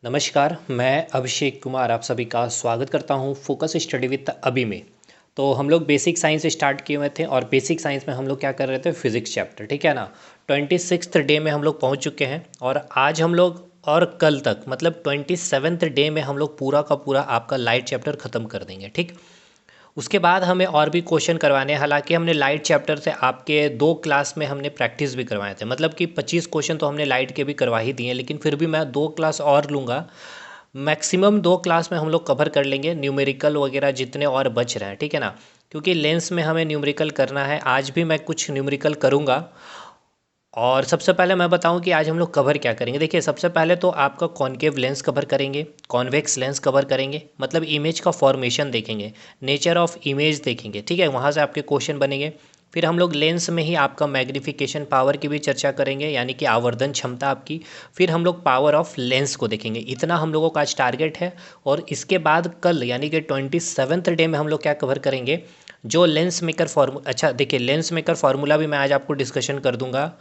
नमस्कार, मैं अभिषेक कुमार आप सभी का स्वागत करता हूँ फोकस स्टडी विद अभी में। तो हम लोग बेसिक साइंस स्टार्ट किए हुए थे और बेसिक साइंस में हम लोग क्या कर रहे थे, फिजिक्स चैप्टर, ठीक है ना। 26th डे में हम लोग पहुँच चुके हैं और आज हम लोग और कल तक मतलब 27th डे में हम लोग पूरा का पूरा आपका लाइट चैप्टर ख़त्म कर देंगे, ठीक। उसके बाद हमें और भी क्वेश्चन करवाने हैं। हालांकि हमने लाइट चैप्टर से आपके 2 क्लास में हमने प्रैक्टिस भी करवाए थे, मतलब कि 25 क्वेश्चन तो हमने लाइट के भी करवा ही दिए हैं, लेकिन फिर भी मैं 2 क्लास और लूँगा। मैक्सिमम 2 क्लास में हम लोग कवर कर लेंगे न्यूमेरिकल वगैरह जितने और बच रहे हैं, ठीक है ना। क्योंकि लेंस में हमें न्यूमेरिकल करना है, आज भी मैं कुछ न्यूमेरिकल करूँगा। और सबसे पहले मैं बताऊं कि आज हम लोग कवर क्या करेंगे। देखिए, सबसे पहले तो आपका कॉनकेव लेंस कवर करेंगे, कॉन्वेक्स लेंस कवर करेंगे, मतलब इमेज का फॉर्मेशन देखेंगे, नेचर ऑफ इमेज देखेंगे, ठीक है, वहाँ से आपके क्वेश्चन बनेंगे। फिर हम लोग लेंस में ही आपका मैग्नीफिकेशन पावर की भी चर्चा करेंगे, यानी कि आवर्धन क्षमता आपकी। फिर हम लोग पावर ऑफ लेंस को देखेंगे। इतना हम लोगों का आज टारगेट है। और इसके बाद कल यानी कि 27th डे में हम लोग क्या कवर करेंगे, जो लेंस मेकर फार्मूला। अच्छा देखिए, लेंस मेकर फार्मूला भी मैं आज आपको डिस्कशन कर दूंगा।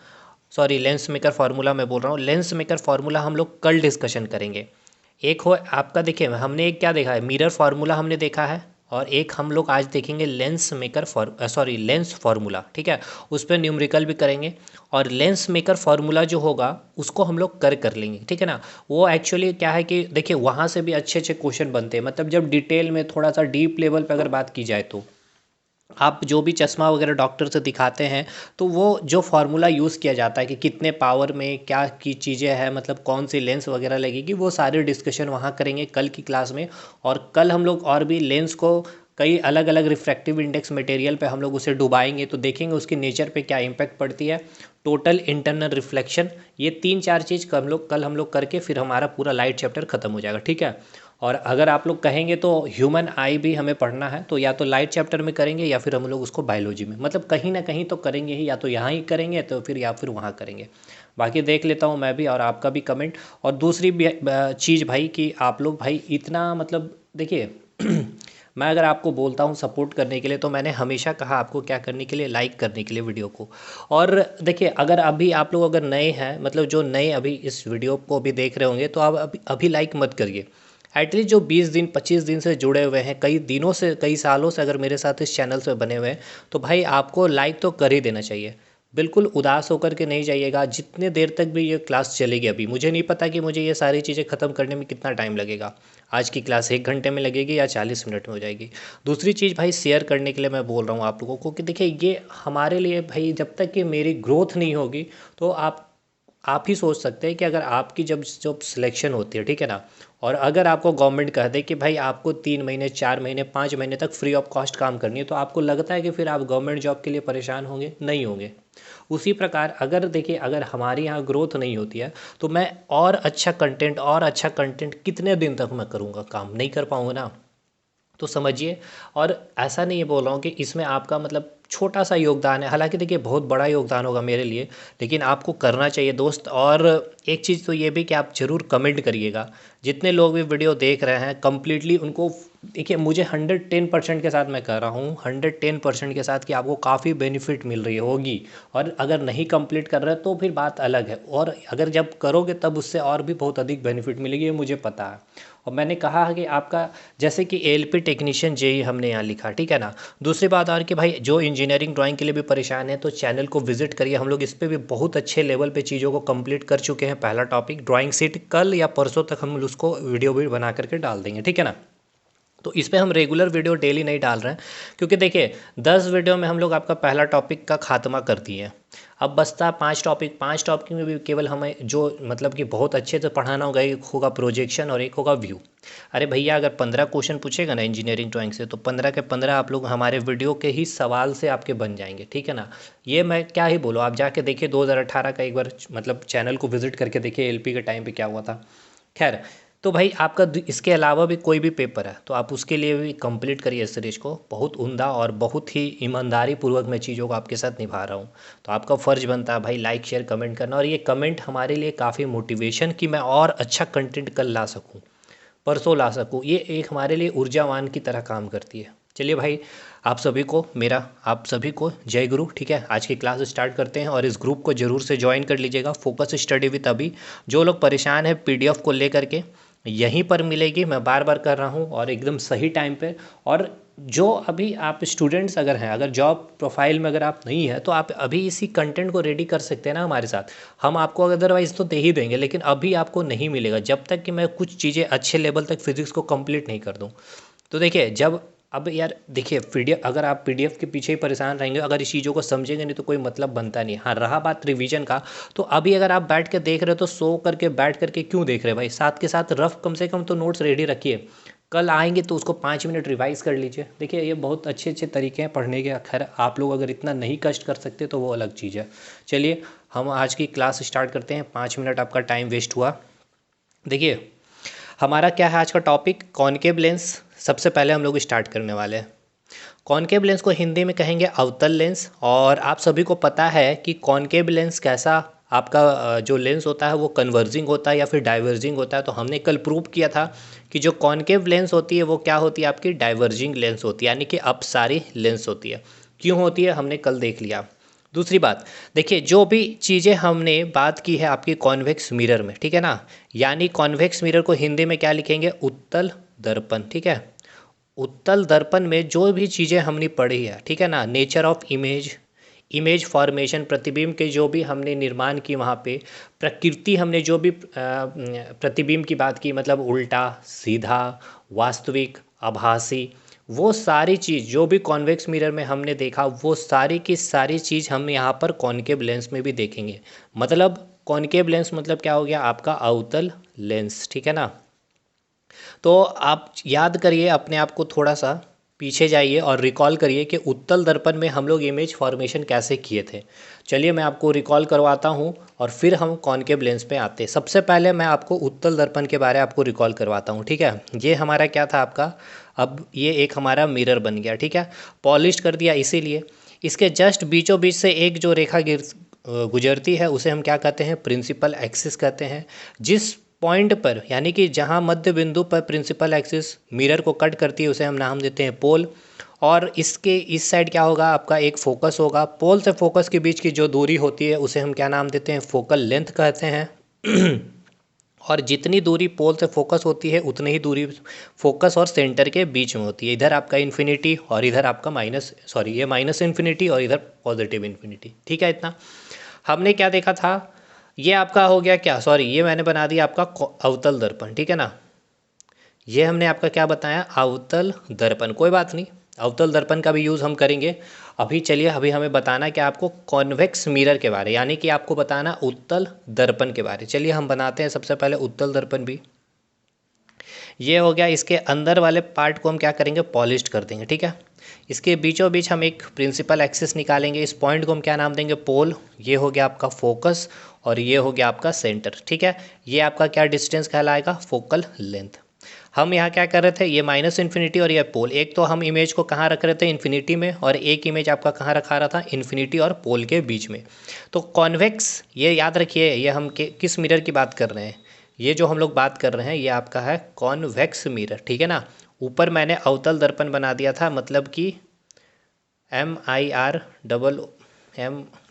सॉरी, लेंस मेकर फार्मूला मैं बोल रहा हूँ, लेंस मेकर फार्मूला हम लोग कल डिस्कशन करेंगे। एक हो आपका, देखिए हमने एक क्या देखा है, मिरर फार्मूला हमने देखा है। और एक हम लोग आज देखेंगे लेंस मेकर लेंस फार्मूला, ठीक है। उस पर न्यूमेरिकल भी करेंगे। और लेंस मेकर फार्मूला जो होगा उसको हम लोग कर लेंगे, ठीक है ना। वो एक्चुअली क्या है कि देखिए, वहाँ से भी अच्छे अच्छे क्वेश्चन बनते हैं, मतलब जब डिटेल में थोड़ा सा डीप लेवल पर अगर बात की जाए तो आप जो भी चश्मा वगैरह डॉक्टर से दिखाते हैं, तो वो जो फार्मूला यूज़ किया जाता है कि कितने पावर में क्या की चीज़ें हैं, मतलब कौन सी लेंस वगैरह लगेगी, वो सारे डिस्कशन वहाँ करेंगे कल की क्लास में। और कल हम लोग और भी लेंस को कई अलग अलग रिफ्रैक्टिव इंडेक्स मटेरियल पे हम लोग उसे डुबाएंगे, तो देखेंगे उसकी नेचर पे क्या इम्पैक्ट पड़ती है, टोटल इंटरनल रिफ्लेक्शन। ये 3-4 चीज़ कल हम लोग करके फिर हमारा पूरा लाइट चैप्टर ख़त्म हो जाएगा, ठीक है। और अगर आप लोग कहेंगे तो ह्यूमन आई भी हमें पढ़ना है, तो या तो लाइट चैप्टर में करेंगे या फिर हम लोग उसको बायोलॉजी में, मतलब कहीं ना कहीं तो करेंगे ही, या तो यहाँ ही करेंगे तो फिर या फिर वहाँ करेंगे। बाकी देख लेता हूँ मैं भी और आपका भी कमेंट। और दूसरी चीज़ भाई कि आप लोग भाई इतना मतलब देखिए मैं अगर आपको बोलता हूँ सपोर्ट करने के लिए, तो मैंने हमेशा कहा आपको क्या करने के लिए, लाइक करने के लिए वीडियो को। और देखिए, अगर अभी आप लोग अगर नए हैं, मतलब जो नए अभी इस वीडियो को भी देख रहे होंगे, तो आप अभी लाइक मत करिए। एटलीस्ट जो 20 दिन 25 दिन से जुड़े हुए हैं, कई दिनों से कई सालों से अगर मेरे साथ इस चैनल से बने हुए हैं, तो भाई आपको लाइक तो कर ही देना चाहिए। बिल्कुल उदास होकर के नहीं जाइएगा। जितने देर तक भी ये क्लास चलेगी, अभी मुझे नहीं पता कि मुझे ये सारी चीज़ें ख़त्म करने में कितना टाइम लगेगा। आज की क्लास 1 घंटे में लगेगी या 40 मिनट में हो जाएगी। दूसरी चीज़ भाई, शेयर करने के लिए मैं बोल रहा हूँ आप लोगों को कि देखिए, ये हमारे लिए भाई, जब तक कि मेरी ग्रोथ नहीं होगी, तो आप ही सोच सकते हैं कि अगर आपकी जब जब सिलेक्शन होती है, ठीक है ना, और अगर आपको गवर्नमेंट कह दे कि भाई आपको 3 महीने 4 महीने 5 महीने तक फ्री ऑफ कॉस्ट काम करनी है, तो आपको लगता है कि फिर आप गवर्नमेंट जॉब के लिए परेशान होंगे? नहीं होंगे। उसी प्रकार अगर देखिए, अगर हमारे यहाँ ग्रोथ नहीं होती है, तो मैं और अच्छा कंटेंट कितने दिन तक मैं करूँगा, काम नहीं कर पाऊँगा ना। तो समझिए। और ऐसा नहीं बोल रहा हूँ कि इसमें आपका मतलब छोटा सा योगदान है, हालांकि देखिए बहुत बड़ा योगदान होगा मेरे लिए, लेकिन आपको करना चाहिए दोस्त। और एक चीज़ तो ये भी कि आप ज़रूर कमेंट करिएगा। जितने लोग भी वीडियो देख रहे हैं कंप्लीटली उनको, देखिए मुझे 110% के साथ मैं कह रहा हूँ, 110% के साथ कि आपको काफ़ी बेनिफिट मिल रही होगी। और अगर नहीं कंप्लीट कर रहे तो फिर बात अलग है, और अगर जब करोगे तब उससे और भी बहुत अधिक बेनिफिट मिलेगी, ये मुझे पता है। और मैंने कहा है कि आपका जैसे कि एएलपी टेक्नीशियन जेई हमने यहाँ लिखा, ठीक है ना। दूसरी बात और कि भाई जो इंजीनियरिंग ड्राइंग के लिए भी परेशान है, तो चैनल को विजिट करिए। हम लोग इस पर भी बहुत अच्छे लेवल पे चीज़ों को कंप्लीट कर चुके हैं। पहला टॉपिक ड्राइंग सीट कल या परसों तक हम उसको वीडियो भी बना करके डाल देंगे, ठीक है ना। तो इस पे हम रेगुलर वीडियो डेली नहीं डाल रहे हैं, क्योंकि देखिए 10 वीडियो में हम लोग आपका पहला टॉपिक का खात्मा कर दिए हैं। अब बचता 5 टॉपिक। 5 टॉपिक में भी केवल हमें जो मतलब कि बहुत अच्छे से पढ़ाना होगा, एक होगा प्रोजेक्शन और एक होगा व्यू। अरे भैया, अगर 15 क्वेश्चन पूछेगा ना इंजीनियरिंग ड्राइंग से, तो 15 के 15 आप लोग हमारे वीडियो के ही सवाल से आपके बन जाएंगे, ठीक है ना। ये मैं क्या ही बोलूँ, आप जाके देखिए 2018 का एक बार मतलब चैनल को विजिट करके देखिए एलपी के टाइम पे क्या हुआ था। खैर, तो भाई आपका इसके अलावा भी कोई भी पेपर है तो आप उसके लिए भी कंप्लीट करिए इस सीरीज को। बहुत उम्दा और बहुत ही ईमानदारी पूर्वक मैं चीज़ों को आपके साथ निभा रहा हूँ। तो आपका फ़र्ज़ बनता है भाई लाइक शेयर कमेंट करना, और ये कमेंट हमारे लिए काफ़ी मोटिवेशन कि मैं और अच्छा कंटेंट कल ला सकूँ, परसों ला सकूँ। ये एक हमारे लिए ऊर्जावान की तरह काम करती है। चलिए भाई, आप सभी को जय गुरु, ठीक है। आज की क्लास स्टार्ट करते हैं, और इस ग्रुप को ज़रूर से ज्वाइन कर लीजिएगा, फोकस स्टडी विद अभी। जो लोग परेशान हैं पीडीएफ को लेकर के, यहीं पर मिलेगी। मैं बार बार कर रहा हूँ और एकदम सही टाइम पे। और जो अभी आप स्टूडेंट्स अगर हैं, अगर जॉब प्रोफाइल में अगर आप नहीं है, तो आप अभी इसी कंटेंट को रेडी कर सकते हैं ना हमारे साथ। हम आपको अदरवाइज़ तो दे ही देंगे, लेकिन अभी आपको नहीं मिलेगा जब तक कि मैं कुछ चीज़ें अच्छे लेवल तक फिजिक्स को कंप्लीट नहीं कर दूँ। तो देखिए, जब अब यार देखिए, पीडीएफ अगर आप पीडीएफ के पीछे ही परेशान रहेंगे, अगर इस चीज़ों को समझेंगे नहीं तो कोई मतलब बनता नहीं। हाँ, रहा बात रिवीजन का, तो अभी अगर आप बैठ के देख रहे हो तो सो करके बैठ करके क्यों देख रहे हैं भाई? साथ के साथ रफ कम से कम तो नोट्स रेडी रखिए। कल आएंगे तो उसको 5 मिनट रिवाइज कर लीजिए। देखिए, ये बहुत अच्छे अच्छे तरीके हैं पढ़ने के। खैर, आप लोग अगर इतना नहीं कष्ट कर सकते तो वो अलग चीज़ है। चलिए, हम आज की क्लास स्टार्ट करते हैं। 5 मिनट आपका टाइम वेस्ट हुआ। देखिए, हमारा क्या है आज का टॉपिक, कॉनकेव लेंस। सबसे पहले हम लोग स्टार्ट करने वाले हैं। कॉनकेव लेंस को हिंदी में कहेंगे अवतल लेंस। और आप सभी को पता है कि कॉनकेव लेंस कैसा आपका जो लेंस होता है वो कन्वर्जिंग होता है या फिर डाइवर्जिंग होता है। तो हमने कल प्रूव किया था कि जो कॉनकेव लेंस होती है वो क्या होती है, आपकी डाइवर्जिंग लेंस होती है, यानी कि अपसारी लेंस होती है। क्यों होती है हमने कल देख लिया। दूसरी बात, देखिए, जो भी चीज़ें हमने बात की है आपकी कॉन्वेक्स मिरर में, ठीक है ना, यानी कॉन्वेक्स मिरर को हिंदी में क्या लिखेंगे, उत्तल दर्पण। ठीक है, उत्तल दर्पण में जो भी चीज़ें हमने पढ़ी है, ठीक है ना, nature of image, image formation, प्रतिबिंब के जो भी हमने निर्माण की वहाँ पे, प्रकृति हमने जो भी प्रतिबिंब की बात की, मतलब उल्टा, सीधा, वास्तविक, आभासी, वो सारी चीज़ जो भी कॉन्वेक्स मिरर में हमने देखा, वो सारी की सारी चीज़ हम यहाँ पर कॉनकेव लेंस में भी देखेंगे। मतलब कॉनकेव लेंस मतलब क्या हो गया, आपका अवतल लेंस। ठीक है ना। तो आप याद करिए, अपने आप को थोड़ा सा पीछे जाइए और रिकॉल करिए कि उत्तल दर्पण में हम लोग इमेज फॉर्मेशन कैसे किए थे। चलिए, मैं आपको रिकॉल करवाता हूँ और फिर हम कॉनकेव लेंस पे आते हैं। सबसे पहले मैं आपको उत्तल दर्पण के बारे में आपको रिकॉल करवाता हूँ। ठीक है, ये हमारा क्या था आपका, अब ये एक हमारा मिरर बन गया। ठीक है, पॉलिश कर दिया, इसीलिए इसके जस्ट बीचों बीच से एक जो रेखा गुजरती है उसे हम क्या कहते हैं, प्रिंसिपल एक्सिस कहते हैं। जिस पॉइंट पर, यानी कि जहाँ मध्य बिंदु पर प्रिंसिपल एक्सिस मिरर को कट करती है, उसे हम नाम देते हैं पोल। और इसके इस साइड क्या होगा, आपका एक फोकस होगा। पोल से फोकस के बीच की जो दूरी होती है उसे हम क्या नाम देते हैं, फोकल लेंथ कहते हैं। और जितनी दूरी पोल से फोकस होती है उतनी ही दूरी फोकस और सेंटर के बीच में होती है। इधर आपका इन्फिनिटी और इधर आपका ये माइनस इन्फिनिटी और इधर पॉजिटिव इन्फिनिटी। ठीक है, इतना हमने क्या देखा था। ये आपका हो गया क्या, ये मैंने बना दिया आपका अवतल दर्पण। ठीक है ना, ये हमने आपका क्या बताया, अवतल दर्पण। कोई बात नहीं, अवतल दर्पण का भी यूज़ हम करेंगे। अभी चलिए, अभी हमें बताना क्या, आपको कॉन्वेक्स मिरर के बारे, यानी कि आपको बताना उत्तल दर्पण के बारे। चलिए हम बनाते हैं सबसे पहले उत्तल दर्पण भी। ये हो गया, इसके अंदर वाले पार्ट को हम क्या करेंगे, पॉलिश्ड कर देंगे। ठीक है, इसके बीचों बीच हम एक प्रिंसिपल एक्सिस निकालेंगे। इस पॉइंट को हम क्या नाम देंगे, पोल। ये हो गया आपका फोकस और ये हो गया आपका सेंटर। ठीक है, ये आपका क्या डिस्टेंस कहलाएगा, फोकल लेंथ। हम यहाँ क्या कर रहे थे, ये माइनस इन्फिनिटी और ये पोल। एक तो हम इमेज को कहाँ रख रहे थे, इन्फिनिटी में, और एक इमेज आपका कहाँ रखा रहा था, इन्फिनिटी और पोल के बीच में। तो कॉन्वेक्स, ये याद रखिए, ये हम किस मिरर की बात कर रहे हैं, ये जो हम लोग बात कर रहे हैं ये आपका है कॉन्वेक्स मिरर। ठीक है ना, ऊपर मैंने अवतल दर्पण बना दिया था, मतलब कि MIR,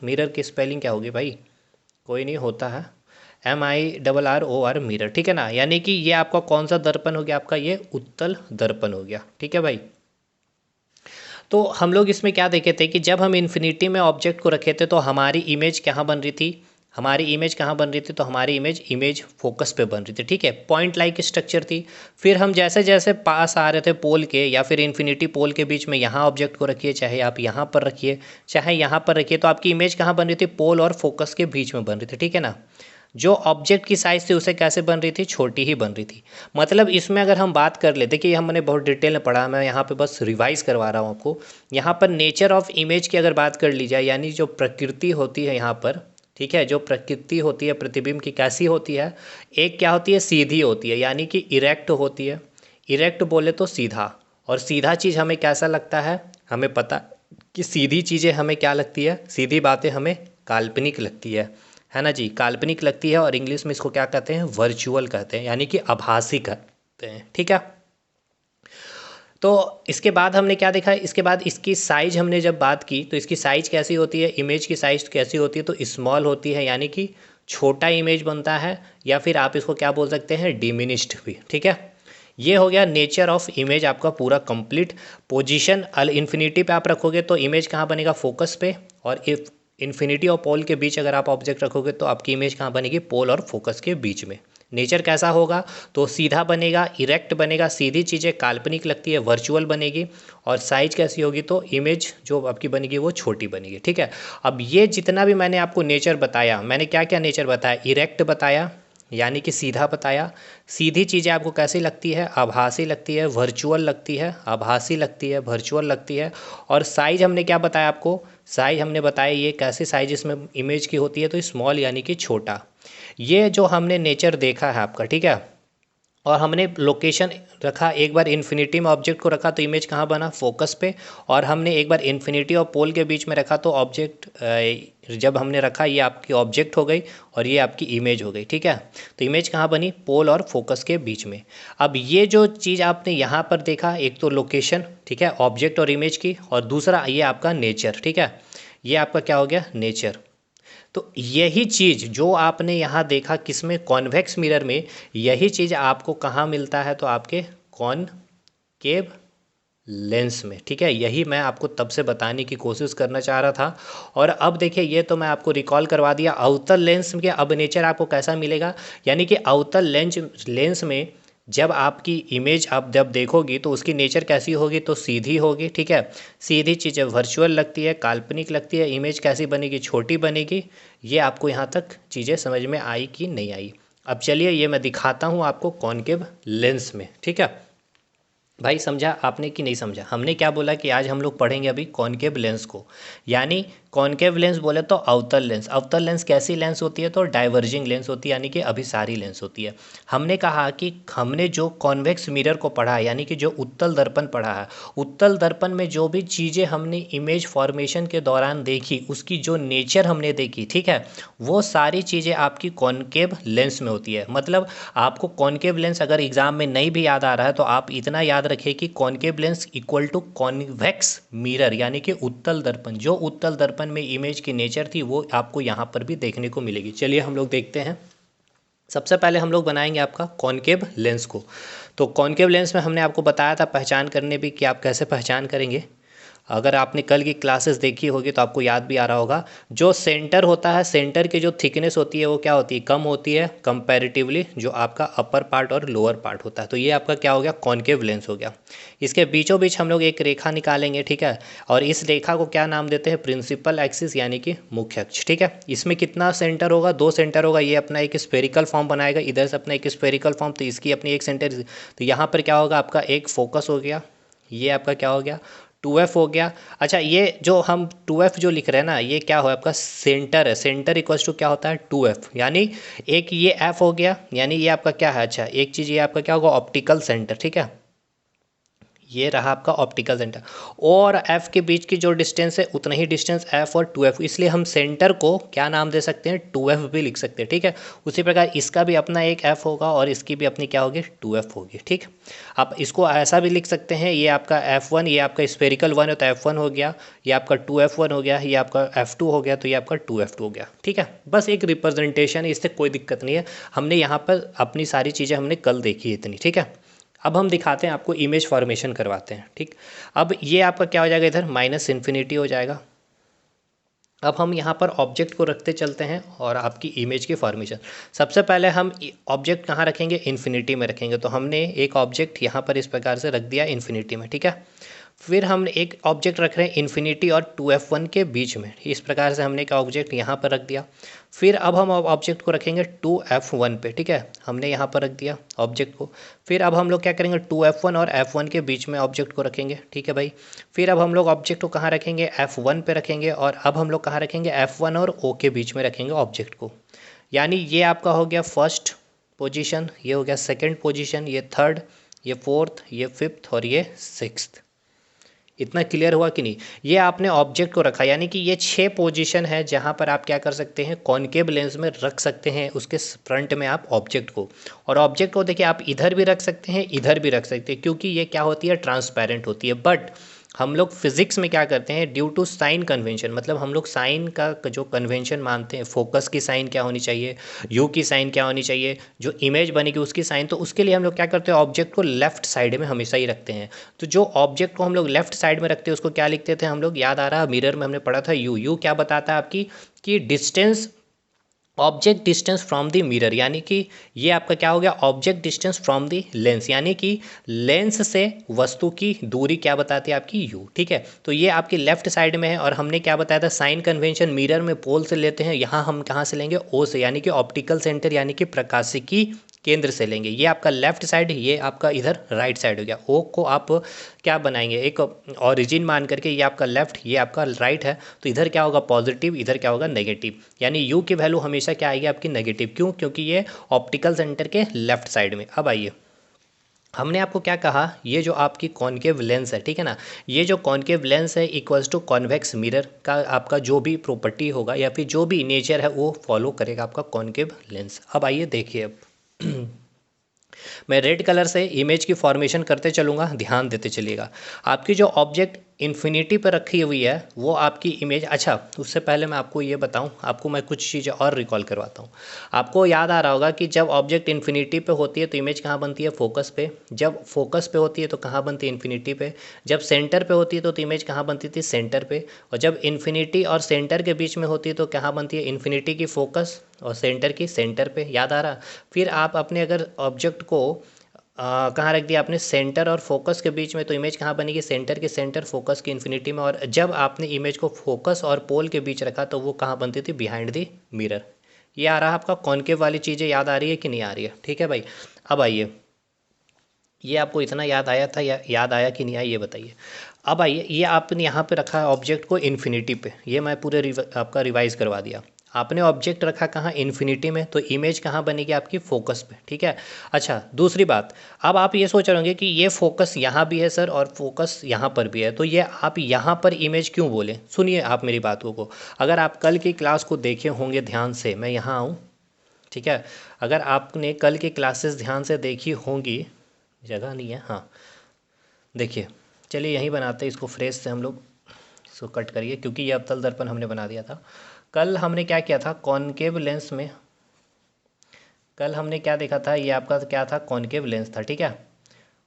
मिरर की स्पेलिंग क्या होगी भाई, कोई नहीं होता है, MIRROR मिरर। ठीक है ना, यानी कि ये आपका कौन सा दर्पण हो गया, आपका ये उत्तल दर्पण हो गया। ठीक है भाई। तो हम लोग इसमें क्या देखे थे कि जब हम इन्फिनिटी में ऑब्जेक्ट को रखे थे तो हमारी इमेज कहाँ बन रही थी, हमारी इमेज कहाँ बन रही थी, तो हमारी इमेज फोकस पे बन रही थी। ठीक है, पॉइंट लाइक स्ट्रक्चर थी। फिर हम जैसे जैसे पास आ रहे थे पोल के या फिर इन्फिनिटी पोल के बीच में, यहाँ ऑब्जेक्ट को रखिए, चाहे आप यहाँ पर रखिए चाहे यहाँ पर रखिए, तो आपकी इमेज कहाँ बन रही थी, पोल और फोकस के बीच में बन रही थी। ठीक है ना, जो ऑब्जेक्ट की साइज़ थी उसे कैसे बन रही थी, छोटी ही बन रही थी। मतलब इसमें अगर हम बात कर ले, देखिए हमने बहुत डिटेल में पढ़ा, मैं यहाँ पे बस रिवाइज करवा रहा हूँ आपको। यहाँ पर नेचर ऑफ इमेज की अगर बात कर ली जाए, यानी जो प्रकृति होती है यहाँ पर, ठीक है, जो प्रकृति होती है प्रतिबिंब की कैसी होती है, एक क्या होती है, सीधी होती है, यानी कि इरेक्ट होती है। इरेक्ट बोले तो सीधा, और सीधा चीज़ हमें कैसा लगता है, हमें पता कि सीधी चीज़ें हमें क्या लगती है, सीधी बातें हमें काल्पनिक लगती है ना जी, काल्पनिक लगती है। और इंग्लिश में इसको क्या कहते हैं, वर्चुअल कहते हैं, यानी कि आभासी कहते हैं। ठीक है, तो इसके बाद हमने क्या देखा, इसके बाद इसकी साइज़ हमने जब बात की तो इसकी साइज़ कैसी होती है, इमेज की साइज़ कैसी होती है, तो स्मॉल होती है, यानी कि छोटा इमेज बनता है, या फिर आप इसको क्या बोल सकते हैं, डिमिनिश्ड भी। ठीक है, ये हो गया नेचर ऑफ इमेज आपका पूरा कंप्लीट। पोजीशन इन्फिनिटी पे आप रखोगे तो इमेज कहाँ बनेगा, फोकस पे, और इफ इन्फिनिटी और पोल के बीच अगर आप ऑब्जेक्ट रखोगे तो आपकी इमेज कहाँ बनेगी, पोल और फोकस के बीच में। नेचर कैसा होगा, तो सीधा बनेगा, इरेक्ट बनेगा, सीधी चीज़ें काल्पनिक लगती है, वर्चुअल बनेगी। और साइज कैसी होगी, तो इमेज जो आपकी बनेगी वो छोटी बनेगी। ठीक है, अब ये जितना भी मैंने आपको नेचर बताया, मैंने क्या क्या नेचर बताया, इरेक्ट बताया यानी कि सीधा बताया, सीधी चीज़ें आपको कैसी लगती है, आभासी लगती है, वर्चुअल लगती है, आभासी लगती है, वर्चुअल लगती है। और साइज हमने क्या बताया आपको, साइज हमने बताया ये कैसे साइज इसमें इमेज की होती है, तो स्मॉल यानी कि छोटा। ये जो हमने नेचर देखा है आपका, ठीक है, और हमने लोकेशन रखा, एक बार इन्फिनिटी में ऑब्जेक्ट को रखा तो इमेज कहाँ बना, फोकस पे। और हमने एक बार इन्फिनिटी और पोल के बीच में रखा तो ऑब्जेक्ट जब हमने रखा ये आपकी ऑब्जेक्ट हो गई और ये आपकी इमेज हो गई। ठीक है, तो इमेज कहाँ बनी, पोल और फोकस के बीच में। अब ये जो चीज़ आपने यहाँ पर देखा, एक तो लोकेशन, ठीक है, ऑब्जेक्ट और इमेज की, और दूसरा ये आपका नेचर। ठीक है, ये आपका क्या हो गया, नेचर। तो यही चीज़ जो आपने यहाँ देखा किसमें, कॉन्वेक्स मिरर में, यही चीज़ आपको कहाँ मिलता है, तो आपके कॉनकेव लेंस में। ठीक है, यही मैं आपको तब से बताने की कोशिश करना चाह रहा था। और अब देखिए, ये तो मैं आपको रिकॉल करवा दिया। अवतल लेंस के अब नेचर आपको कैसा मिलेगा, यानी कि अवतल लेंस में जब आपकी इमेज आप जब देखोगी तो उसकी नेचर कैसी होगी, तो सीधी होगी। ठीक है, सीधी चीज़ें वर्चुअल लगती है, काल्पनिक लगती है, इमेज कैसी बनेगी, छोटी बनेगी। ये आपको यहाँ तक चीज़ें समझ में आई कि नहीं आई। अब चलिए ये मैं दिखाता हूँ आपको कॉनकेव लेंस में। ठीक है भाई, समझा आपने कि नहीं समझा। हमने क्या बोला कि आज हम लोग पढ़ेंगे अभी कॉनकेव लेंस को, यानी कॉनकेव लेंस बोले तो अवतल लेंस। अवतल लेंस कैसी लेंस होती है, तो डाइवर्जिंग लेंस होती है, यानी कि अभिसारी लेंस होती है। हमने कहा कि हमने जो कॉन्वेक्स मिरर को पढ़ा है, यानी कि जो उत्तल दर्पण पढ़ा है, उत्तल दर्पण में जो भी चीज़ें हमने इमेज फॉर्मेशन के दौरान देखी, उसकी जो नेचर हमने देखी, ठीक है, वो सारी चीज़ें आपकी कॉनकेव लेंस में होती है। मतलब आपको कॉनकेव लेंस अगर एग्जाम में नहीं भी याद आ रहा है तो आप इतना याद रखिए कि concave lens equal to convex mirror, यानी कि उत्तल दर्पण। जो उत्तल दर्पण में इमेज की नेचर थी वो आपको यहाँ पर भी देखने को मिलेगी। चलिए हम लोग देखते हैं। सबसे पहले हम लोग बनाएंगे आपका कॉनकेव लेंस को। तो कॉनकेव लेंस में हमने आपको बताया था पहचान करने भी कि आप कैसे पहचान करेंगे। अगर आपने कल की क्लासेस देखी होगी तो आपको याद भी आ रहा होगा। जो सेंटर होता है, सेंटर की जो थिकनेस होती है वो क्या होती है, कम होती है कंपैरेटिवली जो आपका अपर पार्ट और लोअर पार्ट होता है। तो ये आपका क्या हो गया, कॉनकेव लेंस हो गया। इसके बीचों बीच हम लोग एक रेखा निकालेंगे। ठीक है, और इस रेखा को क्या नाम देते हैं, प्रिंसिपल एक्सिस, यानी कि मुख्य अक्ष। ठीक है, इसमें कितना सेंटर होगा, 2 सेंटर होगा। ये अपना एक स्फेरिकल फॉर्म बनाएगा, इधर से अपना एक स्फेरिकल फॉर्म, तो इसकी अपनी एक सेंटर। तो यहाँ पर क्या होगा, आपका एक फोकस हो गया, ये आपका क्या हो गया, 2F हो गया। अच्छा, ये जो हम 2F जो लिख रहे हैं ना, ये क्या हो, आपका सेंटर है। सेंटर इक्वल्स टू क्या होता है, 2F, यानी एक ये F हो गया, यानी ये आपका क्या है, अच्छा एक चीज़ ये आपका क्या होगा, ऑप्टिकल सेंटर। ठीक है, ये रहा आपका ऑप्टिकल सेंटर। और F के बीच की जो डिस्टेंस है उतना ही डिस्टेंस F और 2F, इसलिए हम सेंटर को क्या नाम दे सकते हैं, 2F भी लिख सकते हैं। ठीक है, उसी प्रकार इसका भी अपना एक F होगा और इसकी भी अपनी क्या होगी, 2F होगी। ठीक, आप इसको ऐसा भी लिख सकते हैं, ये आपका F1, ये आपका स्फेरिकल 1 है तो F1 हो गया, ये आपका 2F1 हो गया, ये आपका F2 हो गया, तो ये आपका 2F2 हो गया। ठीक है, बस एक रिप्रेजेंटेशन है, इससे कोई दिक्कत नहीं है। हमने यहाँ पर अपनी सारी चीज़ें हमने कल देखी है इतनी। ठीक है, अब हम दिखाते हैं आपको, इमेज फॉर्मेशन करवाते हैं। ठीक, अब ये आपका क्या हो जाएगा, इधर माइनस इन्फिनिटी हो जाएगा। अब हम यहाँ पर ऑब्जेक्ट को रखते चलते हैं और आपकी इमेज की फॉर्मेशन। सबसे पहले हम ऑब्जेक्ट कहाँ रखेंगे, इन्फिनिटी में रखेंगे। तो हमने एक ऑब्जेक्ट यहाँ पर इस प्रकार से रख दिया इन्फिनिटी में। ठीक है, फिर हम एक ऑब्जेक्ट रख रहे हैं इन्फिनिटी और 2F1 के बीच में। इस प्रकार से हमने एक ऑब्जेक्ट यहाँ पर रख दिया। फिर अब हम ऑब्जेक्ट को रखेंगे 2F1 पे। ठीक है, हमने यहाँ पर रख दिया ऑब्जेक्ट को। फिर अब हम लोग क्या करेंगे, 2F1 और F1 के बीच में ऑब्जेक्ट को रखेंगे। ठीक है भाई, फिर अब हम लोग ऑब्जेक्ट को कहाँ रखेंगे, F1 पे रखेंगे। और अब हम लोग कहाँ रखेंगे, F1 और O के बीच में रखेंगे ऑब्जेक्ट को। यानी ये आपका हो गया फर्स्ट पोजीशन, ये हो गया सेकंड पोजीशन, ये थर्ड, ये फोर्थ, ये फिफ्थ और ये सिक्स्थ। इतना क्लियर हुआ कि नहीं। ये आपने ऑब्जेक्ट को रखा, यानी कि ये 6 पोजीशन है जहाँ पर आप क्या कर सकते हैं, कॉनकेव लेंस में रख सकते हैं उसके फ्रंट में आप ऑब्जेक्ट को। और ऑब्जेक्ट को देखिए आप इधर भी रख सकते हैं, इधर भी रख सकते हैं, क्योंकि ये क्या होती है, ट्रांसपेरेंट होती है। बट हम लोग फिजिक्स में क्या करते हैं, ड्यू टू साइन कन्वेंशन, मतलब हम लोग साइन का जो कन्वेंशन मानते हैं, फोकस की साइन क्या होनी चाहिए, यू की साइन क्या होनी चाहिए, जो इमेज बनेगी उसकी साइन, तो उसके लिए हम लोग क्या करते हैं, ऑब्जेक्ट को लेफ्ट साइड में हमेशा ही रखते हैं। तो जो ऑब्जेक्ट को हम लोग लेफ्ट साइड में रखते हैं उसको क्या लिखते थे हम लोग, याद आ रहा, मिरर में हमने पढ़ा था यू। यू क्या बताता है आपकी कि distance, object distance from the mirror, यानी कि ये आपका क्या हो गया, object distance from the lens, यानी कि लेंस से वस्तु की दूरी क्या बताती है आपकी, यू। ठीक है, तो ये आपकी लेफ्ट साइड में है। और हमने क्या बताया था, साइन कन्वेंशन मिरर में पोल से लेते हैं, यहाँ हम कहाँ से लेंगे, ओ से, यानी कि ऑप्टिकल सेंटर यानी कि प्रकाशिकी केंद्र से लेंगे। ये आपका लेफ्ट साइड, ये आपका इधर राइट साइड हो गया। ओ को आप क्या बनाएंगे, एक ओरिजिन मान करके, ये आपका लेफ्ट, ये आपका राइट है, तो इधर क्या होगा पॉजिटिव, इधर क्या होगा नेगेटिव, यानी यू की वैल्यू हमेशा क्या आएगी आपकी नेगेटिव। क्यों, क्योंकि ये ऑप्टिकल सेंटर के लेफ्ट साइड में। अब आइए, हमने आपको क्या कहा, ये जो आपकी कॉनकेव लेंस है, ठीक है ना, ये जो कॉनकेव लेंस है इक्वल्स टू कॉन्वेक्स मिरर का आपका जो भी प्रॉपर्टी होगा या फिर जो भी नेचर है वो फॉलो करेगा आपका कॉनकेव लेंस। अब आइए देखिए, अब मैं रेड कलर से इमेज की फॉर्मेशन करते चलूँगा, ध्यान देते चलिएगा। आपकी जो ऑब्जेक्ट इन्फिनिटी पर रखी हुई है वो आपकी इमेज, अच्छा उससे पहले मैं आपको ये बताऊं, आपको मैं कुछ चीज़ें और रिकॉल करवाता हूं। आपको याद आ रहा होगा कि जब ऑब्जेक्ट इन्फिनिटी पे होती है तो इमेज कहाँ बनती है, फोकस पे। जब फोकस पे होती है तो कहाँ बनती है, इन्फिनिटी पे। जब सेंटर पे होती है तो इमेज कहाँ बनती थी, सेंटर पे। और जब इन्फिनिटी और सेंटर के बीच में होती है तो कहाँ बनती है, इन्फिनिटी की फोकस और सेंटर की सेंटर पे। याद आ रहा। फिर आप अपने अगर ऑब्जेक्ट को कहाँ रख दिया आपने, सेंटर और फोकस के बीच में, तो इमेज कहाँ बनेगी, सेंटर के सेंटर, फोकस की इन्फिनिटी में। और जब आपने इमेज को फोकस और पोल के बीच रखा तो वो कहाँ बनती थी, बिहाइंड द मिरर। ये आ रहा है आपका कॉनकेव वाली चीज़ें, याद आ रही है कि नहीं आ रही है, ठीक है भाई। अब आइए, ये आपको इतना याद आया था या याद आया कि नहीं आया ये बताइए। अब आइए, ये आपने यहाँ पे रखा है ऑब्जेक्ट को इन्फिनिटी पे, ये मैं पूरे आपका रिवाइज करवा दिया। आपने ऑब्जेक्ट रखा कहाँ, इन्फिनिटी में, तो इमेज कहाँ बनेगी आपकी, फोकस पे, ठीक है। अच्छा दूसरी बात, अब आप ये सोच रहे होंगे कि ये फोकस यहाँ भी है सर और फोकस यहाँ पर भी है, तो ये आप यहाँ पर इमेज क्यों बोले। सुनिए आप मेरी बातों को, अगर आप कल की क्लास को देखे होंगे ध्यान से, मैं यहाँ आऊँ, ठीक है, अगर आपने कल की क्लासेस ध्यान से देखी होंगी, जगह नहीं है, हाँ देखिए, चलिए यहीं बनाते हैं इसको फ्रेश से, हम लोग इसको कट करिए क्योंकि ये अवतल दर्पण हमने बना दिया था। कल हमने क्या किया था, कॉनकेव लेंस में, कल हमने क्या देखा था, ये आपका क्या था, कॉनकेव लेंस था, ठीक है।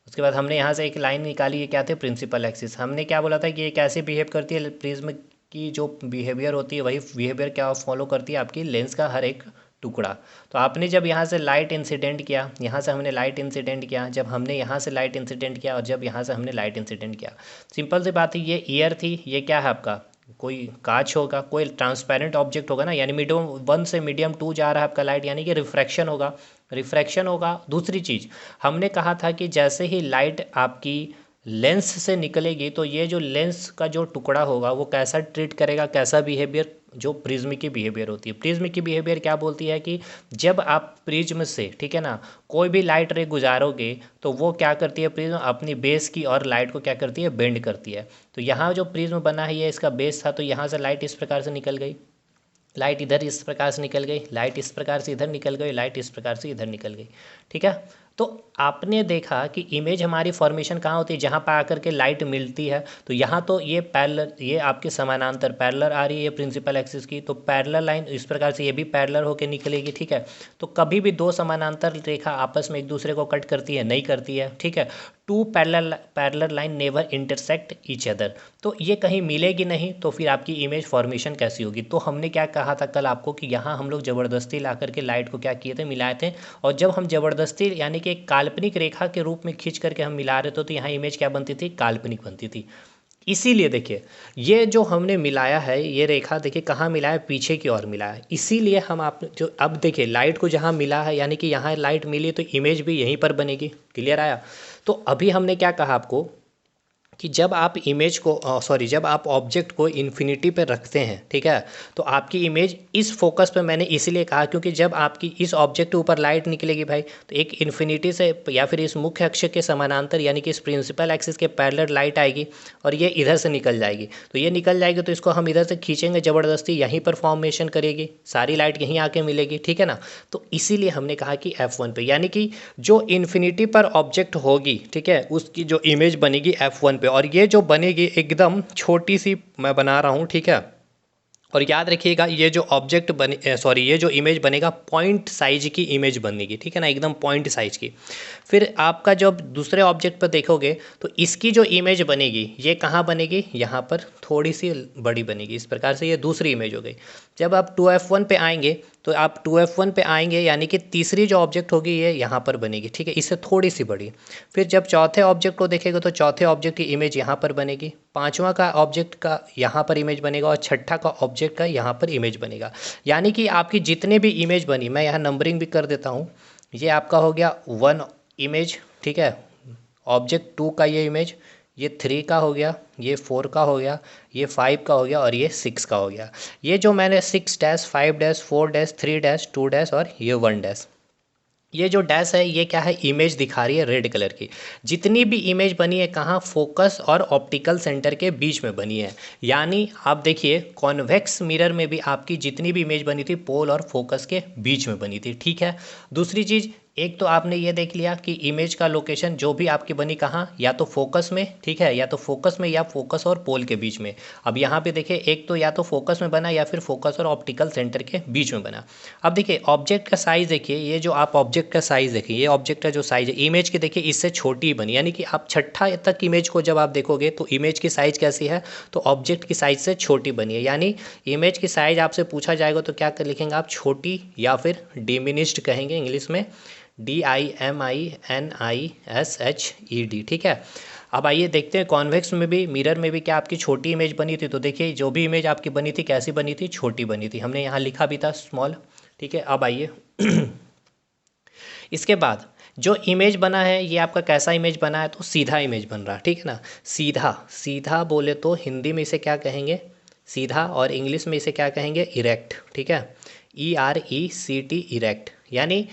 उसके बाद हमने यहाँ से एक लाइन निकाली, ये क्या थे, प्रिंसिपल एक्सिस। हमने क्या बोला था कि ये कैसे बिहेव करती है, प्रिज्म की जो बिहेवियर होती है वही बिहेवियर क्या फॉलो करती है आपकी लेंस का हर एक टुकड़ा। तो आपने जब यहाँ से लाइट इंसिडेंट किया, यहाँ से हमने लाइट इंसिडेंट किया, जब हमने यहाँ से लाइट इंसिडेंट किया और जब यहाँ से हमने लाइट इंसिडेंट किया, सिंपल सी बात है, ये ईयर थी, ये क्या है आपका, कोई कांच होगा, कोई ट्रांसपेरेंट ऑब्जेक्ट होगा ना, यानी मीडियम 1 से मीडियम 2 जा रहा है आपका लाइट, यानी कि रिफ्रैक्शन होगा, रिफ्रैक्शन होगा। दूसरी चीज़ हमने कहा था कि जैसे ही लाइट आपकी लेंस से निकलेगी तो ये जो लेंस का जो टुकड़ा होगा वो कैसा ट्रीट करेगा, कैसा बिहेवियर, जो प्रिज्म की बिहेवियर होती है। प्रिज्म की बिहेवियर क्या बोलती है कि जब आप प्रिज्म से, ठीक है ना, कोई भी लाइट रे गुजारोगे तो वो क्या करती है, प्रिज्म अपनी बेस की और लाइट को क्या करती है, बेंड करती है। तो यहाँ जो प्रिज्म बना है ये इसका बेस था, तो यहाँ से लाइट इस प्रकार से निकल गई, लाइट इधर इस प्रकार से निकल गई, लाइट इस प्रकार से इधर निकल गई, लाइट इस प्रकार से इधर निकल गई, ठीक है। तो आपने देखा कि इमेज हमारी फॉर्मेशन कहाँ होती है, जहाँ पर आकर के लाइट मिलती है। तो यहाँ तो ये पैरेलल, ये आपके समानांतर पैरेलल आ रही है ये प्रिंसिपल एक्सिस की, तो पैरेलल लाइन इस प्रकार से ये भी पैरेलल होकर निकलेगी, ठीक है। तो कभी भी दो समानांतर रेखा आपस में एक दूसरे को कट करती है, नहीं करती है, ठीक है। Two parallel line never intersect each other, तो ये कहीं मिलेगी नहीं, तो फिर आपकी इमेज फॉर्मेशन कैसी होगी। तो हमने क्या कहा था कल आपको कि यहाँ हम लोग ज़बरदस्ती ला करके लाइट को क्या किए थे, मिलाए थे। और जब हम ज़बरदस्ती यानी कि एक काल्पनिक रेखा के रूप में खींच करके हम मिला रहे थे तो यहाँ इमेज क्या बनती थी, काल्पनिक बनती थी। इसीलिए देखिए, ये जो हमने मिलाया है, ये रेखा देखिए कहाँ मिला है, पीछे की ओर मिला है। इसीलिए हम आप जो अब देखिए लाइट को जहाँ मिला है, यानी कि यहाँ लाइट मिली तो इमेज भी यहीं पर बनेगी। क्लियर आया। तो अभी हमने क्या कहा आपको कि जब आप इमेज को जब आप ऑब्जेक्ट को इन्फिनिटी पे रखते हैं, ठीक है, तो आपकी इमेज इस फोकस पे, मैंने इसीलिए कहा क्योंकि जब आपकी इस ऑब्जेक्ट के ऊपर लाइट निकलेगी भाई, तो एक इन्फिनिटी से या फिर इस मुख्य अक्ष के समानांतर यानी कि इस प्रिंसिपल एक्सिस के पैरेलल लाइट आएगी और ये इधर से निकल जाएगी। तो ये निकल जाएगी तो इसको हम इधर से खींचेंगे ज़बरदस्ती, यहीं पर फॉर्मेशन करेगी, सारी लाइट यहीं आके मिलेगी, ठीक है ना। तो इसीलिए हमने कहा कि F1 पे, यानी कि जो इन्फिनिटी पर ऑब्जेक्ट होगी, ठीक है, उसकी जो इमेज बनेगी F1 पे पे, और ये जो बनेगी एकदम छोटी सी मैं बना रहा हूँ, ठीक है। और याद रखिएगा ये जो ऑब्जेक्ट बने सॉरी ये जो इमेज बनेगा पॉइंट साइज की इमेज बनेगी, ठीक है ना, एकदम पॉइंट साइज की। फिर आपका जब दूसरे ऑब्जेक्ट पर देखोगे तो इसकी जो इमेज बनेगी ये कहाँ बनेगी, यहाँ पर थोड़ी सी बड़ी बनेगी, इस प्रकार से ये दूसरी इमेज हो गई। जब आप 2F1 पे आएंगे तो आप 2F1 पे आएंगे यानी कि तीसरी जो ऑब्जेक्ट होगी ये यहाँ पर बनेगी, ठीक है, इससे थोड़ी सी बड़ी। फिर जब चौथे ऑब्जेक्ट को देखेगा तो चौथे ऑब्जेक्ट की इमेज यहाँ पर बनेगी, पांचवा का ऑब्जेक्ट का यहाँ पर इमेज बनेगा, और छठा का ऑब्जेक्ट का यहाँ पर इमेज बनेगा। यानी कि आपकी जितने भी इमेज बनी, मैं यहाँ नंबरिंग भी कर देता हूँ, ये आपका हो गया 1 इमेज, ठीक है, ऑब्जेक्ट 2 का ये इमेज, ये 3 का हो गया, ये 4 का हो गया, ये 5 का हो गया, और ये 6 का हो गया। ये जो मैंने 6 dash 5 dash 4 dash 3 dash 2 dash और ये 1 डैश, ये जो डैश है ये क्या है, इमेज दिखा रही है रेड कलर की। जितनी भी इमेज बनी है कहाँ, फोकस और ऑप्टिकल सेंटर के बीच में बनी है। यानी आप देखिए कॉन्वेक्स मिरर में भी आपकी जितनी भी इमेज बनी थी पोल और फोकस के बीच में बनी थी, ठीक है। दूसरी चीज़, एक तो आपने ये देख लिया कि इमेज का लोकेशन जो भी आपकी बनी कहाँ, या तो फोकस में, ठीक है, या तो फोकस में या फोकस और पोल के बीच में। अब यहाँ पे देखिए एक तो या तो फोकस में बना या फिर फोकस और ऑप्टिकल सेंटर के बीच में बना। अब देखिए ऑब्जेक्ट का साइज़ देखिए, ये जो आप ऑब्जेक्ट का साइज़ देखिए, ये ऑब्जेक्ट का जो साइज़ है इमेज की देखिए इससे छोटी बनी, यानी कि आप छठा तक इमेज को जब आप देखोगे तो इमेज की साइज़ कैसी है, तो ऑब्जेक्ट की साइज़ से छोटी बनी है। यानी इमेज की साइज़ आपसे पूछा जाएगा तो क्या कर लिखेंगे आप, छोटी या फिर डिमिनिश्ड कहेंगे इंग्लिश में, DIMINISHED, ठीक है। अब आइए देखते हैं कॉन्वेक्स में भी मिरर में भी क्या आपकी छोटी इमेज बनी थी। तो देखिए जो भी इमेज आपकी बनी थी कैसी बनी थी, छोटी बनी थी, हमने यहाँ लिखा भी था स्मॉल, ठीक है। अब आइए इसके बाद जो इमेज बना है ये आपका कैसा इमेज बना है, तो सीधा इमेज बन रहा है, ठीक है ना। सीधा, सीधा बोले तो हिंदी में इसे क्या कहेंगे, सीधा, और इंग्लिश में इसे क्या कहेंगे, इरेक्ट, ठीक है, ERECT, इरेक्ट। यानी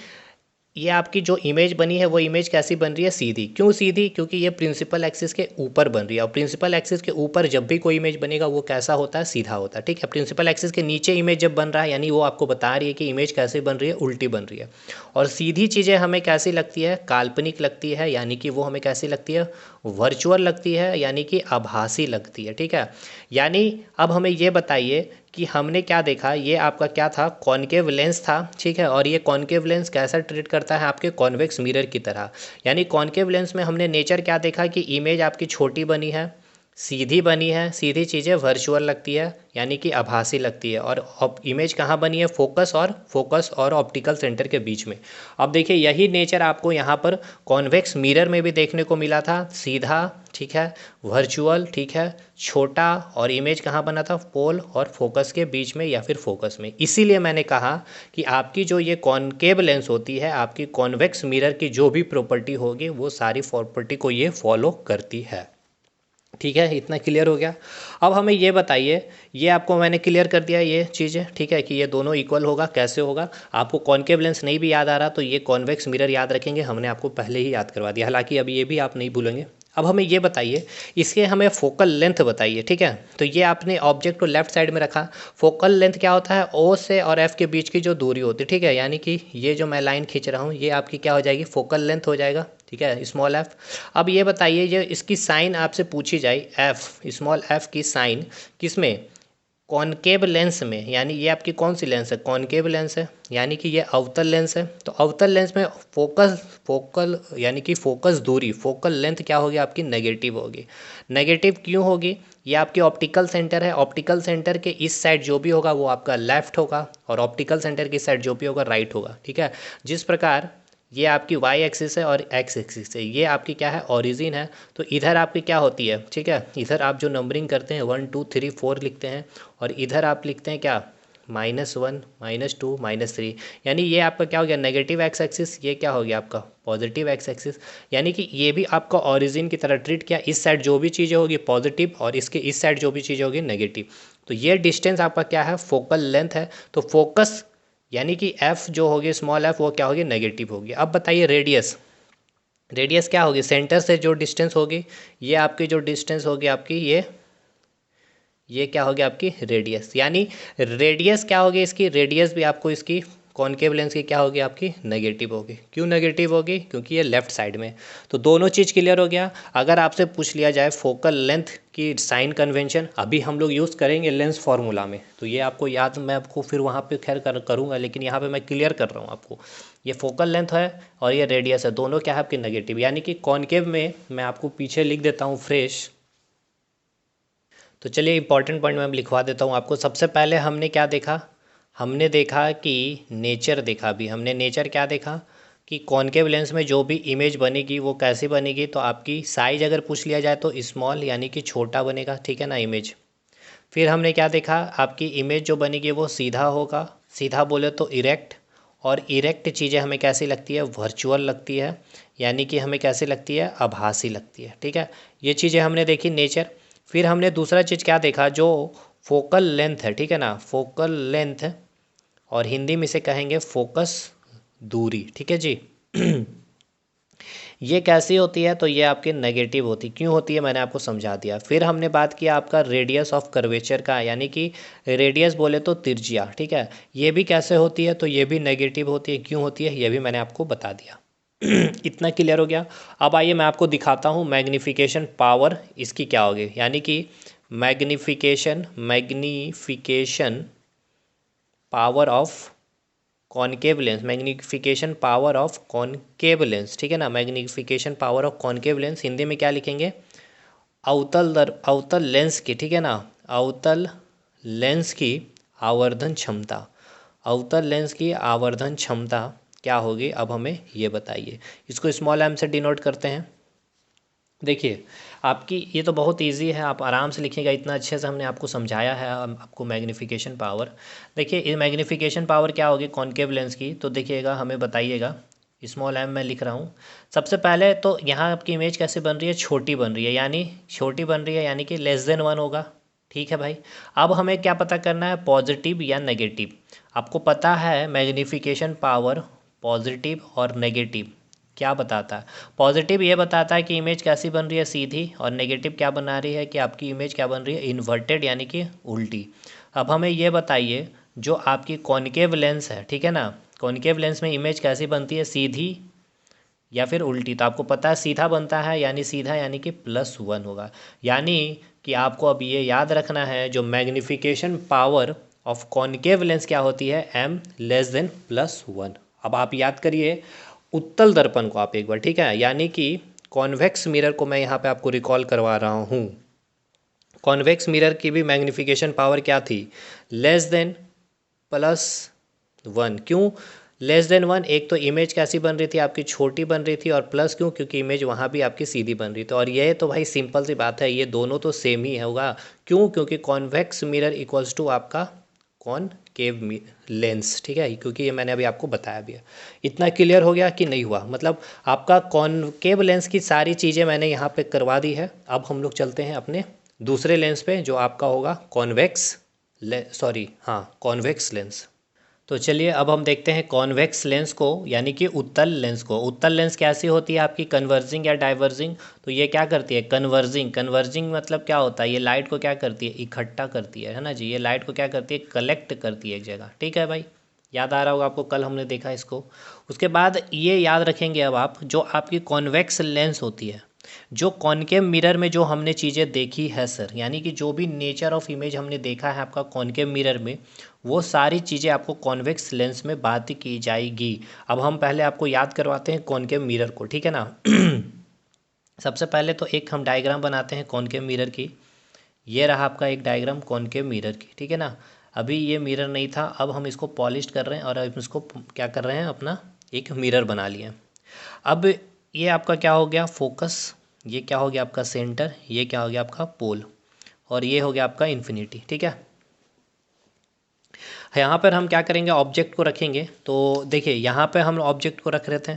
ये आपकी जो इमेज बनी है वो इमेज कैसी बन रही है, सीधी। क्यों सीधी, क्योंकि ये प्रिंसिपल एक्सिस के ऊपर बन रही है, और प्रिंसिपल एक्सिस के ऊपर जब भी कोई इमेज बनेगा वो कैसा होता है, सीधा होता है, ठीक है। प्रिंसिपल एक्सिस के नीचे इमेज जब बन रहा है यानी वो आपको बता रही है कि इमेज कैसे बन रही है, उल्टी बन रही है। और सीधी चीज़ें हमें कैसी लगती है, काल्पनिक लगती है, यानी कि वो हमें कैसी लगती है, वर्चुअल लगती है, यानी कि आभासी लगती है, ठीक है। यानी अब हमें ये बताइए कि हमने क्या देखा, ये आपका क्या था, कॉनकेव लेंस था, ठीक है। और ये कॉनकेव लेंस कैसा ट्रीट करता है, आपके कॉन्वेक्स मिरर की तरह। यानी कॉनकेव लेंस में हमने नेचर क्या देखा कि इमेज आपकी छोटी बनी है, सीधी बनी है, सीधी चीज़ें वर्चुअल लगती है, यानी कि आभासी लगती है। और इमेज कहाँ बनी है, फोकस और ऑप्टिकल सेंटर के बीच में। अब देखिए यही नेचर आपको यहाँ पर कॉन्वेक्स मिरर में भी देखने को मिला था, सीधा, ठीक है, वर्चुअल, ठीक है, छोटा, और इमेज कहाँ बना था, पोल और फोकस के बीच में या फिर फोकस में। इसीलिए मैंने कहा कि आपकी जो ये कॉनकेव लेंस होती है, आपकी कॉन्वेक्स मिरर की जो भी प्रॉपर्टी होगी वो सारी प्रॉपर्टी को ये फॉलो करती है, ठीक है। इतना क्लियर हो गया। अब हमें ये बताइए, ये आपको मैंने क्लियर कर दिया ये चीज़ें, ठीक है, कि ये दोनों इक्वल होगा, कैसे होगा। आपको कॉनकेव लेंस नहीं भी याद आ रहा तो ये कॉन्वेक्स मिरर याद रखेंगे, हमने आपको पहले ही याद करवा दिया, हालांकि अब ये भी आप नहीं भूलेंगे। अब हमें ये बताइए, इसके हमें फोकल लेंथ बताइए, ठीक है। तो ये आपने ऑब्जेक्ट को लेफ्ट साइड में रखा, फोकल लेंथ क्या होता है, O से और F के बीच की जो दूरी होती है, ठीक है। यानी कि ये जो मैं लाइन खींच रहा हूँ ये आपकी क्या हो जाएगी, फोकल लेंथ हो जाएगा, ठीक है, स्मॉल f। अब ये बताइए ये इसकी साइन आपसे पूछी जाए, f स्मॉल f की साइन किसमें, कॉनकेव लेंस में। यानी ये आपकी कौन सी लेंस है, कॉनकेव लेंस है, यानी कि ये अवतल लेंस है। तो अवतल लेंस में फोकल यानी कि फोकस दूरी, फोकल लेंथ क्या होगी आपकी, नेगेटिव होगी। नेगेटिव क्यों होगी, ये आपकी ऑप्टिकल सेंटर है, ऑप्टिकल सेंटर के इस साइड जो भी होगा वो आपका लेफ्ट होगा, और ऑप्टिकल सेंटर की साइड जो भी होगा राइट होगा, ठीक है। जिस प्रकार ये आपकी वाई एक्सिस है और एक्स एक्सिस है, ये आपकी क्या है, ओरिजिन है। तो इधर आपकी क्या होती है, ठीक है, इधर आप जो नंबरिंग करते हैं 1 2 3 4 लिखते हैं, और इधर आप लिखते हैं क्या, -1 -2 -3। यानी ये आपका क्या हो गया, नेगेटिव एक्स एक्सिस, ये क्या हो गया आपका पॉजिटिव एक्स एक्सिस। यानी कि ये भी आपका ओरिजिन की तरह ट्रीट किया, इस साइड जो भी चीज़ें होगी पॉजिटिव और इसके इस साइड जो भी चीज़ें होगी नेगेटिव। तो ये डिस्टेंस आपका क्या है, फोकल लेंथ है। तो फोकस यानी कि f जो होगी स्मॉल f वो क्या होगी, नेगेटिव होगी। अब बताइए रेडियस, रेडियस क्या होगी, सेंटर से जो डिस्टेंस होगी, ये आपकी जो डिस्टेंस होगी आपकी ये क्या होगी आपकी रेडियस। यानी रेडियस क्या होगी इसकी, रेडियस भी आपको इसकी कॉनकेव लेंस की क्या होगी, आपकी नेगेटिव होगी। क्यों नेगेटिव होगी, क्योंकि ये लेफ्ट साइड में। तो दोनों चीज़ क्लियर हो गया। अगर आपसे पूछ लिया जाए फोकल लेंथ की साइन कन्वेंशन, अभी हम लोग यूज़ करेंगे लेंस फार्मूला में, तो ये आपको याद, मैं आपको फिर वहाँ पे खैर करूँगा, लेकिन यहाँ पे मैं क्लियर कर रहा हूँ आपको। ये फोकल लेंथ है और ये रेडियस है, दोनों क्या है आपकी नेगेटिव, यानी कि कॉनकेव में मैं आपको पीछे लिख देता हूँ फ्रेश। तो चलिए इंपॉर्टेंट पॉइंट मैं लिखवा देता हूँ आपको। सबसे पहले हमने क्या देखा, हमने देखा कि नेचर देखा। अभी हमने नेचर क्या देखा कि कॉनकेव लेंस में जो भी इमेज बनेगी वो कैसी बनेगी, तो आपकी साइज अगर पूछ लिया जाए तो स्मॉल यानी कि छोटा बनेगा, ठीक है ना, इमेज। फिर हमने क्या देखा, आपकी इमेज जो बनेगी वो सीधा होगा, सीधा बोले तो इरेक्ट, और इरेक्ट चीज़ें हमें कैसी लगती है, वर्चुअल लगती है, यानी कि हमें कैसी लगती है, आभासी लगती है, ठीक है। ये चीज़ें हमने देखी नेचर। फिर हमने दूसरा चीज़ क्या देखा, जो फोकल लेंथ है, ठीक है ना, फोकल लेंथ, और हिंदी में इसे कहेंगे फोकस दूरी, ठीक है जी। ये कैसी होती है, तो ये आपके नेगेटिव होती, क्यों होती है मैंने आपको समझा दिया। फिर हमने बात किया आपका रेडियस ऑफ कर्वेचर का, यानी कि रेडियस बोले तो त्रिज्या, ठीक है, ये भी कैसे होती है, तो ये भी नेगेटिव होती है। क्यों होती है ये भी मैंने आपको बता दिया। इतना क्लियर हो गया। अब आइए मैं आपको दिखाता हूँ मैग्नीफिकेशन पावर इसकी क्या होगी, यानी कि magnification power of concave lens, magnification power of concave lens, ठीक है ना, magnification power of concave lens Hindi में क्या लिखेंगे, अवतल लेंस की, ठीक है ना, अवतल लेंस की आवर्धन क्षमता, अवतल लेंस की आवर्धन क्षमता क्या होगी, अब हमें ये बताइए। इसको स्मॉल एम से डिनोट करते हैं। देखिए आपकी ये तो बहुत इजी है, आप आराम से लिखिएगा, इतना अच्छे से हमने आपको समझाया है आपको मैग्नीफिकेशन पावर। देखिए ये मैग्नीफिकेशन पावर क्या होगी कॉनकेव लेंस की, तो देखिएगा हमें बताइएगा। स्मॉल एम मैं लिख रहा हूँ। सबसे पहले तो यहाँ आपकी इमेज कैसे बन रही है, छोटी बन रही है, यानी छोटी बन रही है, यानी कि <<1 होगा, ठीक है भाई। अब हमें क्या पता करना है, पॉजिटिव या नेगेटिव। आपको पता है मैग्नीफिकेशन पावर पॉजिटिव और नेगेटिव क्या बताता है। पॉजिटिव ये बताता है कि इमेज कैसी बन रही है, सीधी, और नेगेटिव क्या बना रही है कि आपकी इमेज क्या बन रही है, इन्वर्टेड, यानी कि उल्टी। अब हमें ये बताइए, जो आपकी कॉनकेव लेंस है, ठीक है ना, कॉनकेव लेंस में इमेज कैसी बनती है, सीधी या फिर उल्टी। तो आपको पता है सीधा बनता है, यानी सीधा, यानी कि +1 होगा। यानी कि आपको अब ये याद रखना है, जो magnification power of concave lens क्या होती है, m <+1। अब आप याद करिए उत्तल दर्पण को आप एक बार, ठीक है, यानी कि कॉन्वेक्स मिरर को मैं यहाँ पे आपको रिकॉल करवा रहा हूँ। कॉन्वेक्स मिरर की भी मैग्नीफिकेशन पावर क्या थी, <+1। क्यों <<1? एक तो इमेज कैसी बन रही थी, आपकी छोटी बन रही थी, और प्लस क्यों, क्योंकि इमेज वहाँ भी आपकी सीधी बन रही थी। और ये तो भाई सिंपल सी बात है, ये दोनों तो सेम ही होगा। क्यों, क्योंकि कॉन्वेक्स मिरर इक्वल्स टू आपका कॉनकेव लेंस, ठीक है, क्योंकि ये मैंने अभी आपको बताया भी है। इतना क्लियर हो गया कि नहीं हुआ, मतलब आपका कॉनकेव लेंस की सारी चीज़ें मैंने यहाँ पे करवा दी है। अब हम लोग चलते हैं अपने दूसरे लेंस पे, जो आपका होगा कॉन्वेक्स लेंस। तो चलिए अब हम देखते हैं कॉन्वेक्स लेंस को, यानी कि उत्तल लेंस को। उत्तल लेंस कैसी होती है आपकी, कन्वर्जिंग या डाइवर्जिंग। तो ये क्या करती है, कन्वर्जिंग मतलब क्या होता है, ये लाइट को क्या करती है, इकट्ठा करती है ना जी, ये लाइट को क्या करती है, कलेक्ट करती है एक जगह, ठीक है भाई, याद आ रहा होगा आपको, कल हमने देखा इसको। उसके बाद ये याद रखेंगे अब आप, जो आपकी कॉन्वेक्स लेंस होती है, जो कॉनकेव मिरर में जो हमने चीज़ें देखी है सर, यानी कि जो भी नेचर ऑफ इमेज हमने देखा है आपका कॉनकेव मिरर में, वो सारी चीज़ें आपको कॉन्वेक्स लेंस में बात की जाएगी। अब हम पहले आपको याद करवाते हैं कॉनकेव मिरर को, ठीक है ना। सबसे पहले तो एक हम डायग्राम बनाते हैं कॉनकेव मिरर की। ये रहा आपका एक डायग्राम कॉनकेव मिरर की, ठीक है ना। अभी ये मिरर नहीं था, अब हम इसको पॉलिश कर रहे हैं और अब इसको क्या कर रहे हैं, अपना एक मिरर बना लिए। अब ये आपका क्या हो गया, फोकस, ये क्या हो गया आपका सेंटर, ये क्या हो गया आपका पोल, और ये हो गया आपका इन्फिनिटी, ठीक है। यहाँ पर हम क्या करेंगे, ऑब्जेक्ट को रखेंगे। तो देखिए यहाँ पे हम ऑब्जेक्ट को रख रहे थे,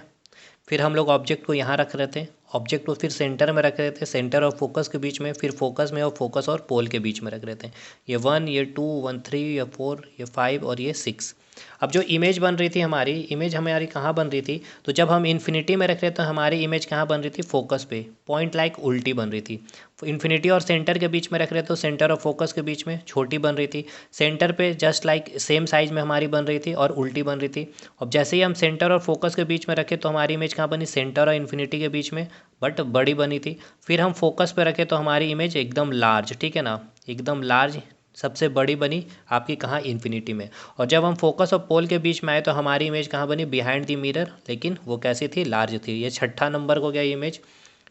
फिर हम लोग ऑब्जेक्ट को यहाँ रख रहे थे, ऑब्जेक्ट को फिर सेंटर में रख रहे थे, सेंटर और फोकस के बीच में, फिर फोकस में और फोकस और पोल के बीच में रख रहे थे। ये 1, ये 2, 1 3, ये 4, ये 5 और ये 6। अब जो इमेज बन रही थी हमारी कहाँ बन रही थी, तो जब हम इन्फिनिटी में रख रहे तो हमारी इमेज कहाँ बन रही थी, फोकस पे, पॉइंट लाइक उल्टी बन रही थी। इन्फिनिटी और सेंटर के बीच में रख रहे तो सेंटर और फोकस के बीच में छोटी बन रही थी, सेंटर पे जस्ट लाइक सेम साइज में हमारी बन रही थी और उल्टी बन रही थी। अब जैसे ही हम सेंटर और फोकस के बीच में रखे तो हमारी इमेज कहाँ बनी, सेंटर और इन्फिनिटी के बीच में, बट बड़ी बनी थी। फिर हम फोकस पे रखे तो हमारी इमेज एकदम लार्ज, ठीक है ना, एकदम लार्ज, सबसे बड़ी बनी आपकी कहाँ, इन्फिनिटी में। और जब हम फोकस और पोल के बीच में आए तो हमारी इमेज कहाँ बनी, बिहाइंड द मिरर, लेकिन वो कैसी थी, लार्ज थी। ये छठा नंबर को गया इमेज,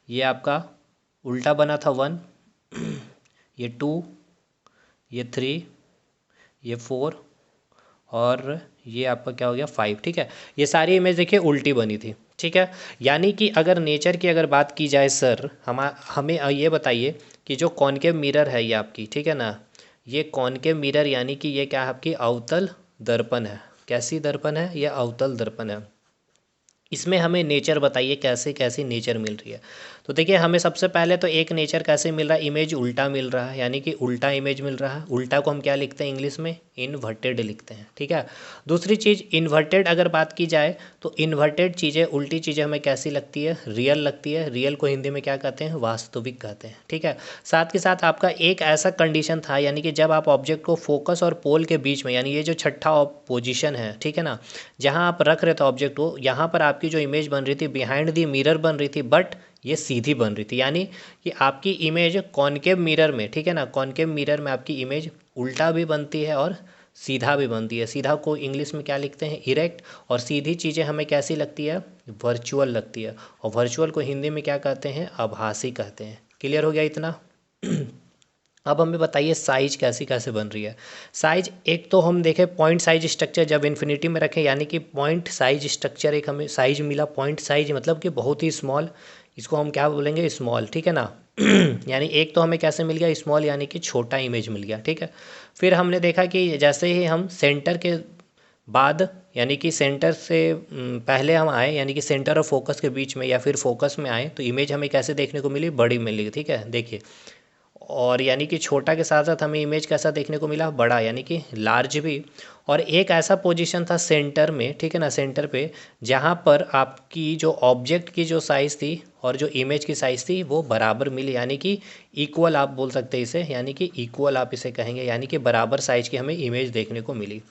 ये आपका उल्टा बना था 1, ये 2, ये 3, ये 4 और ये आपका क्या हो गया 5, ठीक है। ये सारी इमेज देखिए उल्टी बनी थी, ठीक है। यानी कि अगर नेचर की अगर बात की जाए सर, हमें ये बताइए कि जो कॉनकेव मिरर है ये आपकी, ठीक है ना, ये कॉनकेव मिरर यानी कि ये क्या है, आपकी अवतल दर्पण है। कैसी दर्पण है, ये अवतल दर्पण है। इसमें हमें नेचर बताइए कैसे कैसी नेचर मिल रही है। तो देखिए हमें सबसे पहले तो एक नेचर कैसे मिल रहा है, इमेज उल्टा मिल रहा है, यानी कि उल्टा इमेज मिल रहा है। उल्टा को हम क्या लिखते हैं इंग्लिश में, इन्वर्टेड लिखते हैं, ठीक है। दूसरी चीज़ इन्वर्टेड अगर बात की जाए तो इन्वर्टेड चीज़ें, उल्टी चीज़ें हमें कैसी लगती है, रियल लगती है। रियल को हिंदी में क्या कहते हैं, वास्तविक कहते हैं, ठीक है। साथ के साथ आपका एक ऐसा कंडीशन था, यानी कि जब आप ऑब्जेक्ट को फोकस और पोल के बीच में, यानी ये जो छठा पोजीशन है, ठीक है ना, जहाँ आप रख रहे थे ऑब्जेक्ट को, यहाँ पर आपकी जो इमेज बन रही थी बिहाइंड दी मिरर बन रही थी, बट ये सीधी बन रही थी। यानी कि आपकी इमेज कॉनकेव मिरर में, ठीक है ना, कॉनकेव मिरर में आपकी इमेज उल्टा भी बनती है और सीधा भी बनती है। सीधा को इंग्लिश में क्या लिखते हैं, इरेक्ट, और सीधी चीज़ें हमें कैसी लगती है, वर्चुअल लगती है। और वर्चुअल को हिंदी में क्या कहते हैं, आभासी कहते हैं। क्लियर हो गया इतना। अब हमें बताइए साइज कैसी कैसे बन रही है। साइज एक तो हम देखें पॉइंट साइज स्ट्रक्चर, जब इन्फिनिटी में रखें यानी कि पॉइंट साइज स्ट्रक्चर, एक हमें साइज मिला पॉइंट साइज, मतलब कि बहुत ही स्मॉल, इसको हम क्या बोलेंगे, स्मॉल, ठीक है ना। यानी एक तो हमें कैसे मिल गया, स्मॉल, यानी कि छोटा इमेज मिल गया, ठीक है। फिर हमने देखा कि जैसे ही हम सेंटर के बाद, यानी कि सेंटर से पहले हम आए, यानी कि सेंटर और फोकस के बीच में या फिर फोकस में आए, तो इमेज हमें कैसे देखने को मिली, बड़ी मिली, ठीक है। देखिए, और यानी कि छोटा के साथ साथ हमें इमेज कैसा देखने को मिला, बड़ा, यानी कि लार्ज भी। और एक ऐसा पोजीशन था सेंटर में, ठीक है ना, सेंटर पे, जहाँ पर आपकी जो ऑब्जेक्ट की जो साइज़ थी और जो इमेज की साइज़ थी वो बराबर मिली, यानी कि इक्वल आप बोल सकते हैं इसे, यानी कि इक्वल आप इसे कहेंगे, यानी कि बराबर साइज़ की हमें इमेज देखने को मिली।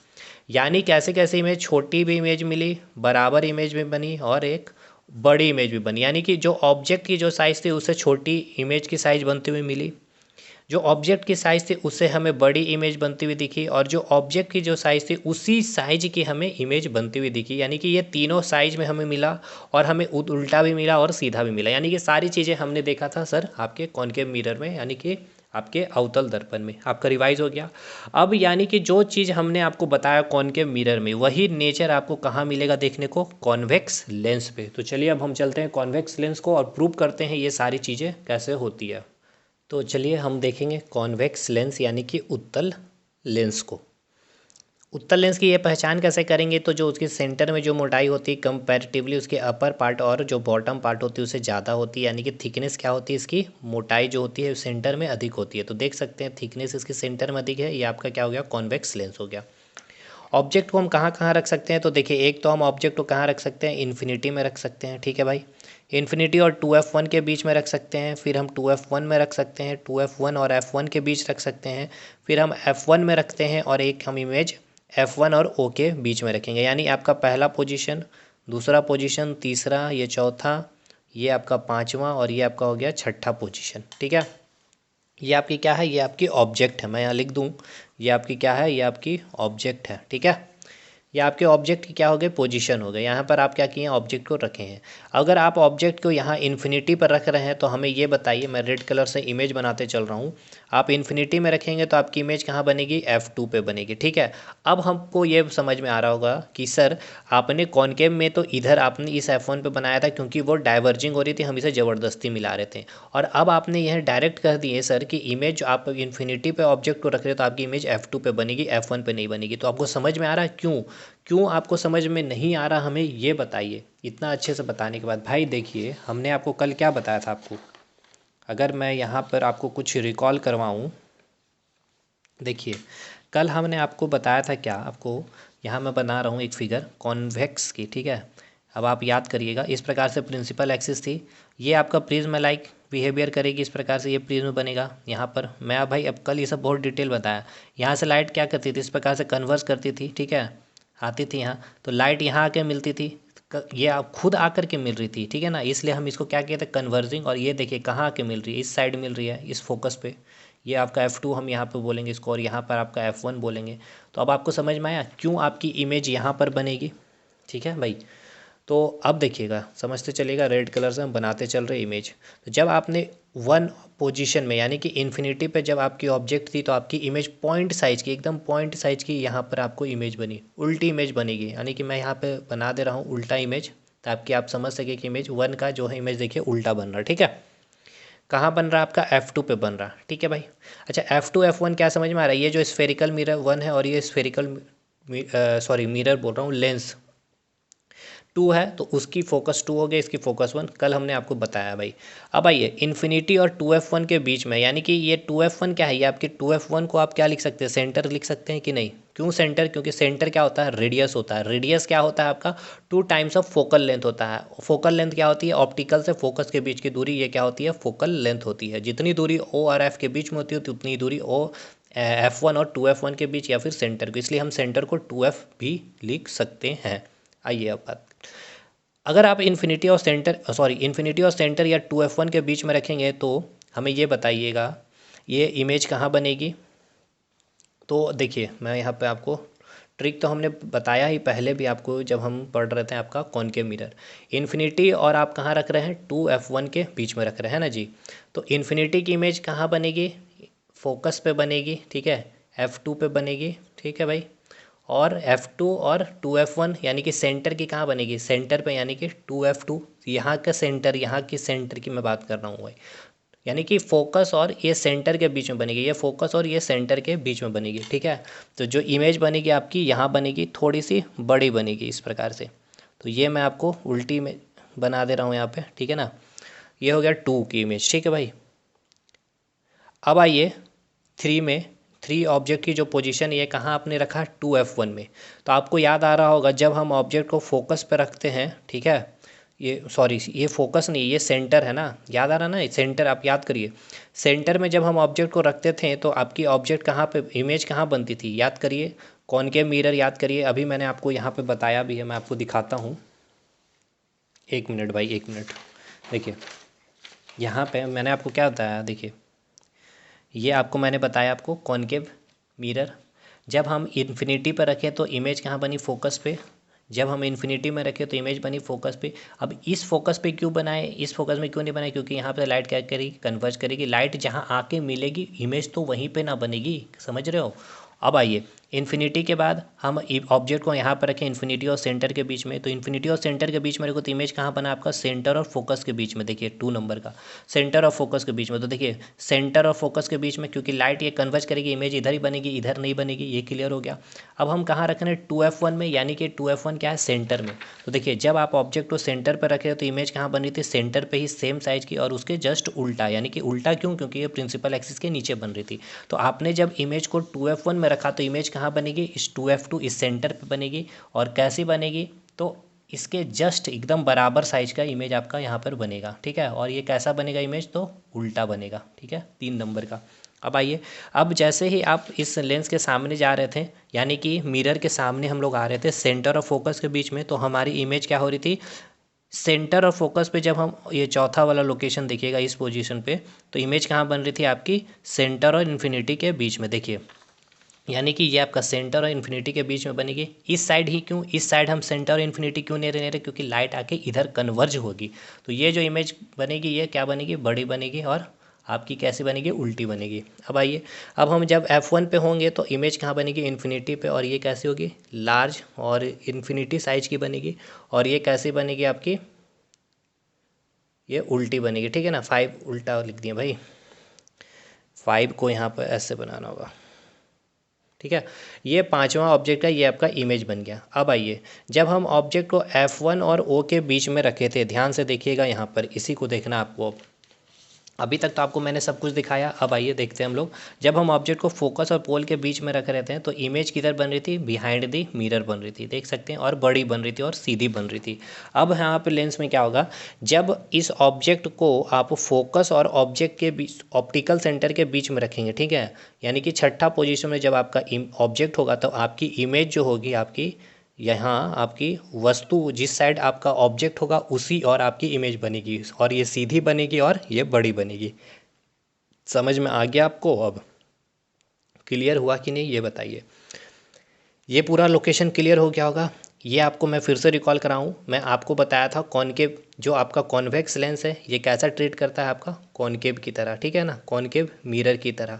यानी कैसे कैसे इमेज, छोटी भी इमेज मिली, बराबर इमेज भी बनी और एक बड़ी इमेज भी बनी। यानी कि जो ऑब्जेक्ट की जो साइज़ थी उससे छोटी इमेज की साइज़ बनती हुई मिली, जो ऑब्जेक्ट की साइज़ थी उससे हमें बड़ी इमेज बनती हुई दिखी, और जो ऑब्जेक्ट की जो साइज़ थी उसी साइज की हमें इमेज बनती हुई दिखी। यानी कि ये तीनों साइज में हमें मिला, और हमें उल्टा भी मिला और सीधा भी मिला। यानी कि सारी चीज़ें हमने देखा था सर आपके कॉनकेव मिरर में, यानी कि आपके अवतल दर्पण में। आपका रिवाइज हो गया। अब यानी कि जो चीज़ हमने आपको बताया कॉनकेव मिरर में, वही नेचर आपको कहाँ मिलेगा देखने को, कॉन्वेक्स लेंस पे। तो चलिए अब हम चलते हैं कॉन्वेक्स लेंस को और प्रूव करते हैं ये सारी चीज़ें कैसे होती है। तो चलिए हम देखेंगे कॉन्वेक्स लेंस यानी कि उत्तल लेंस को। उत्तल लेंस की ये पहचान कैसे करेंगे, तो जो उसके सेंटर में जो मोटाई होती है कंपैरेटिवली उसके अपर पार्ट और जो बॉटम पार्ट होती है उससे ज़्यादा होती है, यानी कि थिकनेस क्या होती है इसकी, मोटाई जो होती है सेंटर में अधिक होती है। तो देख सकते हैं थिकनेस इसके सेंटर में अधिक है, ये आपका क्या हो गया, कॉन्वेक्स लेंस हो गया। ऑब्जेक्ट को हम कहाँ कहाँ रख सकते हैं, तो देखिए एक तो हम ऑब्जेक्ट को कहाँ रख सकते हैं, इन्फिनिटी में रख सकते हैं, ठीक है भाई। इन्फिनिटी और 2f1 के बीच में रख सकते हैं, फिर हम 2f1 में रख सकते हैं, 2f1 और f1 के बीच रख सकते हैं, फिर हम f1 में रखते हैं, और एक हम इमेज f1 और o के बीच में रखेंगे। यानी आपका पहला पोजीशन, दूसरा पोजीशन, तीसरा, ये चौथा, ये आपका पाँचवा, और ये आपका हो गया छठा पोजीशन, ठीक है। ये आपकी क्या है, ये आपकी ऑब्जेक्ट है, मैं यहाँ लिख दूँ, ये आपकी क्या है, ये आपकी ऑब्जेक्ट है, ठीक है। ये आपके ऑब्जेक्ट की क्या हो गए, पोजीशन हो गए। यहाँ पर आप क्या किए, ऑब्जेक्ट को रखे हैं। अगर आप ऑब्जेक्ट को यहाँ इन्फिनिटी पर रख रहे हैं तो हमें ये बताइए, मैं रेड कलर से इमेज बनाते चल रहा हूँ, आप इन्फिनिटी में रखेंगे तो आपकी इमेज कहाँ बनेगी, F2 पे बनेगी, ठीक है। अब हमको ये समझ में आ रहा होगा कि सर आपने कॉनकेव में तो इधर आपने इस F1 पे बनाया था क्योंकि वो डाइवर्जिंग हो रही थी, हम इसे ज़बरदस्ती मिला रहे थे, और अब आपने यह डायरेक्ट कर दिए सर कि इमेज आप इन्फिनिटी पे ऑब्जेक्ट को रख रहे हो तो आपकी इमेज F2 पे बनेगी, F1 पे नहीं बनेगी। तो आपको समझ में आ रहा है क्यों, क्यों आपको समझ में नहीं आ रहा, हमें ये बताइए। इतना अच्छे से बताने के बाद भाई देखिए हमने आपको कल क्या बताया था आपको, अगर मैं यहाँ पर आपको कुछ रिकॉल करवाऊँ, देखिए कल हमने आपको बताया था क्या, आपको यहाँ मैं बना रहा हूँ एक फिगर कॉन्वेक्स की, ठीक है। अब आप याद करिएगा, इस प्रकार से प्रिंसिपल एक्सिस थी, ये आपका प्रिज्म लाइक बिहेवियर करेगी, इस प्रकार से ये प्रिज्म बनेगा। यहाँ पर मैं भाई अब कल ये सब बहुत डिटेल बताया। यहाँ से लाइट क्या करती थी, इस प्रकार से कन्वर्स करती थी, ठीक है, आती थी यहाँ, तो लाइट यहाँ आके मिलती थी, ये आप खुद आकर के मिल रही थी, ठीक है ना, इसलिए हम इसको क्या कहते हैं, कन्वर्जिंग। और ये देखिए कहाँ आके मिल रही है, इस साइड मिल रही है, इस फोकस पे। ये आपका F2 हम यहाँ पे बोलेंगे इसको, और यहाँ पर आपका F1 बोलेंगे। तो अब आपको समझ में आया क्यों आपकी इमेज यहाँ पर बनेगी, ठीक है भाई। तो अब देखिएगा, समझते चलिएगा, रेड कलर से हम बनाते चल रहे इमेज। तो जब आपने वन पोजीशन में यानी कि इन्फिनिटी पे जब आपकी ऑब्जेक्ट थी, तो आपकी इमेज पॉइंट साइज की, एकदम पॉइंट साइज की यहाँ पर आपको इमेज बनी, उल्टी इमेज बनेगी। यानी कि मैं यहाँ पे बना दे रहा हूँ उल्टा इमेज, ताकि आप समझ सके कि इमेज वन का जो है इमेज देखिए उल्टा बन रहा है, ठीक है। कहाँ बन रहा है आपका, F2 पे बन रहा है, ठीक है भाई। अच्छा, F2 F1 क्या समझ में आ रहा है, ये जो स्फेरिकल मिरर वन है और ये स्फेरिकल सॉरी मिरर बोल रहा हूँ, लेंस 2 है, तो उसकी फोकस 2 हो गया, इसकी फोकस 1, कल हमने आपको बताया भाई। अब आइए इन्फिनिटी और 2F1 के बीच में, यानी कि ये 2F1 क्या है, ये आपकी 2F1 को आप क्या लिख सकते हैं, सेंटर लिख सकते हैं कि नहीं। क्यों सेंटर, क्योंकि सेंटर क्या होता है, रेडियस होता है। रेडियस क्या होता है आपका, 2 टाइम्स ऑफ फोकल लेंथ होता है। फोकल लेंथ क्या होती है, ऑप्टिकल से फोकस के बीच की दूरी, ये क्या होती है, फोकल लेंथ होती है। जितनी दूरी O और F के बीच में होती है उतनी दूरी F1 और 2F1 के बीच, या फिर सेंटर को, इसलिए हम सेंटर को 2F भी लिख सकते हैं। आइए अब बात, अगर आप इन्फिनिटी और सेंटर या 2F1 के बीच में रखेंगे, तो हमें ये बताइएगा ये इमेज कहाँ बनेगी। तो देखिए मैं यहाँ पे आपको ट्रिक तो हमने बताया ही पहले भी आपको, जब हम पढ़ रहे थे आपका कॉनकेव मिरर। इन्फिनिटी और आप कहाँ रख रहे हैं, 2F1 के बीच में रख रहे हैं ना जी। तो इन्फिनिटी की इमेज कहाँ बनेगी, फोकस पे बनेगी, ठीक है, F2 पे बनेगी, ठीक है भाई। और F2 और 2F1 यानी कि सेंटर की कहाँ बनेगी, सेंटर पे, यानी कि 2F2, यहाँ का सेंटर, यहाँ की सेंटर की मैं बात कर रहा हूँ भाई। यानी कि फोकस और ये सेंटर के बीच में बनेगी, ये फोकस और ये सेंटर के बीच में बनेगी, ठीक है। तो जो इमेज बनेगी आपकी यहाँ बनेगी, थोड़ी सी बड़ी बनेगी इस प्रकार से। तो ये मैं आपको उल्टी में बना दे रहा हूँ यहाँ पे, ठीक है ना। ये हो गया 2 की इमेज, ठीक है भाई। अब आइए 3 में, 3 ऑब्जेक्ट की जो पोजीशन ये कहाँ आपने रखा, 2F1 में। तो आपको याद आ रहा होगा, जब हम ऑब्जेक्ट को फोकस पे रखते हैं, ठीक है, ये सॉरी ये फोकस नहीं, ये सेंटर है ना, याद आ रहा ना, सेंटर आप याद करिए। सेंटर में जब हम ऑब्जेक्ट को रखते थे, तो आपकी ऑब्जेक्ट कहाँ पे, इमेज कहाँ बनती थी, याद करिए, कॉनकेव मिरर याद करिए। अभी मैंने आपको यहाँ पे बताया भी है, मैं आपको दिखाता हूँ, 1 मिनट भाई, 1 मिनट। देखिए यहाँ पे मैंने आपको क्या बताया, देखिए ये आपको मैंने बताया आपको कॉनकेव मिरर। जब हम इन्फिनिटी पर रखें तो इमेज कहाँ बनी, फोकस पे। जब हम इन्फिनिटी में रखें तो इमेज बनी फोकस पे। अब इस फोकस पे क्यों बनाए, इस फोकस में क्यों नहीं बनाए, क्योंकि यहाँ पे लाइट क्या करेगी, कन्वर्ज करेगी। लाइट जहाँ आके मिलेगी, इमेज तो वहीं पे ना बनेगी, समझ रहे हो। अब आइए इन्फिनिटी के बाद हम ऑब्जेक्ट को यहाँ पर रखें, इन्फिनिटी और सेंटर के बीच में। तो इन्फिनिटी और सेंटर के बीच में रखो तो इमेज कहाँ बना आपका, सेंटर और फोकस के बीच में। देखिए 2 नंबर का सेंटर और फोकस के बीच में। तो देखिए सेंटर और फोकस के बीच में, क्योंकि लाइट ये कन्वर्ज करेगी, इमेज इधर ही बनेगी, इधर नहीं बनेगी, ये क्लियर हो गया। अब हम कहाँ रख रहे हैं, 2F1 में, यानी कि 2F1 क्या है, सेंटर में। तो देखिए जब आप ऑब्जेक्ट को सेंटर पर रखे तो इमेज कहाँ बन रही थी, सेंटर पे ही, सेम साइज की, और उसके जस्ट उल्टा। यानी कि उल्टा क्यों, क्योंकि ये प्रिंसिपल एक्सिस के नीचे बन रही थी। तो आपने जब इमेज को 2F1 में रखा तो इमेज कहाँ बनेगी, इस 2F2 इस सेंटर पे बनेगी। और कैसी बनेगी, तो इसके जस्ट एकदम बराबर साइज का इमेज आपका यहाँ पर बनेगा, ठीक है। और ये कैसा बनेगा इमेज, तो उल्टा बनेगा, ठीक है, 3 नंबर का। अब आइए, अब जैसे ही आप इस लेंस के सामने जा रहे थे, यानी कि मिरर के सामने हम लोग आ रहे थे, सेंटर और फोकस के बीच में, तो हमारी इमेज क्या हो रही थी, सेंटर और फोकस पे जब हम ये चौथा वाला लोकेशन देखिएगा इस पोजीशन पे, तो इमेज कहाँ बन रही थी आपकी, सेंटर और इन्फिनिटी के बीच में। देखिए यानी कि ये आपका सेंटर और इन्फिनिटी के बीच में बनेगी। इस साइड ही क्यों, इस साइड हम सेंटर और इन्फिनिटी क्यों नहीं रहे, क्योंकि लाइट आके इधर कन्वर्ज होगी। तो ये जो इमेज बनेगी ये क्या बनेगी, बड़ी बनेगी, और आपकी कैसी बनेगी, उल्टी बनेगी। अब आइए, अब हम जब F1 पे होंगे तो इमेज कहाँ बनेगी, इन्फिनिटी पे, और ये कैसी होगी, लार्ज और इन्फिनिटी साइज की बनेगी। और ये कैसी बनेगी आपकी, ये उल्टी बनेगी, ठीक है ना। 5 उल्टा लिख दिया भाई, 5 को यहाँ पर ऐसे बनाना होगा, ठीक है। ये 5वां ऑब्जेक्ट है, ये आपका इमेज बन गया। अब आइए, जब हम ऑब्जेक्ट को F1 और O के बीच में रखे थे, ध्यान से देखिएगा यहाँ पर, इसी को देखना आपको। अभी तक तो आपको मैंने सब कुछ दिखाया। अब आइए देखते हैं हम लोग, जब हम ऑब्जेक्ट को फोकस और पोल के बीच में रख रहे थे तो इमेज किधर बन रही थी, बिहाइंड दी मिरर बन रही थी, देख सकते हैं, और बड़ी बन रही थी और सीधी बन रही थी। अब यहाँ पे लेंस में क्या होगा, जब इस ऑब्जेक्ट को आप फोकस और ऑब्जेक्ट के बीच, ऑप्टिकल सेंटर के बीच में रखेंगे, ठीक है, यानी कि छठा पोजीशन में जब आपका ऑब्जेक्ट होगा तो आपकी इमेज जो होगी आपकी, यहाँ आपकी वस्तु जिस साइड आपका ऑब्जेक्ट होगा उसी और आपकी इमेज बनेगी, और ये सीधी बनेगी और ये बड़ी बनेगी। समझ में आ गया आपको? अब क्लियर हुआ कि नहीं ये बताइए। ये पूरा लोकेशन क्लियर हो गया होगा। ये आपको मैं फिर से रिकॉल कराऊं, मैं आपको बताया था कॉनकेव, जो आपका कॉन्वेक्स लेंस है ये कैसा ट्रीट करता है, आपका कॉनकेव की तरह, ठीक है ना, कॉनकेव मिरर की तरह।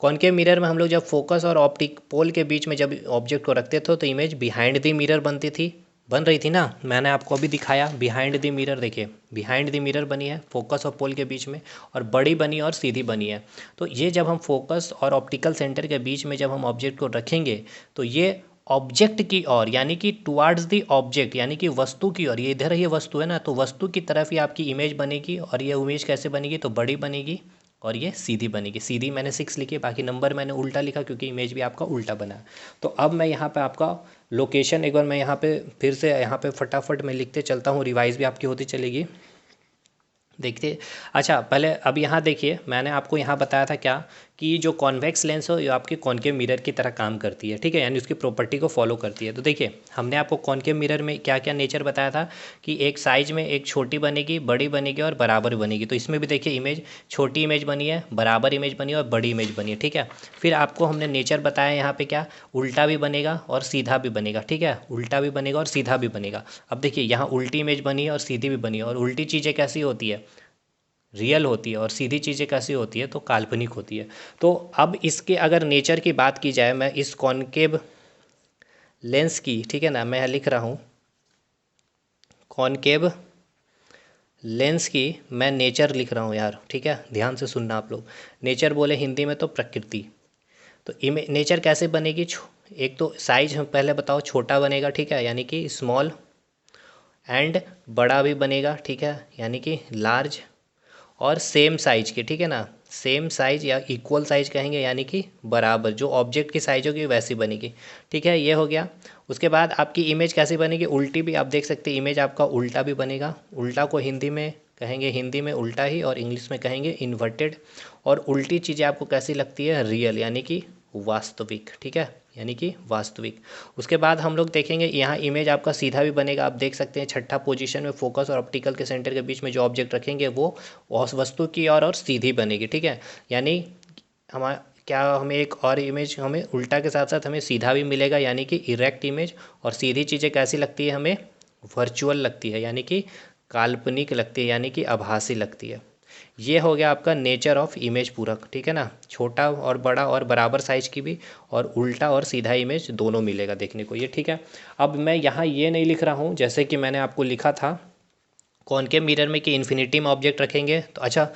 कॉनकेव मिरर में हम लोग जब फोकस और ऑप्टिक पोल के बीच में जब ऑब्जेक्ट को रखते थे तो इमेज बिहाइंड द मिरर बनती थी, बन रही थी ना, मैंने आपको अभी दिखाया बिहाइंड द मिरर, देखिए बिहाइंड द मिरर बनी है फोकस और पोल के बीच में, और बड़ी बनी और सीधी बनी है। तो ये जब हम फोकस और ऑप्टिकल सेंटर के बीच में जब हम ऑब्जेक्ट को रखेंगे तो ये ऑब्जेक्ट की ओर, यानी कि टुवार्ड्स द ऑब्जेक्ट, यानी कि वस्तु की ओर, ये इधर ये वस्तु है ना, तो वस्तु की तरफ ही आपकी इमेज बनेगी, और ये इमेज कैसे बनेगी, तो बड़ी बनेगी और ये सीधी बनेगी। सीधी मैंने 6 लिखी, बाकी नंबर मैंने उल्टा लिखा क्योंकि इमेज भी आपका उल्टा बना है। तो अब मैं यहाँ पे आपका लोकेशन एक बार मैं यहाँ पे फिर से यहाँ पे फटाफट मैं लिखते चलता हूँ, रिवाइज भी आपकी होती चलेगी। देखते, अच्छा पहले अब यहाँ देखिए, मैंने आपको यहाँ बताया था क्या, कि जो कॉन्वेक्स लेंस हो ये आपके कॉनकेव मिरर की तरह काम करती है, ठीक है, यानी उसकी प्रॉपर्टी को फॉलो करती है। तो देखिए हमने आपको कॉनकेव मिरर में क्या क्या नेचर बताया था, कि एक साइज में एक छोटी बनेगी, बड़ी बनेगी और बराबर बनेगी। तो इसमें भी देखिए इमेज, छोटी इमेज बनी है, बराबर इमेज बनी है और बड़ी इमेज बनी है, ठीक है। फिर आपको हमने नेचर बताया यहाँ पे क्या, उल्टा भी बनेगा और सीधा भी बनेगा, ठीक है, उल्टा भी बनेगा और सीधा भी बनेगा। अब देखिए यहाँ उल्टी इमेज बनी है और सीधी भी बनी है, और उल्टी चीज़ें कैसी होती है, रियल होती है, और सीधी चीज़ें कैसी होती है, तो काल्पनिक होती है। तो अब इसके अगर नेचर की बात की जाए, मैं इस कॉनकेव लेंस की, ठीक है ना, मैं लिख रहा हूँ कॉनकेव लेंस की, मैं नेचर लिख रहा हूँ यार, ठीक है, ध्यान से सुनना आप लोग। नेचर बोले हिंदी में तो प्रकृति। तो नेचर कैसे बनेगी, एक तो साइज हम पहले बताओ, छोटा बनेगा, ठीक है, यानी कि स्मॉल, एंड बड़ा भी बनेगा, ठीक है, यानी कि लार्ज, और सेम साइज के, ठीक है ना, सेम साइज या इक्वल साइज कहेंगे, यानी कि बराबर, जो ऑब्जेक्ट की साइज होगी वैसी बनेगी, ठीक है, ये हो गया। उसके बाद आपकी इमेज कैसी बनेगी, उल्टी भी, आप देख सकते हैं इमेज आपका उल्टा भी बनेगा। उल्टा को हिंदी में कहेंगे, हिंदी में उल्टा ही, और इंग्लिश में कहेंगे इन्वर्टेड। और उल्टी चीज़ें आपको कैसी लगती है, रियल, यानी कि वास्तविक, ठीक है, यानी कि वास्तविक। उसके बाद हम लोग देखेंगे यहाँ इमेज आपका सीधा भी बनेगा, आप देख सकते हैं छठा पोजीशन में फोकस और ऑप्टिकल के सेंटर के बीच में जो ऑब्जेक्ट रखेंगे वो उस वस्तु की और सीधी बनेगी, ठीक है, यानी हमारा क्या, हमें एक और इमेज, हमें उल्टा के साथ साथ हमें सीधा भी मिलेगा, यानी कि इरेक्ट इमेज। और सीधी चीज़ें कैसी लगती है, हमें वर्चुअल लगती है, यानी कि काल्पनिक लगती है, यानी कि आभासी लगती है। ये हो गया आपका नेचर ऑफ इमेज पूरा, ठीक है ना, छोटा और बड़ा और बराबर साइज की भी, और उल्टा और सीधा इमेज दोनों मिलेगा देखने को, ये ठीक है। अब मैं यहाँ ये नहीं लिख रहा हूँ जैसे कि मैंने आपको लिखा था कॉनकेव मिरर में कि इन्फिनिटी में ऑब्जेक्ट रखेंगे, तो अच्छा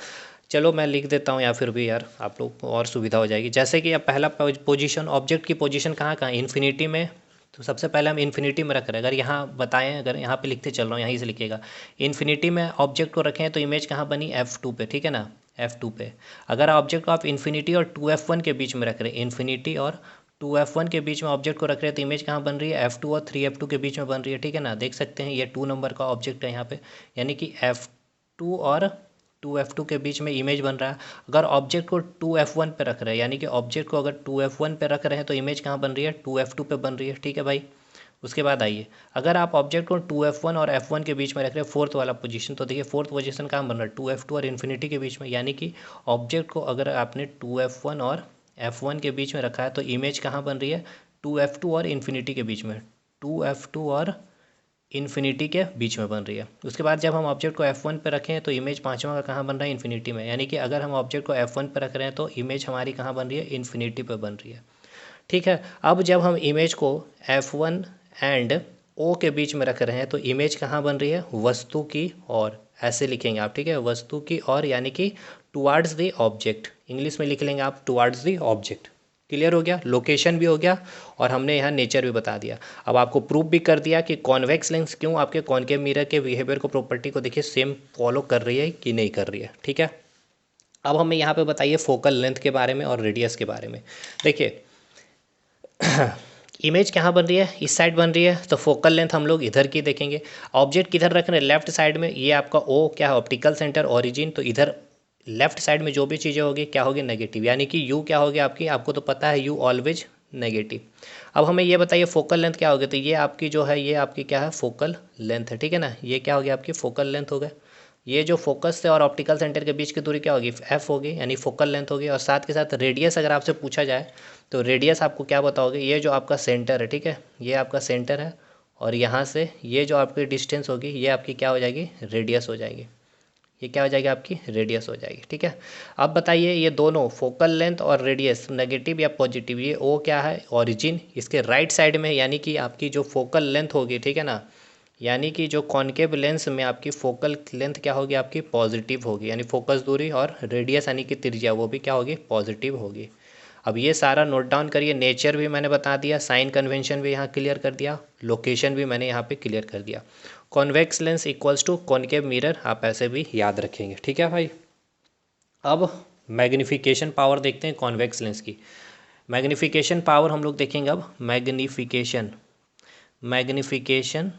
चलो मैं लिख देता हूँ, या फिर भी यार आप लोग को और सुविधा हो जाएगी। जैसे कि अब पहला पोजीशन, ऑब्जेक्ट की पोजीशन कहाँ कहाँ, इन्फिनिटी में, तो सबसे पहले हम इन्फिनिटी में रख रहे हैं। अगर यहाँ बताएं, अगर यहाँ पे लिखते चल रहा हूँ, यहीं से लिखिएगा, इन्फिनिटी में ऑब्जेक्ट को रखें तो इमेज कहाँ बनी, F2 पे, ठीक है ना, F2 पे। अगर ऑब्जेक्ट को आप इन्फिनिटी और 2F1 के बीच में रख रहे हैं, इन्फिनिटी और 2F1 के बीच में ऑब्जेक्ट को रख रहे हैं तो इमेज कहाँ बन रही है, F2 और 3F2 के बीच में बन रही है, ठीक है ना, देख सकते हैं ये 2 नंबर का ऑब्जेक्ट है यहाँ पे, यानी कि F2 और 2F2 के बीच में इमेज बन रहा है। अगर ऑब्जेक्ट को 2F1 पे रख रहे हैं, यानी कि ऑब्जेक्ट को अगर 2F1 पे रख रहे हैं तो इमेज कहाँ बन रही है, 2F2 पे बन रही है, ठीक है भाई। उसके बाद आइए, अगर आप ऑब्जेक्ट को 2F1 और F1 के बीच में रख रहे हैं, फोर्थ वाला पोजीशन, तो देखिए फोर्थ पोजीशन कहाँ बन रहा है, 2F2 और इन्फिनिटी के बीच में, यानी कि ऑब्जेक्ट को अगर आपने 2F1 और F1 के बीच में रखा है तो इमेज कहाँ बन रही है, 2F2 और इन्फिनिटी के बीच में, 2F2 और इन्फिनिटी के बीच में बन रही है। उसके बाद जब हम ऑब्जेक्ट को F1 पे रखें तो इमेज पाँचवा का कहाँ बन रहा है, इन्फिनिटी में, यानी कि अगर हम ऑब्जेक्ट को F1 पे रख रहे हैं तो इमेज हमारी कहाँ बन रही है, इन्फिनिटी पे बन रही है, ठीक है। अब जब हम इमेज को F1 एंड O के बीच में रख रहे हैं तो इमेज कहाँ बन रही है, वस्तु की ओर, ऐसे लिखेंगे आप, ठीक है, वस्तु की ओर, यानी कि टुवार्ड्स द ऑब्जेक्ट, इंग्लिश में लिख लेंगे आप टुवार्ड्स द ऑब्जेक्ट। क्लियर हो गया, लोकेशन भी हो गया और हमने यहाँ नेचर भी बता दिया। अब आपको प्रूफ भी कर दिया कि कॉन्वेक्स लेंस क्यों आपके कॉनकेव मिरर के बिहेवियर को, प्रॉपर्टी को देखिए सेम फॉलो कर रही है कि नहीं कर रही है, ठीक है। अब हमें यहाँ पे बताइए फोकल लेंथ के बारे में और रेडियस के बारे में। देखिए इमेज कहाँ बन रही है, इस साइड बन रही है, तो फोकल लेंथ हम लोग इधर की देखेंगे। ऑब्जेक्ट किधर रख रहे हैं, लेफ्ट साइड में। ये आपका ओ क्या है, ऑप्टिकल सेंटर ओरिजिन, तो इधर लेफ्ट साइड में जो भी चीज़ें होगी क्या होगी, नेगेटिव, यानी कि यू क्या होगी आपकी, आपको तो पता है यू ऑलवेज नेगेटिव। अब हमें ये बताइए फोकल लेंथ क्या होगी, तो ये आपकी जो है ये आपकी क्या है, फोकल लेंथ है, ठीक है ना। ये क्या होगी आपकी फोकल लेंथ हो गया। ये जो फोकस से और ऑप्टिकल सेंटर के बीच की दूरी क्या होगी, एफ होगी, यानी फोकल लेंथ होगी। और साथ के साथ रेडियस अगर आपसे पूछा जाए तो रेडियस आपको क्या बताओगे, ये जो आपका सेंटर है, ठीक है, ये आपका सेंटर है, और यहाँ से ये जो आपकी डिस्टेंस होगी ये आपकी क्या हो जाएगी, रेडियस हो जाएगी। ये क्या हो जाएगी आपकी, रेडियस हो जाएगी, ठीक है। अब बताइए ये दोनों फोकल लेंथ और रेडियस नेगेटिव या पॉजिटिव, ये ओ क्या है, ओरिजिन, इसके राइट साइड में, यानी कि आपकी जो फोकल लेंथ होगी, ठीक है ना, यानी कि जो कॉन्केव लेंस में आपकी फोकल लेंथ क्या होगी आपकी, पॉजिटिव होगी, यानी फोकस दूरी, और रेडियस यानी कि त्रिज्या वो भी क्या होगी, पॉजिटिव होगी। अब ये सारा नोट डाउन करिए। नेचर भी मैंने बता दिया, साइन कन्वेंशन भी यहाँ क्लियर कर दिया, लोकेशन भी मैंने यहाँ पे क्लियर कर दिया। Convex lens equals to concave mirror, आप ऐसे भी याद रखेंगे, ठीक है भाई। अब मैग्नीफिकेशन पावर देखते हैं कॉन्वेक्स लेंस की। मैग्नीफिकेशन पावर हम लोग देखेंगे अब। Magnification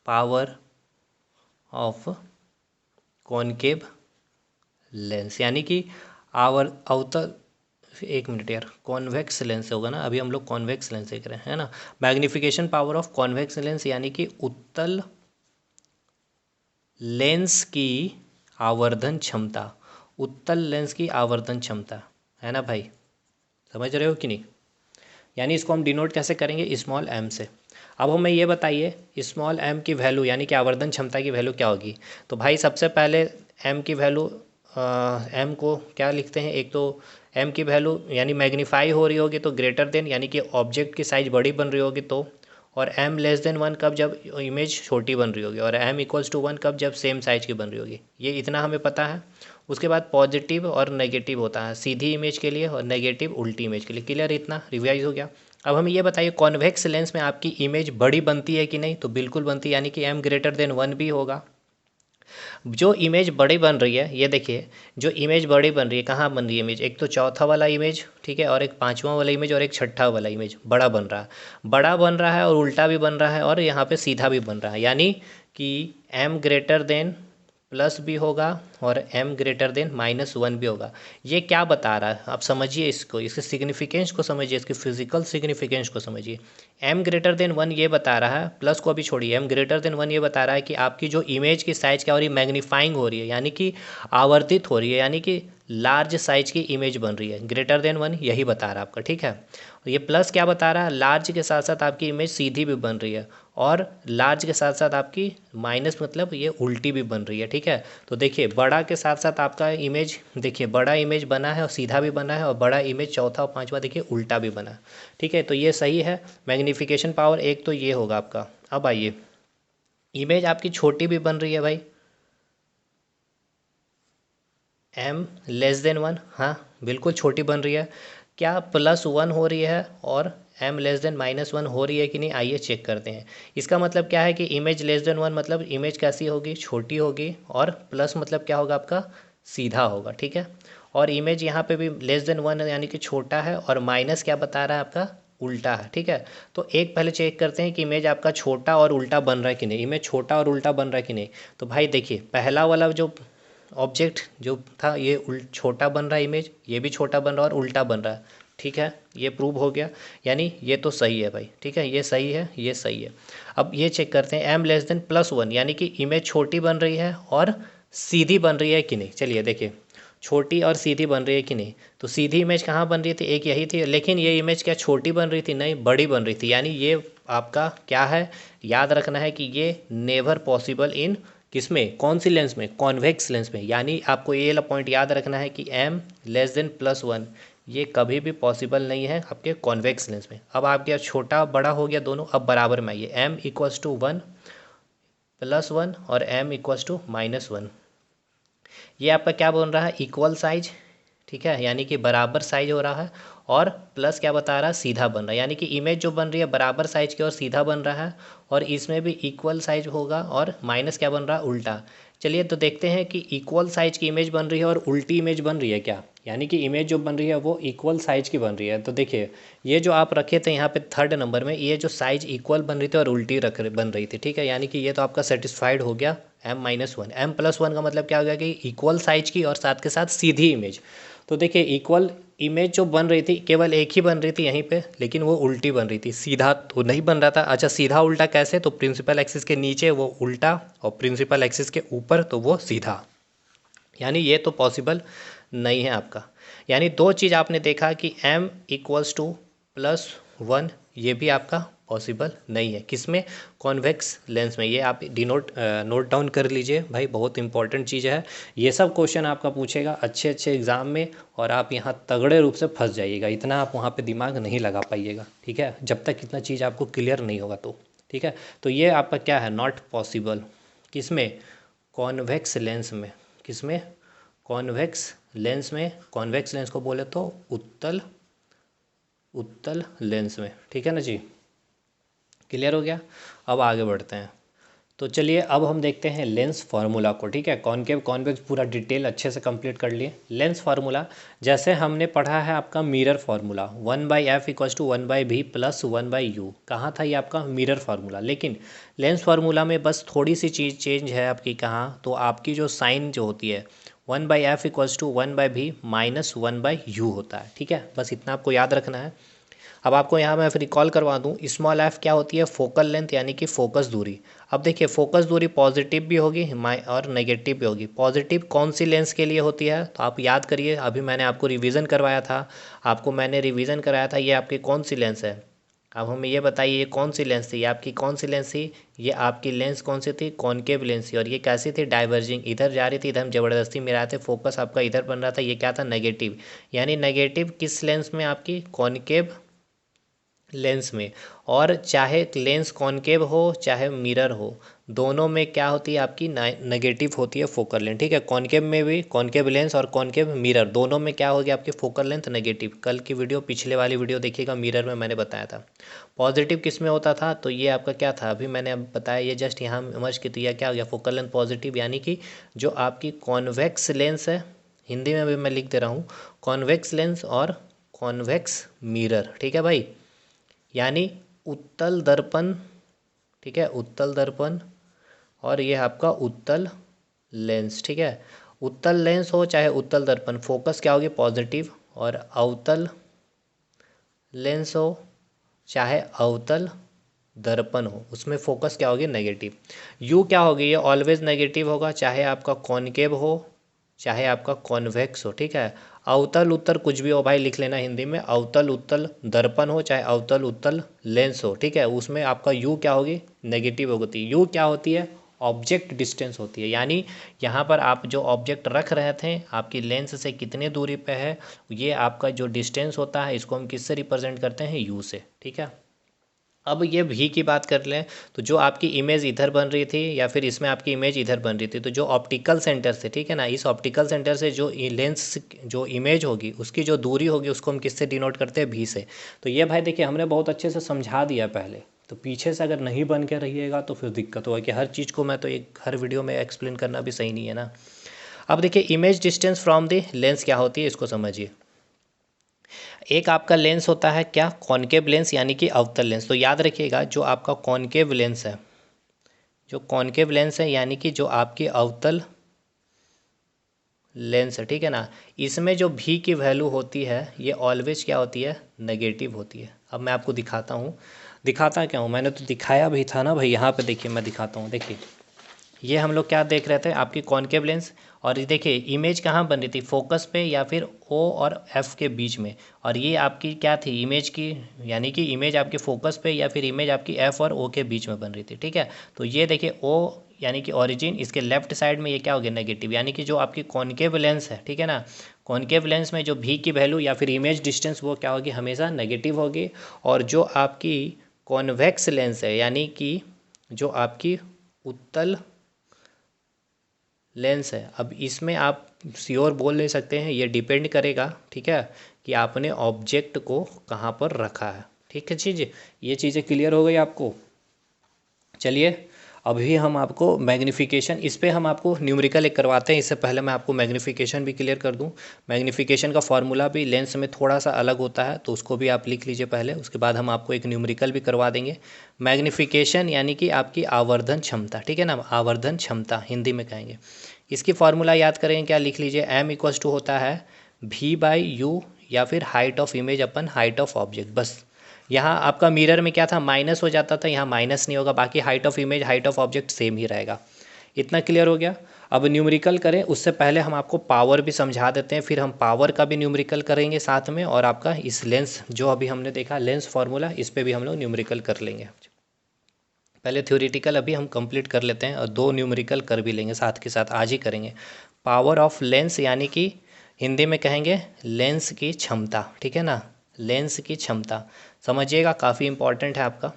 power of concave lens, यानी कि अवतल, एक मिनट यार, कॉन्वेक्स लेंस होगा ना, अभी हम लोग कॉन्वेक्स लेंस देख रहे हैं, है ना। Magnification power of convex lens, यानी कि उत्तल लेंस की आवर्धन क्षमता, उत्तल लेंस की आवर्धन क्षमता, है ना भाई, समझ रहे हो कि नहीं। यानी इसको हम डिनोट कैसे करेंगे, स्मॉल एम से। अब हमें ये बताइए स्मॉल एम की वैल्यू, यानी कि आवर्धन क्षमता की वैल्यू क्या होगी। तो भाई सबसे पहले एम की वैल्यू, एम को क्या लिखते हैं, एक तो एम की वैल्यू यानी मैग्नीफाई हो रही होगी तो ग्रेटर देन, यानी कि ऑब्जेक्ट की साइज़ बड़ी बन रही होगी तो, और एम लेस देन 1 कब, जब इमेज छोटी बन रही होगी, और एम इक्वल्स टू 1 कब, जब सेम साइज़ की बन रही होगी। ये इतना हमें पता है। उसके बाद पॉजिटिव और नेगेटिव होता है सीधी इमेज के लिए, और नेगेटिव उल्टी इमेज के लिए। क्लियर, इतना रिवाइज हो गया। अब हमें ये बताइए कॉन्वेक्स लेंस में आपकी इमेज बड़ी बनती है कि नहीं, तो बिल्कुल बनती है, यानी कि एम ग्रेटर देन 1 भी होगा। जो इमेज बड़ी बन रही है, ये देखिए जो इमेज बड़ी बन रही है, कहाँ बन रही है इमेज, एक तो चौथा वाला इमेज, ठीक है, और एक पांचवा वाला इमेज, और एक छठा वाला इमेज बड़ा बन रहा है। बड़ा बन रहा है और उल्टा भी बन रहा है, और यहाँ पे सीधा भी बन रहा है, यानी कि एम ग्रेटर देन प्लस भी होगा और m ग्रेटर देन -1 भी होगा। ये क्या बता रहा है, आप समझिए इसको, इसके सिग्निफिकेंस को समझिए, इसकी फिजिकल सिग्निफिकेंस को समझिए। m ग्रेटर देन 1 ये बता रहा है, प्लस को अभी छोड़िए, m ग्रेटर देन 1 ये बता रहा है कि आपकी जो इमेज की साइज़ क्या हो रही है, मैग्नीफाइंग हो रही है, यानी कि आवर्धित हो रही है, यानी कि लार्ज साइज की इमेज बन रही है। ग्रेटर देन 1 यही बता रहा है आपका, ठीक है। ये प्लस क्या बता रहा है, लार्ज के साथ साथ आपकी इमेज सीधी भी बन रही है, और लार्ज के साथ साथ आपकी माइनस मतलब ये उल्टी भी बन रही है, ठीक है। तो देखिए बड़ा के साथ साथ आपका इमेज, देखिए बड़ा इमेज बना है और सीधा भी बना है, और बड़ा इमेज चौथा और पांचवा देखिए उल्टा भी बना है, ठीक है। तो ये सही है। मैग्नीफिकेशन पावर एक तो ये होगा आपका। अब आइए इमेज आपकी छोटी भी बन रही है भाई, m लेस देन 1, हाँ बिल्कुल छोटी बन रही है। क्या +1 हो रही है और m लेस देन -1 हो रही है कि नहीं, आइए चेक करते हैं। इसका मतलब क्या है कि इमेज लेस देन 1 मतलब इमेज कैसी होगी, छोटी होगी, और प्लस मतलब क्या होगा आपका, सीधा होगा, ठीक है। और इमेज यहाँ पे भी लेस देन 1 यानी कि छोटा है, और माइनस क्या बता रहा है आपका, उल्टा है, ठीक है। तो एक पहले चेक करते हैं कि इमेज आपका छोटा और उल्टा बन रहा है कि नहीं, इमेज छोटा और उल्टा बन रहा है कि नहीं। तो भाई देखिए पहला वाला जो ऑब्जेक्ट जो था ये छोटा बन रहा है इमेज, ये भी छोटा बन रहा है और उल्टा बन रहा है, ठीक है। ये प्रूव हो गया, यानी ये तो सही है भाई, ठीक है, ये सही है, ये सही है। अब ये चेक करते हैं m लेस देन +1, यानी कि इमेज छोटी बन रही है और सीधी बन रही है कि नहीं। चलिए देखिए छोटी और सीधी बन रही है कि नहीं। तो सीधी इमेज कहाँ बन रही थी, एक यही थी, लेकिन ये इमेज क्या छोटी बन रही थी, नहीं बड़ी बन रही थी, यानी ये आपका क्या है, याद रखना है कि ये नेवर पॉसिबल इन किसमें, कौन सी लेंस में, कॉन्वेक्स लेंस में। यानी आपको ये वाला पॉइंट याद रखना है कि m लेस देन +1 ये कभी भी पॉसिबल नहीं है आपके कॉन्वेक्स लेंस में। अब आपके छोटा बड़ा हो गया दोनों, अब बराबर में आइए, m इक्वल्स टू 1 +1 और m इक्वल्स टू -1। ये आपका क्या बन रहा है, इक्वल साइज, ठीक है, यानी कि बराबर साइज हो रहा है, और प्लस क्या बता रहा है, सीधा बन रहा है, यानी कि इमेज जो बन रही है बराबर साइज की और सीधा बन रहा है, और इसमें भी इक्वल साइज होगा, और माइनस क्या बन रहा है, उल्टा। चलिए तो देखते हैं कि इक्वल साइज की इमेज बन रही है और उल्टी इमेज बन रही है क्या, यानी कि इमेज जो बन रही है वो इक्वल साइज की बन रही है। तो देखिए ये जो आप रखे थे यहाँ पे थर्ड नंबर में, ये जो साइज इक्वल बन रही थी और उल्टी बन रही थी, ठीक है, यानी कि ये तो आपका सेटिस्फाइड हो गया M-1। M+1 का मतलब क्या हो गया कि इक्वल साइज की और साथ के साथ सीधी इमेज। तो देखिए इक्वल इमेज जो बन रही थी केवल एक ही बन रही थी यहीं पे, लेकिन वो उल्टी बन रही थी, सीधा तो नहीं बन रहा था। अच्छा सीधा उल्टा कैसे, तो प्रिंसिपल एक्सिस के नीचे वो उल्टा और प्रिंसिपल एक्सिस के ऊपर तो वो सीधा, यानी ये तो पॉसिबल नहीं है आपका। यानी दो चीज़ आपने देखा कि M=+1, ये भी आपका पॉसिबल नहीं है, किसमें, कॉन्वेक्स लेंस में। ये आप नोट डाउन कर लीजिए भाई, बहुत इंपॉर्टेंट चीज़ है। ये सब क्वेश्चन आपका पूछेगा अच्छे अच्छे एग्ज़ाम में और आप यहाँ तगड़े रूप से फंस जाइएगा, इतना आप वहाँ पे दिमाग नहीं लगा पाइएगा, ठीक है, जब तक इतना चीज़ आपको क्लियर नहीं होगा तो, ठीक है। तो ये आपका क्या है, नॉट पॉसिबल, किसमें, कॉन्वेक्स लेंस में, किसमें, कॉन्वेक्स लेंस में। कॉन्वेक्स लेंस को बोले तो उत्तल लेंस में, ठीक है ना जी, क्लियर हो गया। अब आगे बढ़ते हैं, तो चलिए अब हम देखते हैं लेंस फार्मूला को, ठीक है, कॉनकेव कॉन्वेक्स पूरा डिटेल अच्छे से कंप्लीट कर लिए। लेंस फार्मूला जैसे हमने पढ़ा है आपका मिरर फार्मूला, 1/f=1/b+1/u, कहाँ था ये आपका मिरर फार्मूला। लेकिन लेंस फार्मूला में बस थोड़ी सी चीज़ चेंज है आपकी, कहाँ, तो आपकी जो साइन जो होती है 1/f=1/b-1/u होता है, ठीक है, बस इतना आपको याद रखना है। अब आपको यहाँ मैं फिर रिकॉल करवा दूँ, स्मॉल एफ क्या होती है, फोकल लेंथ यानी कि फोकस दूरी। अब देखिए फोकस दूरी पॉजिटिव भी होगी और नेगेटिव भी होगी। पॉजिटिव कौन सी लेंस के लिए होती है, तो आप याद करिए, अभी मैंने आपको रिवीजन करवाया था, ये आपकी कौन सी लेंस है। अब हमें ये बताइए ये कौन सी लेंस थी, ये आपकी कौन सी लेंस थी, ये आपकी लेंस कौन सी थी, कॉनकेव लेंस थी, और ये कैसी थी, डाइवर्जिंग, इधर जा रही थी, इधर हम ज़बरदस्ती मिला थे, फोकस आपका इधर बन रहा था, ये क्या था, नेगेटिव। यानी नेगेटिव किस लेंस में, आपकी कॉनकेव लेंस में। और चाहे लेंस कॉनकेव हो चाहे मिरर हो, दोनों में क्या होती है आपकी, नेगेटिव होती है फोकल लेंथ, ठीक है, कॉनकेव में भी, कॉनकेव लेंस और कॉनकेव मिरर दोनों में क्या होगी आपकी फोकल लेंथ नेगेटिव। कल की वीडियो, पिछले वाली वीडियो देखिएगा, मिरर में मैंने बताया था। पॉजिटिव किस में होता था, तो ये आपका क्या था, अभी मैंने अब बताया, ये जस्ट यहाँ समझ के, तो यह क्या हो गया, फोकल लेंथ पॉजिटिव, यानी कि जो आपकी कॉन्वेक्स लेंस है, हिंदी में भी मैं लिख दे रहा हूँ, कॉन्वेक्स लेंस और कॉन्वेक्स मिरर, ठीक है भाई, यानी उत्तल दर्पण, ठीक है, उत्तल दर्पण और ये आपका उत्तल लेंस, ठीक है। उत्तल लेंस हो चाहे उत्तल दर्पण, फोकस क्या होगी, पॉजिटिव, और अवतल लेंस हो चाहे अवतल दर्पण हो, उसमें फोकस क्या होगी, नेगेटिव। यू क्या होगी, ये ऑलवेज नेगेटिव होगा, चाहे आपका कॉनकेव हो चाहे आपका कॉन्वेक्स हो, ठीक है। अवतल उत्तल कुछ भी हो भाई, लिख लेना हिंदी में, अवतल उत्तल दर्पण हो चाहे अवतल उत्तल लेंस हो, ठीक है, उसमें आपका यू क्या होगी, नेगेटिव होती है। यू क्या होती है, ऑब्जेक्ट डिस्टेंस होती है, यानी यहाँ पर आप जो ऑब्जेक्ट रख रहे थे आपकी लेंस से कितने दूरी पे है, ये आपका जो डिस्टेंस होता है, इसको हम किससे रिप्रेजेंट करते हैं, यू से, ठीक है। अब ये भी की बात कर लें, तो जो आपकी इमेज इधर बन रही थी या फिर इसमें आपकी इमेज इधर बन रही थी, तो जो ऑप्टिकल सेंटर से, ठीक है ना, इस ऑप्टिकल सेंटर से जो लेंस जो इमेज होगी उसकी जो दूरी होगी उसको हम किससे डिनोट करते हैं, भी से। तो ये भाई देखिए हमने बहुत अच्छे से समझा दिया पहले, तो पीछे से अगर नहीं बन के रहिएगा तो फिर दिक्कत होगा कि हर चीज़ को मैं तो एक हर वीडियो में एक्सप्लेन करना भी सही नहीं है ना। अब देखिए image distance from the lens क्या होती है, इसको समझिए। एक आपका लेंस होता है क्या, कॉनकेव लेंस यानी कि अवतल लेंस। तो याद रखिएगा जो आपका कॉनकेव लेंस है, जो कॉनकेव लेंस है यानी कि जो आपकी अवतल लेंस है, ठीक है ना, इसमें जो भी की वैल्यू होती है ये ऑलवेज क्या होती है, नेगेटिव होती है। अब मैं आपको दिखाता हूँ, दिखाता क्या हूँ, मैंने तो दिखाया भी था ना भाई, यहाँ पे देखिए मैं दिखाता हूँ, देखिए ये हम लोग क्या देख रहे थे, आपकी कॉनकेव लेंस, और ये देखिए इमेज कहाँ बन रही थी, फोकस पे या फिर ओ और एफ के बीच में, और ये आपकी क्या थी, इमेज की, यानी कि इमेज आपके फोकस पे या फिर इमेज आपकी एफ और ओ के बीच में बन रही थी, ठीक है। तो ये देखिए ओ यानी कि ओरिजिन, इसके लेफ्ट साइड में ये क्या हो गया, नेगेटिव, यानी कि जो आपकी कॉनकेव लेंस है, ठीक है ना, कॉनकेव लेंस में जो भी की वैल्यू या फिर इमेज डिस्टेंस वो क्या होगी, हमेशा नेगेटिव होगी। और जो आपकी कॉन्वेक्स लेंस है यानी कि जो आपकी उत्तल लेंस है, अब इसमें आप श्योर बोल नहीं सकते हैं, ये डिपेंड करेगा, ठीक है, कि आपने ऑब्जेक्ट को कहाँ पर रखा है, ठीक है चीज़, ये चीज़ें क्लियर हो गई आपको। चलिए अभी हम आपको मैग्नीफिकेशन इस पे हम आपको न्यूमेरिकल एक करवाते हैं। इससे पहले मैं आपको मैग्नीफिकेशन भी क्लियर कर दूं। मैग्नीफिकेशन का फॉर्मूला भी लेंस में थोड़ा सा अलग होता है, तो उसको भी आप लिख लीजिए पहले, उसके बाद हम आपको एक न्यूमेरिकल भी करवा देंगे। मैग्नीफिकेशन यानी कि आपकी आवर्धन क्षमता, ठीक है ना, आवर्धन क्षमता हिंदी में कहेंगे। इसकी फार्मूला याद करेंगे, क्या लिख लीजिए, m इक्वल्स टू होता है v/u या फिर height of image upon height of object. बस यहाँ आपका मिरर में क्या था, माइनस हो जाता था, यहाँ माइनस नहीं होगा, बाकी height of image height of object same ही रहेगा। इतना क्लियर हो गया। अब न्यूमेरिकल करें उससे पहले हम आपको पावर भी समझा देते हैं, फिर हम पावर का भी न्यूमेरिकल करेंगे साथ में, और आपका इस लेंस जो अभी हमने देखा लेंस फार्मूला, इस पर भी हम लोग न्यूमेरिकल कर लेंगे। पहले थ्योरेटिकल अभी हम कंप्लीट कर लेते हैं और 2 न्यूमेरिकल कर भी लेंगे साथ के साथ, आज ही करेंगे। पावर ऑफ लेंस यानी कि हिंदी में कहेंगे लेंस की क्षमता, ठीक है ना, लेंस की क्षमता समझिएगा, काफ़ी इंपॉर्टेंट है आपका।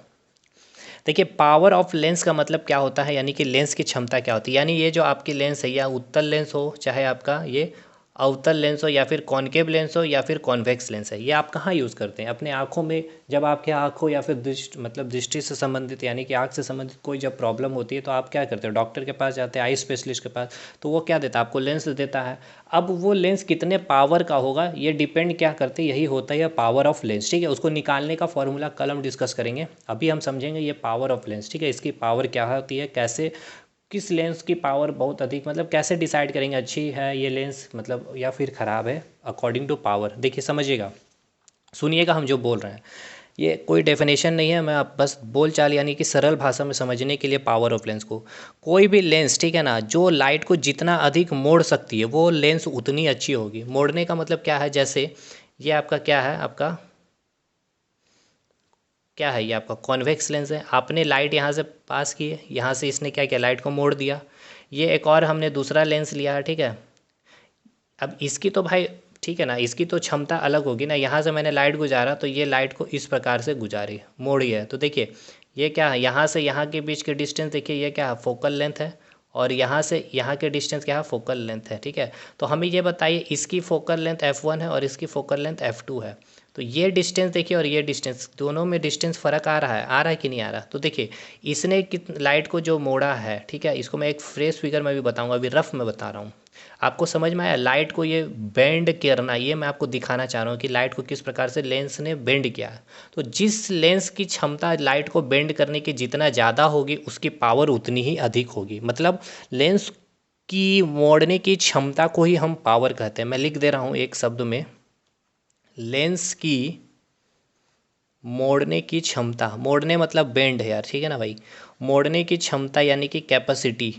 देखिए पावर ऑफ लेंस का मतलब क्या होता है, यानी कि लेंस की क्षमता क्या होती है, यानी ये जो आपकी लेंस है, या उत्तल लेंस हो चाहे आपका ये अवतल लेंस हो, या फिर कॉनकेव लेंस हो, या फिर कॉन्वेक्स लेंस है, ये आप कहाँ यूज़ करते हैं, अपने आँखों में। जब आपके आँखों या फिर दृष्टि से संबंधित यानी कि आँख से संबंधित कोई जब प्रॉब्लम होती है तो आप क्या करते हो, डॉक्टर के पास जाते हैं, आई स्पेशलिस्ट के पास, तो वो क्या देता है आपको, लेंस देता है। अब वो लेंस कितने पावर का होगा ये डिपेंड क्या करते हैं, यही होता है पावर ऑफ लेंस, ठीक है। उसको निकालने का फॉर्मूला कल हम डिस्कस करेंगे, अभी हम समझेंगे ये पावर ऑफ लेंस, ठीक है। इसकी पावर क्या होती है, कैसे किस लेंस की पावर बहुत अधिक, मतलब कैसे डिसाइड करेंगे अच्छी है ये लेंस मतलब या फिर ख़राब है, अकॉर्डिंग टू पावर। देखिए समझिएगा, सुनिएगा हम जो बोल रहे हैं, ये कोई डेफिनेशन नहीं है, मैं आप बस बोल चाल यानी कि सरल भाषा में समझने के लिए पावर ऑफ लेंस को। कोई भी लेंस, ठीक है ना, जो लाइट को जितना अधिक मोड़ सकती है वो लेंस उतनी अच्छी होगी। मोड़ने का मतलब क्या है, जैसे ये आपका क्या है, आपका क्या है, ये आपका कॉन्वेक्स लेंस है। आपने लाइट यहाँ से पास की है, यहाँ से इसने क्या किया, लाइट को मोड़ दिया। ये एक और हमने दूसरा लेंस लिया है, ठीक है। अब इसकी तो भाई ठीक है ना, इसकी तो क्षमता अलग होगी ना, यहाँ से मैंने लाइट गुजारा तो ये लाइट को इस प्रकार से गुजारी, मोड़ी है। तो देखिए ये क्या है, यहाँ से यहाँ के बीच के डिस्टेंस देखिए, ये क्या है, फोकल लेंथ है, और यहाँ से यहाँ के डिस्टेंस क्या है, फोकल लेंथ है, ठीक है। तो हमें ये बताइए, इसकी फोकल लेंथ f1 है और इसकी फोकल लेंथ f2 है। तो ये डिस्टेंस देखिए और ये डिस्टेंस, दोनों में डिस्टेंस फ़र्क आ रहा है कि नहीं आ रहा। तो देखिए इसने लाइट को जो मोड़ा है, ठीक है, इसको मैं एक फ्रेश फिगर में भी बताऊंगा, अभी रफ में बता रहा हूँ, आपको समझ में आया। लाइट को ये बेंड करना, ये मैं आपको दिखाना चाह रहा हूँ कि लाइट को किस प्रकार से लेंस ने बेंड किया है। तो जिस लेंस की क्षमता लाइट को बेंड करने की जितना ज़्यादा होगी उसकी पावर उतनी ही अधिक होगी। मतलब लेंस की मोड़ने की क्षमता को ही हम पावर कहते हैं। मैं लिख दे रहा हूँ एक शब्द में, लेंस की मोड़ने की क्षमता, मोड़ने मतलब बेंड है यार, ठीक है ना भाई, मोड़ने की क्षमता यानी कि कैपेसिटी,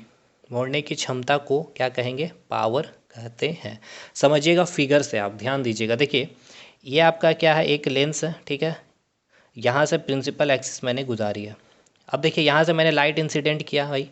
मोड़ने की क्षमता को क्या कहेंगे, पावर कहते हैं। समझिएगा फिगर से, आप ध्यान दीजिएगा। देखिए ये आपका क्या है, एक लेंस है, ठीक है, यहाँ से प्रिंसिपल एक्सिस मैंने गुजारी है। अब देखिए यहाँ से मैंने लाइट इंसिडेंट किया भाई,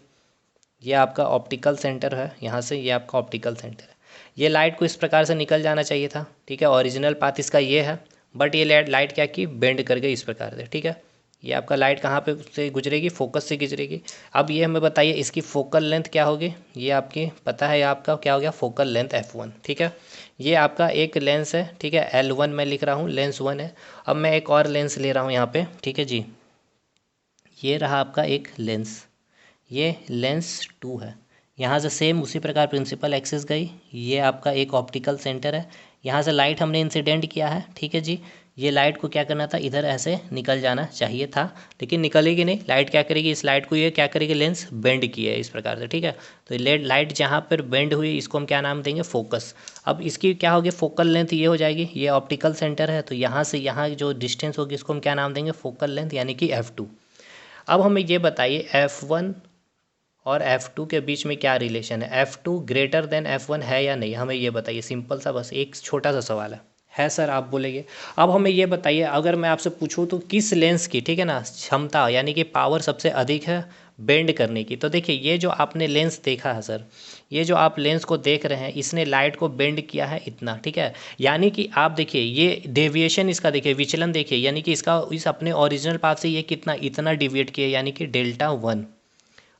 ये आपका ऑप्टिकल सेंटर है, यहाँ से ये आपका ऑप्टिकल सेंटर है। ये लाइट को इस प्रकार से निकल जाना चाहिए था, ठीक है, ओरिजिनल पाथ इसका ये है, बट ये लाइट क्या की, बेंड कर गई इस प्रकार से, ठीक है। ये आपका लाइट कहाँ पे से गुजरेगी, फोकस से गुजरेगी। अब ये हमें बताइए इसकी फोकल लेंथ क्या होगी, ये आपकी पता है, आपका क्या हो गया, फोकल लेंथ f1, ठीक है। ये आपका एक लेंस है, ठीक है, L1 मैं लिख रहा हूँ, लेंस 1 है। अब मैं एक और लेंस ले रहा हूँ यहाँ पे, ठीक है जी, ये रहा आपका एक लेंस, ये लेंस 2 है। यहाँ से सेम उसी प्रकार प्रिंसिपल एक्सिस गई, ये आपका एक ऑप्टिकल सेंटर है, यहाँ से लाइट हमने इंसिडेंट किया है, ठीक है जी। ये लाइट को क्या करना था, इधर ऐसे निकल जाना चाहिए था, लेकिन निकलेगी नहीं। लाइट क्या करेगी, इस लाइट को ये क्या करेगी, लेंस बेंड की है इस प्रकार से, ठीक है। तो लाइट जहाँ पर बेंड हुई इसको हम क्या नाम देंगे, फोकस। अब इसकी क्या होगी, फोकल लेंथ ये हो जाएगी, ये ऑप्टिकल सेंटर है, तो यहाँ से यहाँ जो डिस्टेंस होगी इसको हम क्या नाम देंगे, फोकल लेंथ यानी कि f2। अब हमें ये बताइए f1 और f2 के बीच में क्या रिलेशन है, f2 ग्रेटर देन f1 है या नहीं, हमें ये बताइए। सिंपल सा बस एक छोटा सा सवाल है सर, आप बोलेंगे। अब हमें ये बताइए, अगर मैं आपसे पूछूं तो किस लेंस की, ठीक है ना, क्षमता यानी कि पावर सबसे अधिक है बेंड करने की। तो देखिए ये जो आपने लेंस देखा है सर, ये जो आप लेंस को देख रहे हैं, इसने लाइट को बेंड किया है इतना, ठीक है। यानी कि आप देखिए ये डेविएशन इसका देखिए, विचलन देखिए, यानी कि इसका इस अपने ओरिजिनल पाथ से ये कितना, इतना डिविएट किया, यानी कि Δ1।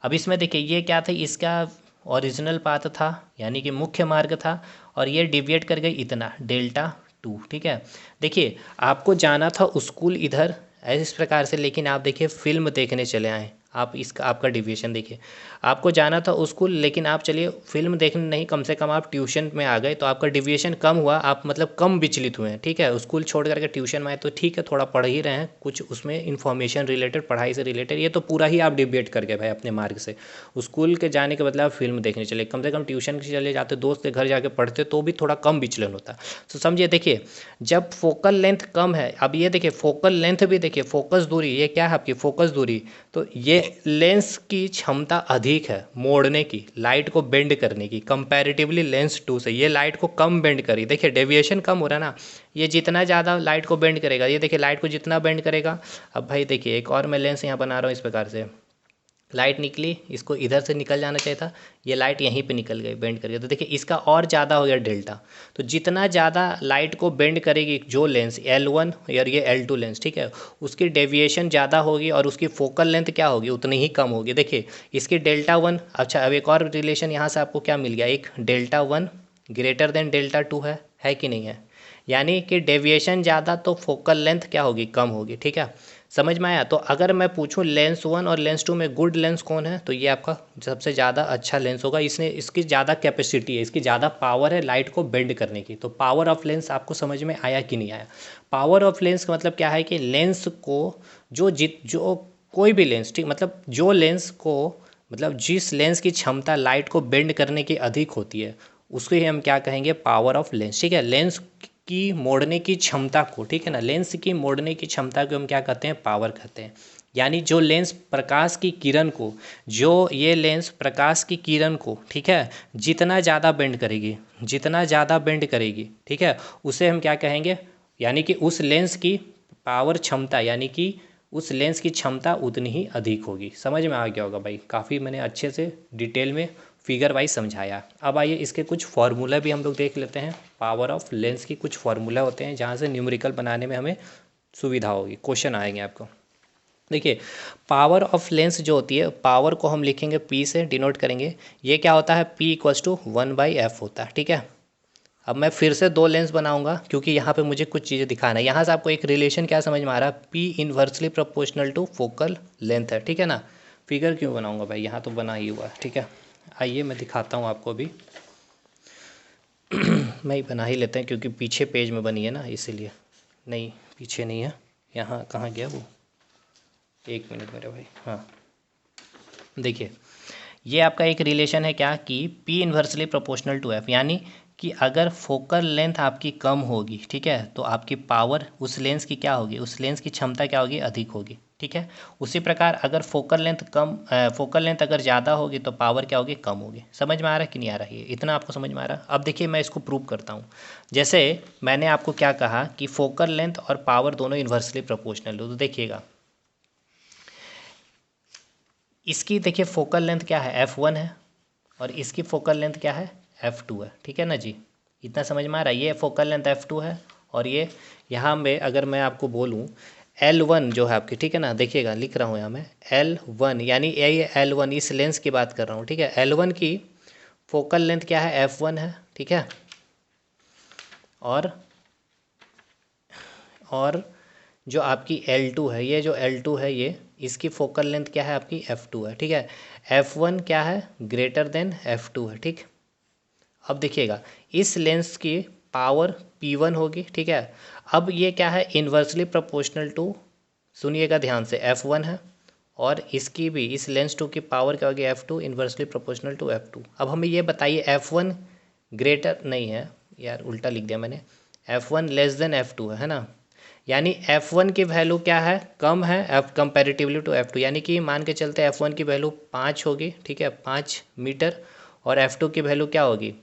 अब इसमें देखिए ये क्या था, इसका ओरिजिनल पाथ था यानी कि मुख्य मार्ग था, और ये डिविएट कर गई इतना Δ2, ठीक है। देखिए आपको जाना था स्कूल इधर इस प्रकार से, लेकिन आप देखिए फिल्म देखने चले आए, आप इसका आपका डेविएशन देखिए, आपको जाना था स्कूल लेकिन आप चलिए फिल्म देखने नहीं, कम से कम आप ट्यूशन में आ गए तो आपका डेविएशन कम हुआ, आप मतलब कम विचलित हुए हैं, ठीक है। स्कूल छोड़ करके ट्यूशन में आए तो ठीक है, थोड़ा पढ़ ही रहे हैं, कुछ उसमें इन्फॉर्मेशन रिलेटेड, पढ़ाई से रिलेटेड, ये तो पूरा ही आप डिबेट कर गए भाई अपने मार्ग से। स्कूल के जाने के बदले आप फिल्म देखने चले, कम से कम ट्यूशन के चले जाते, दोस्त के घर जाके पढ़ते तो भी थोड़ा कम विचलन होता। तो समझिए, देखिए जब फोकल लेंथ कम है, अब ये देखिए फोकल लेंथ भी देखिए, फोकस दूरी, ये क्या है आपकी फोकस दूरी, तो ये लेंस की क्षमता अधिक है मोड़ने की, लाइट को बेंड करने की, कंपैरेटिवली लेंस 2 से ये लाइट को कम बेंड करी। देखिए डेविएशन कम हो रहा है ना, ये जितना ज़्यादा लाइट को बेंड करेगा, ये देखिए लाइट को जितना बेंड करेगा। अब भाई देखिए एक और मैं लेंस यहाँ बना रहा हूँ इस प्रकार से, लाइट निकली, इसको इधर से निकल जाना चाहिए था, ये लाइट यहीं पे निकल गई बेंड करके, तो देखिए इसका और ज़्यादा हो गया डेल्टा। तो जितना ज़्यादा लाइट को बेंड करेगी जो लेंस L1 और ये L2 लेंस, ठीक है, उसकी डेविएशन ज़्यादा होगी और उसकी फोकल लेंथ क्या होगी, उतनी ही कम होगी। देखिए इसकी डेल्टा 1, अच्छा अब एक और रिलेशन यहाँ से आपको क्या मिल गया, एक डेल्टा 1 ग्रेटर देन डेल्टा 2 है कि नहीं है, यानी कि डेविएशन ज़्यादा तो फोकल लेंथ क्या होगी, कम होगी, ठीक है। समझ में आया। तो अगर मैं पूछूं लेंस 1 और लेंस 2 में गुड लेंस कौन है, तो ये आपका सबसे ज़्यादा अच्छा लेंस होगा, इसकी ज़्यादा कैपेसिटी है, इसकी ज़्यादा पावर है लाइट को बेंड करने की। तो पावर ऑफ लेंस आपको समझ में आया कि नहीं आया। पावर ऑफ लेंस का मतलब क्या है कि लेंस को जो कोई भी लेंस, ठीक, मतलब जो लेंस को, मतलब जिस लेंस की क्षमता लाइट को बेंड करने की अधिक होती है उसको ही हम क्या कहेंगे, पावर ऑफ लेंस, ठीक है। लेंस की मोड़ने की क्षमता को, ठीक है ना, लेंस की मोड़ने की क्षमता को हम क्या कहते हैं, पावर कहते हैं। यानी जो लेंस प्रकाश की किरण को, जो ये लेंस प्रकाश की किरण को, ठीक है, जितना ज़्यादा बेंड करेगी, जितना ज़्यादा बेंड करेगी, ठीक है, उसे हम क्या कहेंगे, यानी कि उस लेंस की पावर क्षमता, यानी कि उस लेंस की क्षमता उतनी ही अधिक होगी। समझ में आ गया होगा भाई, काफ़ी मैंने अच्छे से डिटेल में फिगर वाइज समझाया। अब आइए इसके कुछ फार्मूला भी हम लोग देख लेते हैं। पावर ऑफ लेंस की कुछ फार्मूला होते हैं जहाँ से न्यूमेरिकल बनाने में हमें सुविधा होगी, क्वेश्चन आएंगे आपको। देखिए पावर ऑफ लेंस जो होती है, पावर को हम लिखेंगे P से डिनोट करेंगे, ये क्या होता है, P = 1/f होता है, ठीक है। अब मैं फिर से 2 लेंस बनाऊंगा क्योंकि यहाँ पे मुझे कुछ चीज़ें दिखाना है। यहाँ से आपको एक रिलेशन क्या समझ में आ रहा है, P inversely proportional to focal length है, ठीक है ना। फिगर क्यों बनाऊंगा भाई, यहाँ तो बना ही हुआ है, ठीक है। आइए मैं दिखाता हूँ आपको अभी मैं ही बना ही लेते हैं क्योंकि पीछे पेज में बनी है ना, इसीलिए। नहीं पीछे नहीं है, यहाँ कहाँ गया वो, 1 मिनट मेरे भाई। हाँ देखिए ये आपका एक रिलेशन है क्या कि P inversely proportional to F, यानी कि अगर फोकल लेंथ आपकी कम होगी, ठीक है, तो आपकी पावर उस लेंस की क्या होगी, उस लेंस की क्षमता क्या होगी, अधिक होगी, ठीक है। उसी प्रकार अगर फोकल लेंथ अगर ज़्यादा होगी तो पावर क्या होगी, कम होगी। समझ में आ रहा है कि नहीं आ रहा है, ये इतना आपको समझ में आ रहा है। अब देखिए मैं इसको प्रूव करता हूँ। जैसे मैंने आपको क्या कहा कि फोकल लेंथ और पावर दोनों इन्वर्सली प्रोपोर्शनल हो, तो देखिएगा इसकी देखिए फोकल लेंथ क्या है, F1 है, और इसकी फोकल लेंथ क्या है, F2 है, ठीक है ना जी। इतना समझ में आ रहा है, ये फोकल लेंथ F2 है और ये यहाँ में अगर मैं आपको बोलूँ L1 जो है आपकी, ठीक है ना, देखिएगा लिख रहा हूँ यहाँ मैं L1, यानी ये L1 इस लेंस की बात कर रहा हूँ, ठीक है। L1 की फोकल लेंथ क्या है, F1 है, ठीक है। और जो आपकी L2 है, ये जो L2 है ये, इसकी फोकल लेंथ क्या है आपकी, F2 है, ठीक है। F1 क्या है, ग्रेटर देन F2 है, ठीक। अब देखिएगा इस लेंस की पावर P1 होगी, ठीक है। अब ये क्या है, इन्वर्सली प्रोपोर्शनल टू, सुनिएगा ध्यान से, F1 है, और इसकी भी, इस लेंस 2 की पावर क्या होगी, F2 inversely proportional to F2। अब हमें ये बताइए F1 ग्रेटर नहीं है, यार उल्टा लिख दिया मैंने, F1 लेस देन F2 है ना, यानी F1 की वैल्यू क्या है, कम है कंपेरेटिवली टू F2, यानी कि मान के चलते F1 की वैल्यू 5 होगी, ठीक है, 5 मीटर, और F2 की वैल्यू क्या होगी,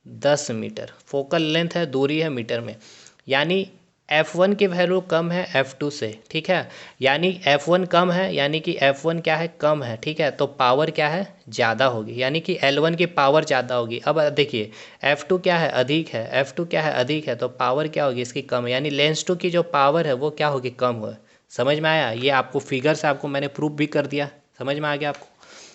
10 मीटर। फोकल लेंथ है, दूरी है मीटर में, यानी F1 की वैल्यू कम है F2 से, ठीक है। यानी F1 कम है, यानी कि F1 क्या है, कम है, ठीक है, तो पावर क्या है, ज़्यादा होगी, यानी कि L1 की पावर ज़्यादा होगी। अब देखिए F2 क्या है, अधिक है, F2 क्या है, अधिक है, तो पावर क्या होगी इसकी, कम है, यानी लेंस 2 की जो पावर है वो क्या होगी, कम हो। समझ में आया, ये आपको फिगर से आपको मैंने प्रूफ भी कर दिया, समझ में आ गया आपको।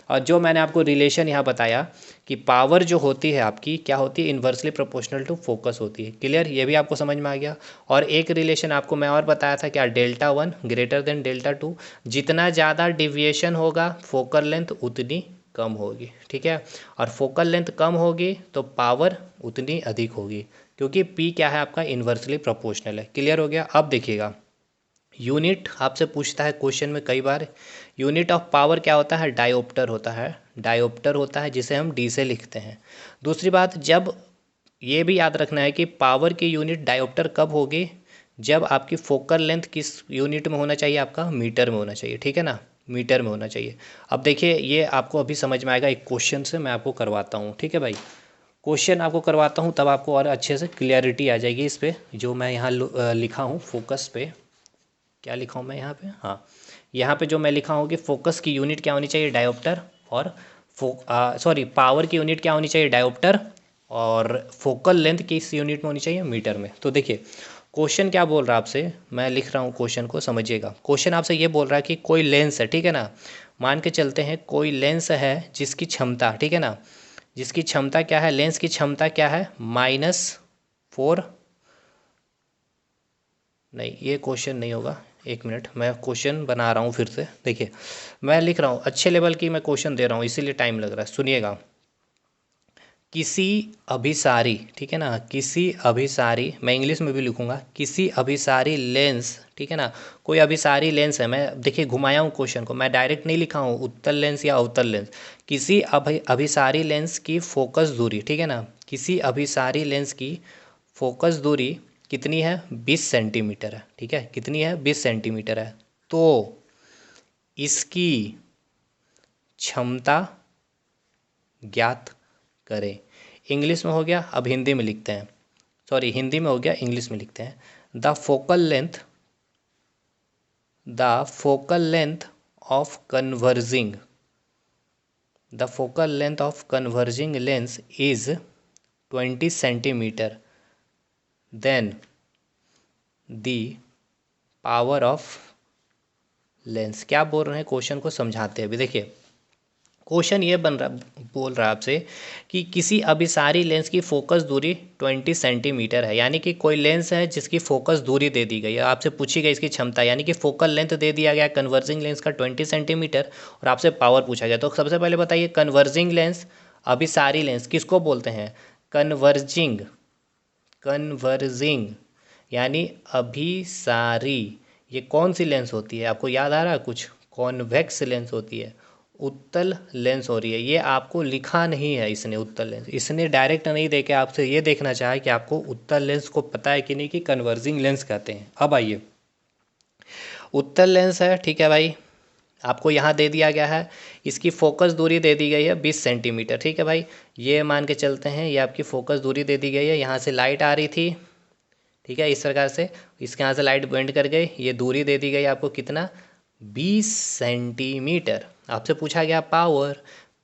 और जो मैंने आपको रिलेशन यहाँ बताया कि पावर जो होती है आपकी क्या होती है, इन्वर्सली प्रोपोर्शनल टू फोकस होती है। क्लियर, ये भी आपको समझ में आ गया। और एक रिलेशन आपको मैं और बताया था क्या, डेल्टा 1 ग्रेटर देन डेल्टा 2, जितना ज़्यादा डिविएशन होगा फोकल लेंथ उतनी कम होगी, ठीक है। और फोकल लेंथ कम होगी तो पावर उतनी अधिक होगी, क्योंकि पी क्या है आपका, इन्वर्सली प्रोपोर्शनल है। क्लियर हो गया। अब देखिएगा, यूनिट आपसे पूछता है क्वेश्चन में कई बार, यूनिट ऑफ पावर क्या होता है, डायोप्टर होता है। डायोप्टर होता है जिसे हम डी से लिखते हैं। दूसरी बात, जब ये भी याद रखना है कि पावर की यूनिट डायोप्टर कब होगी, जब आपकी फोकल लेंथ किस यूनिट में होना चाहिए, आपका मीटर में होना चाहिए, ठीक है ना, मीटर में होना चाहिए। अब देखिए, ये आपको अभी समझ में आएगा, एक क्वेश्चन से मैं आपको करवाता हूँ, ठीक है भाई। क्वेश्चन आपको करवाता हूँ तब आपको और अच्छे से क्लियरिटी आ जाएगी इस पर, जो मैं यहाँ लिखा हूँ फोकस पे। क्या लिखा हूँ मैं यहाँ पे, हाँ, यहाँ पे जो मैं लिखा हूँ कि फोकस की यूनिट क्या होनी चाहिए, डायोप्टर, और पावर की यूनिट क्या होनी चाहिए, डायोप्टर, और फोकल लेंथ किस यूनिट में होनी चाहिए, मीटर में। तो देखिए क्वेश्चन क्या बोल रहा है आपसे, मैं लिख रहा हूँ क्वेश्चन को, समझिएगा। क्वेश्चन आपसे ये बोल रहा है कि कोई लेंस है, ठीक है ना, मान के चलते हैं कोई लेंस है जिसकी क्षमता, ठीक है ना, जिसकी क्षमता क्या है, लेंस की क्षमता क्या है, -4, नहीं ये क्वेश्चन नहीं होगा, एक मिनट मैं क्वेश्चन बना रहा हूँ फिर से। देखिए मैं लिख रहा हूँ, अच्छे लेवल की मैं क्वेश्चन दे रहा हूँ इसीलिए टाइम लग रहा है, सुनिएगा। किसी अभिसारी, ठीक है ना, किसी अभिसारी, मैं इंग्लिश में भी लिखूंगा, किसी अभिसारी लेंस, ठीक है ना, कोई अभिसारी लेंस है, मैं देखिए घुमाया हूँ क्वेश्चन को, मैं डायरेक्ट नहीं लिखा हूँ उत्तल लेंस या अवतल लेंस। किसी अभिसारी लेंस की फोकस दूरी, ठीक है ना, किसी अभिसारी लेंस की फोकस दूरी कितनी है, 20 सेंटीमीटर है, ठीक है, कितनी है, 20 सेंटीमीटर है। तो इसकी क्षमता ज्ञात करें। इंग्लिश में हो गया, अब हिंदी में लिखते हैं, सॉरी हिंदी में हो गया, इंग्लिश में लिखते हैं। The focal length of converging lens is 20 centimetre, then the power of lens. क्या बोल रहे हैं, क्वेश्चन को समझाते हैं अभी। देखिए क्वेश्चन ये बोल रहा है आपसे कि किसी अभिसारी लेंस की फोकस दूरी 20 सेंटीमीटर है, यानी कि कोई लेंस है जिसकी फोकस दूरी दे दी गई है, आपसे पूछी गई इसकी क्षमता, यानी कि फोकल लेंथ दे दिया गया कन्वर्जिंग लेंस का 20 सेंटीमीटर, और आपसे पावर पूछा गया। तो सबसे पहले बताइए, कन्वर्जिंग लेंस, अभिसारी लेंस किसको बोलते हैं, कन्वर्जिंग यानी अभिसारी, ये कौन सी लेंस होती है, आपको याद आ रहा है कुछ, कॉन्वेक्स लेंस होती है, उत्तल लेंस हो रही है। ये आपको लिखा नहीं है इसने उत्तल लेंस, इसने डायरेक्ट नहीं देके आपसे ये देखना चाहा कि आपको उत्तल लेंस को पता है कि नहीं, कि कन्वर्जिंग लेंस कहते हैं। अब आइए, उत्तल लेंस है, ठीक है भाई, आपको यहाँ दे दिया गया है, इसकी फोकस दूरी दे दी गई है 20 सेंटीमीटर, ठीक है भाई, ये मान के चलते हैं, ये आपकी फोकस दूरी दे दी गई है, यहाँ से लाइट आ रही थी, ठीक है, इस प्रकार से इसके यहाँ से लाइट बेंड कर गई, ये दूरी दे दी गई आपको कितना, 20 सेंटीमीटर। आपसे पूछा गया power,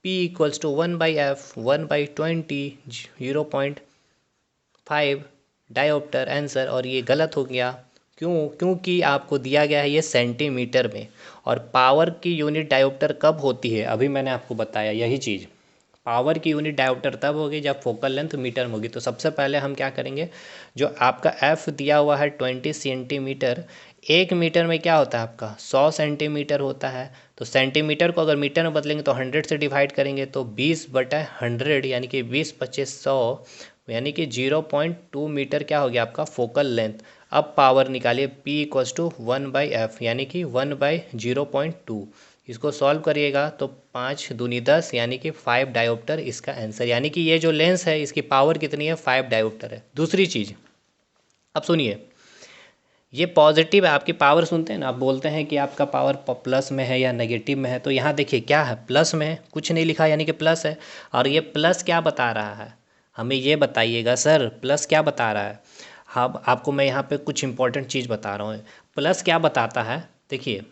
P equals to 1/f, 1/20, 0.5 dioptre answer, और ये गलत हो गया। क्योंकि आपको दिया गया है ये सेंटीमीटर में, और पावर की यूनिट डायोप्टर कब होती है, अभी मैंने आपको बताया यही चीज़, पावर की यूनिट डायोप्टर तब होगी जब फोकल लेंथ मीटर में होगी। तो सबसे पहले हम क्या करेंगे, जो आपका f दिया हुआ है 20 सेंटीमीटर, 1 मीटर में क्या होता है आपका 100 सेंटीमीटर होता है, तो सेंटीमीटर को अगर मीटर में बदलेंगे तो 100 से डिवाइड करेंगे, तो 20/100 यानी कि 20×25 100, यानी कि 0.2 मीटर क्या हो गया आपका फोकल लेंथ। अब पावर निकालिए, P इक्वल्स टू 1/f, यानी कि 1/0.2, इसको सॉल्व करिएगा तो 5 दूनी 10, यानी कि 5 डायोप्टर इसका आंसर, यानी कि ये जो लेंस है इसकी पावर कितनी है, 5 डायोप्टर है। दूसरी चीज़, अब सुनिए, ये पॉजिटिव है, आपकी पावर सुनते हैं ना, आप बोलते हैं कि आपका पावर प्लस में है या नेगेटिव में है, तो यहाँ देखिए क्या है, प्लस में है, कुछ नहीं लिखा यानी कि प्लस है। और ये प्लस क्या बता रहा है, हमें ये बताइएगा सर, प्लस क्या बता रहा है। हाँ, आपको मैं यहाँ पे कुछ इंपॉर्टेंट चीज़ बता रहा हूँ, प्लस क्या बताता है। देखिए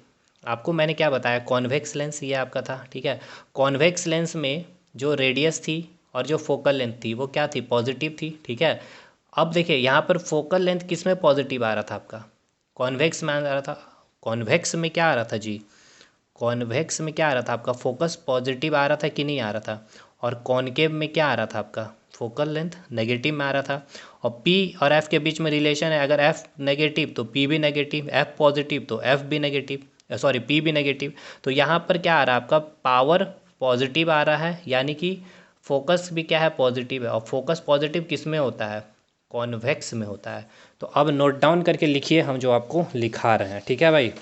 आपको मैंने क्या बताया, कॉन्वेक्स लेंस ये आपका था, ठीक है, कॉन्वेक्स लेंस में जो रेडियस थी और जो फोकल लेंथ थी वो क्या थी, पॉजिटिव थी, ठीक है। अब देखिए यहाँ पर फोकल लेंथ किस में पॉजिटिव आ रहा था आपका, कॉन्वेक्स में आ रहा था, कॉन्वेक्स में क्या आ रहा था जी, कॉन्वेक्स में क्या आ रहा था आपका, फोकस पॉजिटिव आ रहा था कि नहीं आ रहा था। और कॉनकेव में क्या आ रहा था आपका, फोकल लेंथ नेगेटिव में आ रहा था। और पी और एफ के बीच में रिलेशन है, अगर एफ नेगेटिव तो पी भी नेगेटिव, एफ पॉजिटिव तो एफ भी नेगेटिव, सॉरी पी भी नेगेटिव। तो यहाँ पर क्या आ रहा है आपका, पावर पॉजिटिव आ रहा है, यानी कि फोकस भी क्या है, पॉजिटिव है। और फोकस पॉजिटिव किस में होता है, कॉन्वेक्स में होता है। तो अब नोट डाउन करके लिखिए हम जो आपको लिखा रहे हैं, ठीक है भाई।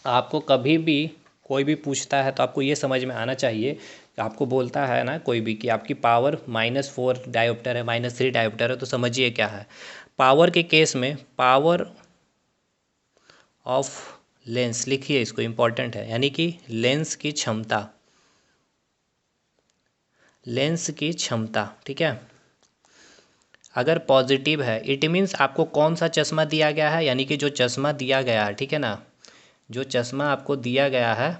आपको कभी भी कोई भी पूछता है तो आपको ये समझ में आना चाहिए कि आपको बोलता है ना कोई भी कि आपकी पावर -4 डायोप्टर है, -3 डायोप्टर है, तो समझिए क्या है। पावर के केस में पावर ऑफ लेंस लिखिए, इसको इम्पॉर्टेंट है, यानी कि लेंस की क्षमता, लेंस की क्षमता, ठीक है। अगर पॉजिटिव है इट मीन्स आपको कौन सा चश्मा दिया गया है, यानी कि जो चश्मा दिया गया है, ठीक है ना, जो चश्मा आपको दिया गया है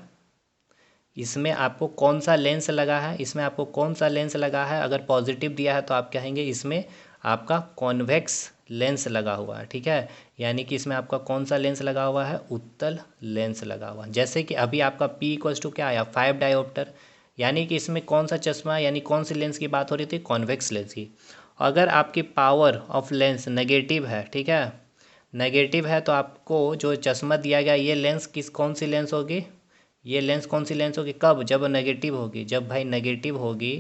इसमें आपको कौन सा लेंस लगा है, इसमें आपको कौन सा लेंस लगा है। अगर पॉजिटिव दिया है तो आप कहेंगे इसमें आपका कॉन्वेक्स लेंस लगा हुआ है, ठीक है। यानी कि इसमें आपका कौन सा लेंस लगा हुआ है, उत्तल लेंस लगा हुआ है। जैसे कि अभी आपका P इक्वल्स टू क्या आया, 5 डायोप्टर, यानी कि इसमें कौन सा चश्मा, यानी कौन सी लेंस की बात हो रही थी, कॉन्वेक्स लेंस की। अगर आपकी पावर ऑफ लेंस नेगेटिव है, ठीक है, नेगेटिव है, तो आपको जो चश्मा दिया गया ये लेंस किस कौन सी लेंस होगी, ये लेंस कौन सी लेंस होगी, कब, जब नेगेटिव होगी। जब भाई नेगेटिव होगी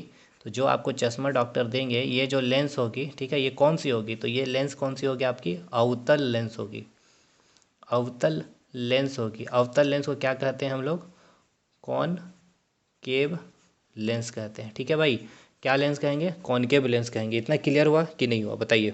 तो जो आपको चश्मा डॉक्टर देंगे ये जो लेंस होगी, ठीक है, ये कौन सी होगी, तो ये लेंस कौन सी होगी आपकी, अवतल लेंस होगी, अवतल लेंस होगी। अवतल लेंस को क्या कहते हैं हम लोग, कॉनकेव लेंस कहते हैं, ठीक है भाई। क्या लेंस कहेंगे, कॉनकेव लेंस कहेंगे। इतना क्लियर हुआ कि नहीं हुआ बताइए।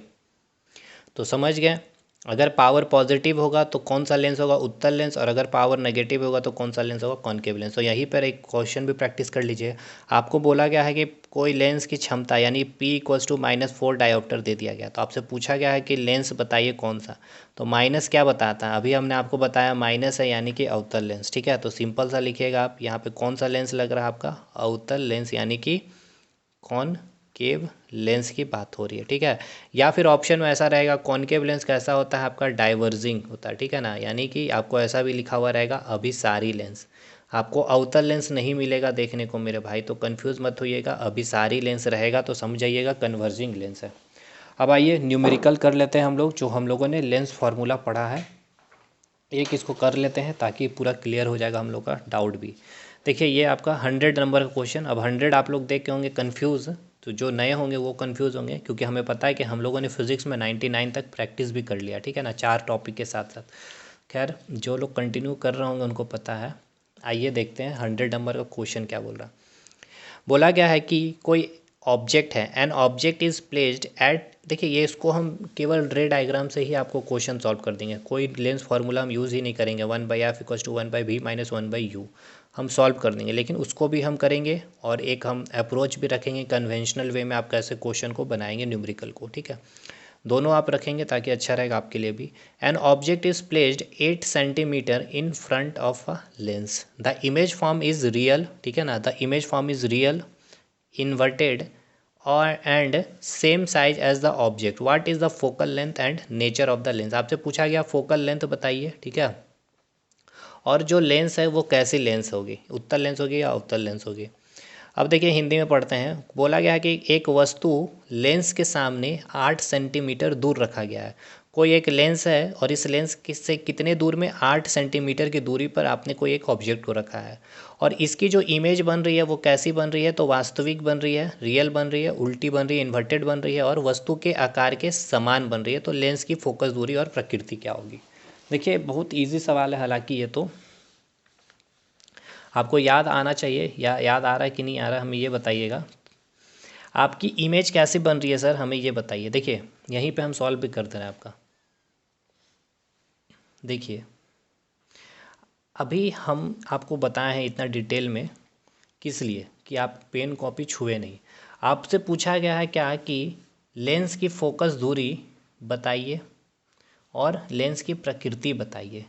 तो समझ गए, अगर पावर पॉजिटिव होगा तो कौन सा लेंस होगा, उत्तल लेंस, और अगर पावर नेगेटिव होगा तो कौन सा लेंस होगा, कॉनकेव लेंस। तो यहीं पर एक क्वेश्चन भी प्रैक्टिस कर लीजिए। आपको बोला गया है कि कोई लेंस की क्षमता यानी P इक्वल्स टू -4 डायोप्टर दे दिया गया, तो आपसे पूछा गया है कि लेंस बताइए कौन सा। तो माइनस क्या बताता है, अभी हमने आपको बताया माइनस है, यानी कि अवतल लेंस, ठीक है। तो सिंपल सा लिखिएगा आप, यहाँ पे कौन सा लेंस लग रहा है आपका, अवतल लेंस, यानी कि कॉनकेव लेंस की बात हो रही है, ठीक है। या फिर ऑप्शन में ऐसा रहेगा, कॉनकेव लेंस कैसा होता है आपका, डाइवर्जिंग होता है, ठीक है ना। यानी कि आपको ऐसा भी लिखा हुआ रहेगा अभिसारी लेंस, आपको अवतल लेंस नहीं मिलेगा देखने को मेरे भाई, तो कंफ्यूज मत होइएगा। अभिसारी लेंस रहेगा तो समझ जाइएगा कन्वर्जिंग लेंस है। अब आइए न्यूमेरिकल कर लेते हैं हम लोग, जो हम लोगों ने लेंस फार्मूला पढ़ा है एक इसको कर लेते हैं ताकि पूरा क्लियर हो जाएगा हम लोग का डाउट भी। देखिए ये आपका 100 नंबर का क्वेश्चन। अब 100 आप लोग देख के होंगे कन्फ्यूज़, तो जो नए होंगे वो कन्फ्यूज़ होंगे, क्योंकि हमें पता है कि हम लोगों ने फिज़िक्स में 99 तक प्रैक्टिस भी कर लिया, ठीक है ना, 4 टॉपिक के साथ साथ। खैर जो लोग कंटिन्यू कर रहे होंगे उनको पता है। आइए देखते हैं 100 नंबर का क्वेश्चन क्या बोल रहा है। बोला गया है कि कोई ऑब्जेक्ट है, an object is placed at, देखिए ये इसको हम केवल रे डायग्राम से ही आपको क्वेश्चन सॉल्व कर देंगे, कोई लेंस फार्मूला हम यूज़ ही नहीं करेंगे। 1/f equals to 1/v minus 1/u हम सॉल्व कर देंगे, लेकिन उसको भी हम करेंगे और एक हम अप्रोच भी रखेंगे कन्वेंशनल वे में आप कैसे क्वेश्चन को बनाएंगे न्यूमेरिकल को, ठीक है। दोनों आप रखेंगे ताकि अच्छा रहेगा आपके लिए भी। An object is placed 8 centimetre in front of a lens, the image form is real, ठीक है ना, the image form is real inverted or and same size as the object, what is the focal length and nature of the lens। आपसे पूछा गया focal length बताइए, ठीक है, और जो लेंस है वो कैसी लेंस होगी, उत्तल लेंस होगी या अवतल लेंस होगी। अब देखिए हिंदी में पढ़ते हैं, बोला गया है कि एक वस्तु लेंस के सामने 8 सेंटीमीटर दूर रखा गया है। कोई एक लेंस है और इस लेंस से कितने दूर में, 8 सेंटीमीटर की दूरी पर आपने कोई एक ऑब्जेक्ट को रखा है, और इसकी जो इमेज बन रही है वो कैसी बन रही है, तो वास्तविक बन रही है, रियल बन रही है, उल्टी बन रही है, इन्वर्टेड बन रही है, और वस्तु के आकार के समान बन रही है। तो लेंस की फोकस दूरी और प्रकृति क्या होगी। देखिए बहुत ईजी सवाल है, हालांकि ये तो आपको याद आना चाहिए, या याद आ रहा है कि नहीं आ रहा हमें ये बताइएगा। आपकी इमेज कैसे बन रही है सर, हमें ये बताइए। देखिए यहीं पे हम सॉल्व भी कर दे रहे हैं आपका। देखिए अभी हम आपको बताए हैं इतना डिटेल में, किस लिए कि आप पेन कॉपी छुए नहीं। आपसे पूछा गया है क्या कि लेंस की फोकस दूरी बताइए और लेंस की प्रकृति बताइए।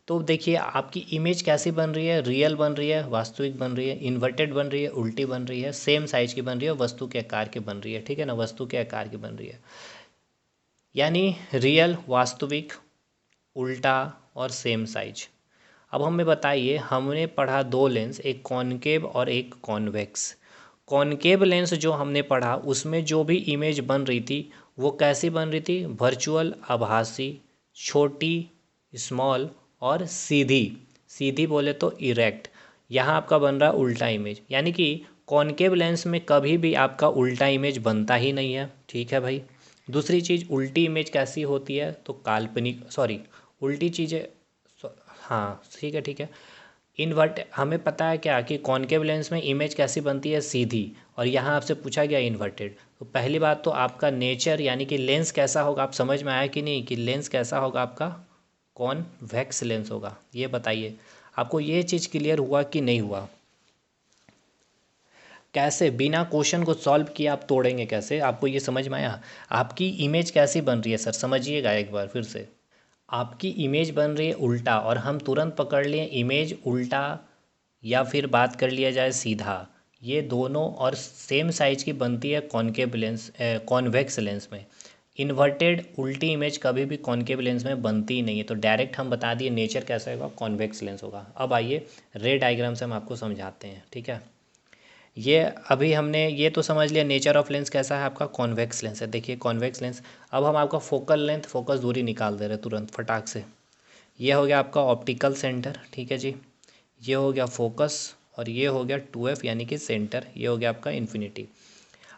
तो देखिए आपकी इमेज कैसी बन रही है, रियल बन रही है, वास्तविक बन रही है, इन्वर्टेड बन रही है, उल्टी बन रही है, सेम साइज की बन रही है, वस्तु के आकार की बन रही है, ठीक है ना, वस्तु के आकार की बन रही है। यानी रियल, वास्तविक, उल्टा और सेम साइज। अब हमें बताइए, हमने पढ़ा दो लेंस, एक कॉनकेव और एक कॉन्वेक्स। कॉनकेव लेंस जो हमने पढ़ा उसमें जो भी इमेज बन रही थी वो कैसी बन रही थी, वर्चुअल, आभासी, छोटी, स्मॉल और सीधी। सीधी बोले तो इरेक्ट। यहाँ आपका बन रहा है उल्टा इमेज, यानी कि कॉनकेव लेंस में कभी भी आपका उल्टा इमेज बनता ही नहीं है। ठीक है भाई। दूसरी चीज़, उल्टी इमेज कैसी होती है, तो काल्पनिक, सॉरी, उल्टी चीज़ें, हाँ ठीक है ठीक है। इन्वर्ट, हमें पता है क्या कि कॉनकेव लेंस में इमेज कैसी बनती है, सीधी, और यहाँ आपसे पूछा गया इन्वर्टेड। तो पहली बात तो आपका नेचर यानी कि लेंस कैसा होगा, आप समझ में आया कि नहीं कि लेंस कैसा होगा आपका, कॉन्वेक्स लेंस होगा। ये बताइए आपको ये चीज़ क्लियर हुआ कि नहीं हुआ। कैसे बिना क्वेश्चन को सॉल्व किए आप तोड़ेंगे कैसे, आपको ये समझ में आया। आपकी इमेज कैसी बन रही है सर, समझिएगा एक बार फिर से। आपकी इमेज बन रही है उल्टा, और हम तुरंत पकड़ लिए इमेज उल्टा या फिर बात कर लिया जाए सीधा, ये दोनों और सेम साइज की बनती है कॉनकेव लेंस, कॉन्वेक्स लेंस में। इन्वर्टेड उल्टी इमेज कभी भी कॉनकेव लेंस में बनती ही नहीं है। तो डायरेक्ट हम बता दिए नेचर कैसा होगा, कॉन्वेक्स लेंस होगा। अब आइए रे डायग्राम से हम आपको समझाते हैं, ठीक है। ये अभी हमने ये तो समझ लिया नेचर ऑफ लेंस कैसा है आपका, कॉन्वेक्स लेंस है। देखिए कॉन्वेक्स लेंस। अब हम आपका फोकल लेंथ, फोकस दूरी निकाल दे रहे तुरंत फटाक से। ये हो गया आपका ऑप्टिकल सेंटर, ठीक है जी। ये हो गया फोकस, और ये हो गया 2F यानी कि सेंटर। ये हो गया आपका इन्फिनिटी।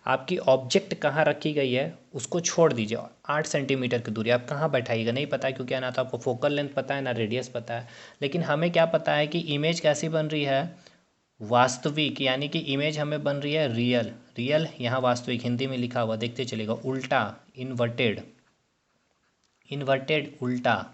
आपकी ऑब्जेक्ट कहाँ रखी गई है उसको छोड़ दीजिए। 8 सेंटीमीटर की दूरी आप कहाँ बैठाइएगा नहीं पता है, क्योंकि ना तो आपको फोकल लेंथ पता है ना रेडियस पता है। लेकिन हमें क्या पता है कि इमेज कैसी बन रही है, वास्तविक, यानी कि इमेज हमें बन रही है रियल। रियल यहाँ वास्तविक हिंदी में लिखा हुआ देखते चलेगा, उल्टा इन्वर्टेड, इन्वर्टेड उल्टा,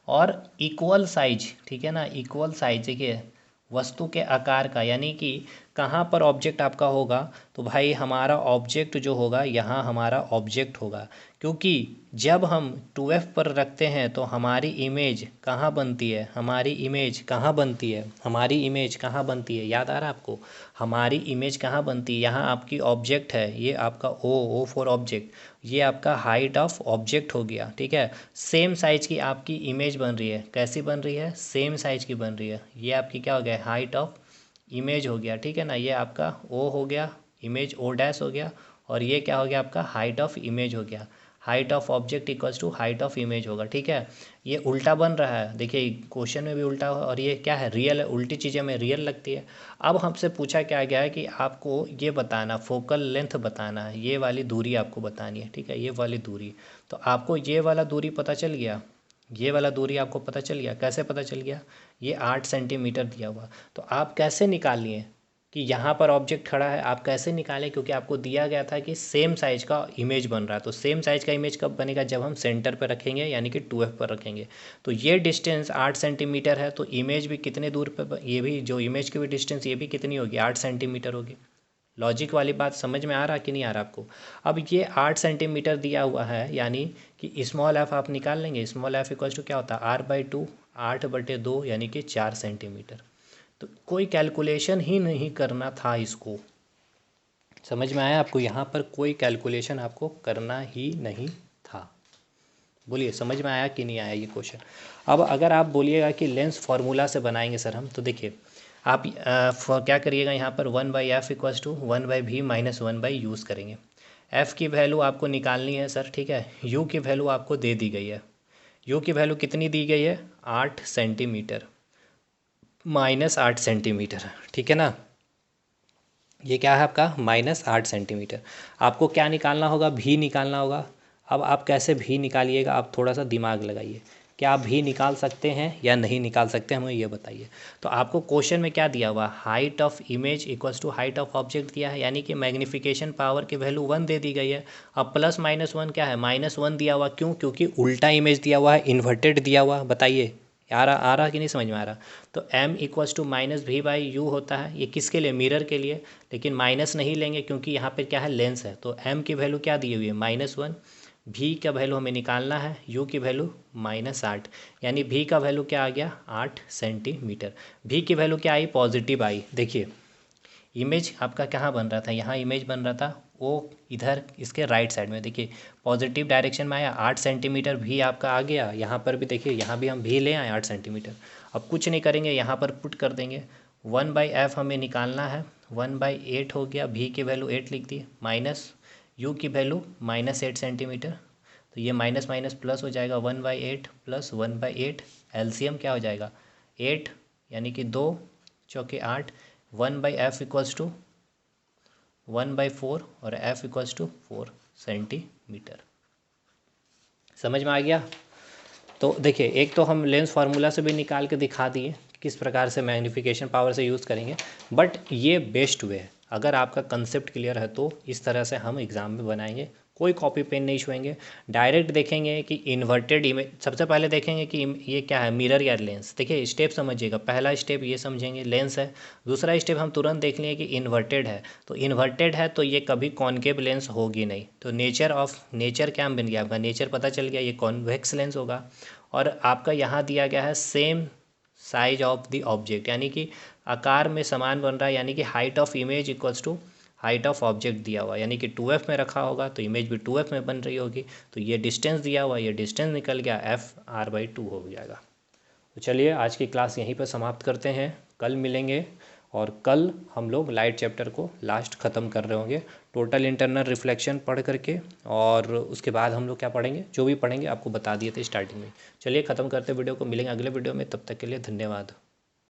और इक्वल साइज, ठीक है ना, इक्वल साइज। देखिए वस्तु के आकार का, यानी कि कहाँ पर ऑब्जेक्ट आपका होगा, तो भाई हमारा ऑब्जेक्ट जो होगा यहाँ हमारा ऑब्जेक्ट होगा। क्योंकि जब हम 2F पर रखते हैं तो हमारी इमेज कहाँ बनती है, हमारी इमेज कहाँ बनती है, हमारी इमेज कहाँ बनती है, याद आ रहा है आपको, हमारी इमेज कहाँ बनती है, यहाँ आपकी ऑब्जेक्ट है, ये आपका ओ फॉर ऑब्जेक्ट, ये आपका हाइट ऑफ ऑब्जेक्ट हो गया, ठीक है। सेम साइज की आपकी इमेज बन रही है, कैसी बन रही है, सेम साइज की बन रही है। ये आपकी क्या हो गया, हाइट ऑफ इमेज हो गया, ठीक है ना। ये आपका ओ हो गया, इमेज ओ डैश हो गया, और ये क्या हो गया आपका हाइट ऑफ इमेज हो गया। Height of object equals to height of image होगा, ठीक है। ये उल्टा बन रहा है, देखिए क्वेश्चन में भी उल्टा है, और ये क्या है, रियल है। उल्टी चीज़ें में रियल लगती है। अब हमसे पूछा क्या गया है कि आपको ये बताना, फोकल लेंथ बताना है, ये वाली दूरी आपको बतानी है, ठीक है, ये वाली दूरी। तो आपको ये वाला दूरी पता चल गया, ये वाला दूरी आपको पता चल गया। कैसे पता चल गया, ये 8 सेंटीमीटर दिया हुआ। तो आप कैसे निकालिए कि यहाँ पर ऑब्जेक्ट खड़ा है, आप कैसे निकालें, क्योंकि आपको दिया गया था कि सेम साइज का इमेज बन रहा है। तो सेम साइज का इमेज कब बनेगा, जब हम सेंटर पर रखेंगे, यानी कि 2F पर रखेंगे। तो ये डिस्टेंस 8 सेंटीमीटर है, तो इमेज भी कितने दूर पर, ये भी जो इमेज की भी डिस्टेंस ये भी कितनी होगी, 8 सेंटीमीटर होगी। लॉजिक वाली बात समझ में आ रहा कि नहीं आ रहा आपको। अब ये 8 सेंटीमीटर दिया हुआ है, यानी कि स्मॉल एफ आप निकाल लेंगे। स्मॉल एफ इक्वल्स टू क्या होता है, R/2, 8/2 यानी कि 4 सेंटीमीटर। तो कोई कैलकुलेशन ही नहीं करना था इसको, समझ में आया आपको, यहाँ पर कोई कैलकुलेशन आपको करना ही नहीं था। बोलिए समझ में आया कि नहीं आया ये क्वेश्चन। अब अगर आप बोलिएगा कि लेंस फार्मूला से बनाएंगे सर हम, तो देखिए आप क्या करिएगा, यहाँ पर 1/f equals to 1/v minus 1/u use करेंगे। f की वैल्यू आपको निकालनी है सर, ठीक है। u की वैल्यू आपको दे दी गई है। u की वैल्यू कितनी दी गई है, 8 सेंटीमीटर माइनस 8 सेंटीमीटर, ठीक है ना। ये क्या है आपका -8 सेंटीमीटर। आपको क्या निकालना होगा, भी निकालना होगा। अब आप कैसे भी निकालिएगा, आप थोड़ा सा दिमाग लगाइए। क्या आप भी निकाल सकते हैं या नहीं निकाल सकते, हमें ये बताइए। तो आपको क्वेश्चन में क्या दिया हुआ, height of image equals to height of object दिया है, यानी कि मैग्नीफिकेशन पावर की वैल्यू 1 दे दी गई है। अब +-1 क्या है, -1 दिया हुआ, क्यों, क्योंकि उल्टा इमेज दिया हुआ है, इन्वर्टेड दिया हुआ। बताइए आ रहा कि नहीं समझ में आ रहा। तो m इक्वल्स टू -v/u होता है, ये किसके लिए, मिरर के लिए। लेकिन माइनस नहीं लेंगे क्योंकि यहाँ पे क्या है, लेंस है। तो m की वैल्यू क्या दी हुई है, -1। v का वैल्यू हमें निकालना है, u की वैल्यू -8, यानी v का वैल्यू क्या आ गया, 8 सेंटीमीटर। v की वैल्यू क्या आई, पॉजिटिव आई। देखिए इमेज आपका कहाँ बन रहा था, यहाँ इमेज बन रहा था वो इधर इसके राइट साइड में। देखिए पॉजिटिव डायरेक्शन में आया, 8 सेंटीमीटर भी आपका आ गया। यहाँ पर भी देखिए, यहाँ भी हम भी ले आए 8 सेंटीमीटर। अब कुछ नहीं करेंगे, यहाँ पर पुट कर देंगे 1/f हमें निकालना है, 1/8 हो गया, v की वैल्यू 8 लिख दी, माइनस u की वैल्यू -8 सेंटीमीटर, तो ये माइनस माइनस प्लस हो जाएगा, 1/8 प्लस 1/8, एलसीएम क्या हो जाएगा 8 यानी कि 2 चौके 8, 1/f इक्वल्स टू 1/4 और f इक्वल्स टू 4 सेंटीमीटर। समझ में आ गया। तो देखिए एक तो हम लेंस फार्मूला से भी निकाल के दिखा दिए किस प्रकार से मैग्नीफिकेशन पावर से यूज़ करेंगे, बट ये बेस्ट वे है। अगर आपका कंसेप्ट क्लियर है तो इस तरह से हम एग्ज़ाम में बनाएंगे, कोई कॉपी पेन नहीं छुएंगे, डायरेक्ट देखेंगे कि इन्वर्टेड इमेज। सबसे पहले देखेंगे कि ये क्या है, मिरर या लेंस। देखिए स्टेप समझिएगा, पहला स्टेप ये समझेंगे लेंस है, दूसरा स्टेप हम तुरंत देख लेंगे कि इन्वर्टेड है, तो इन्वर्टेड है तो ये कभी कॉनकेव लेंस होगी नहीं, तो नेचर क्या बन गया आपका, नेचर पता चल गया, ये कॉन्वेक्स लेंस होगा। और आपका यहाँ दिया गया है same size of the object, यानी कि आकार में समान बन रहा है, यानी कि height of image equals to height of object दिया हुआ, यानी कि 2f में रखा होगा तो इमेज भी 2f में बन रही होगी, तो ये डिस्टेंस दिया हुआ, ये डिस्टेंस निकल गया, f/2 हो जाएगा। तो चलिए आज की क्लास यहीं पर समाप्त करते हैं, कल मिलेंगे, और कल हम लोग लाइट चैप्टर को लास्ट ख़त्म कर रहे होंगे, टोटल इंटरनल रिफ्लेक्शन पढ़ करके, और उसके बाद हम लोग क्या पढ़ेंगे, जो भी पढ़ेंगे आपको बता दिए थे स्टार्टिंग में। चलिए ख़त्म करते वीडियो को, मिलेंगे अगले वीडियो में, तब तक के लिए धन्यवाद।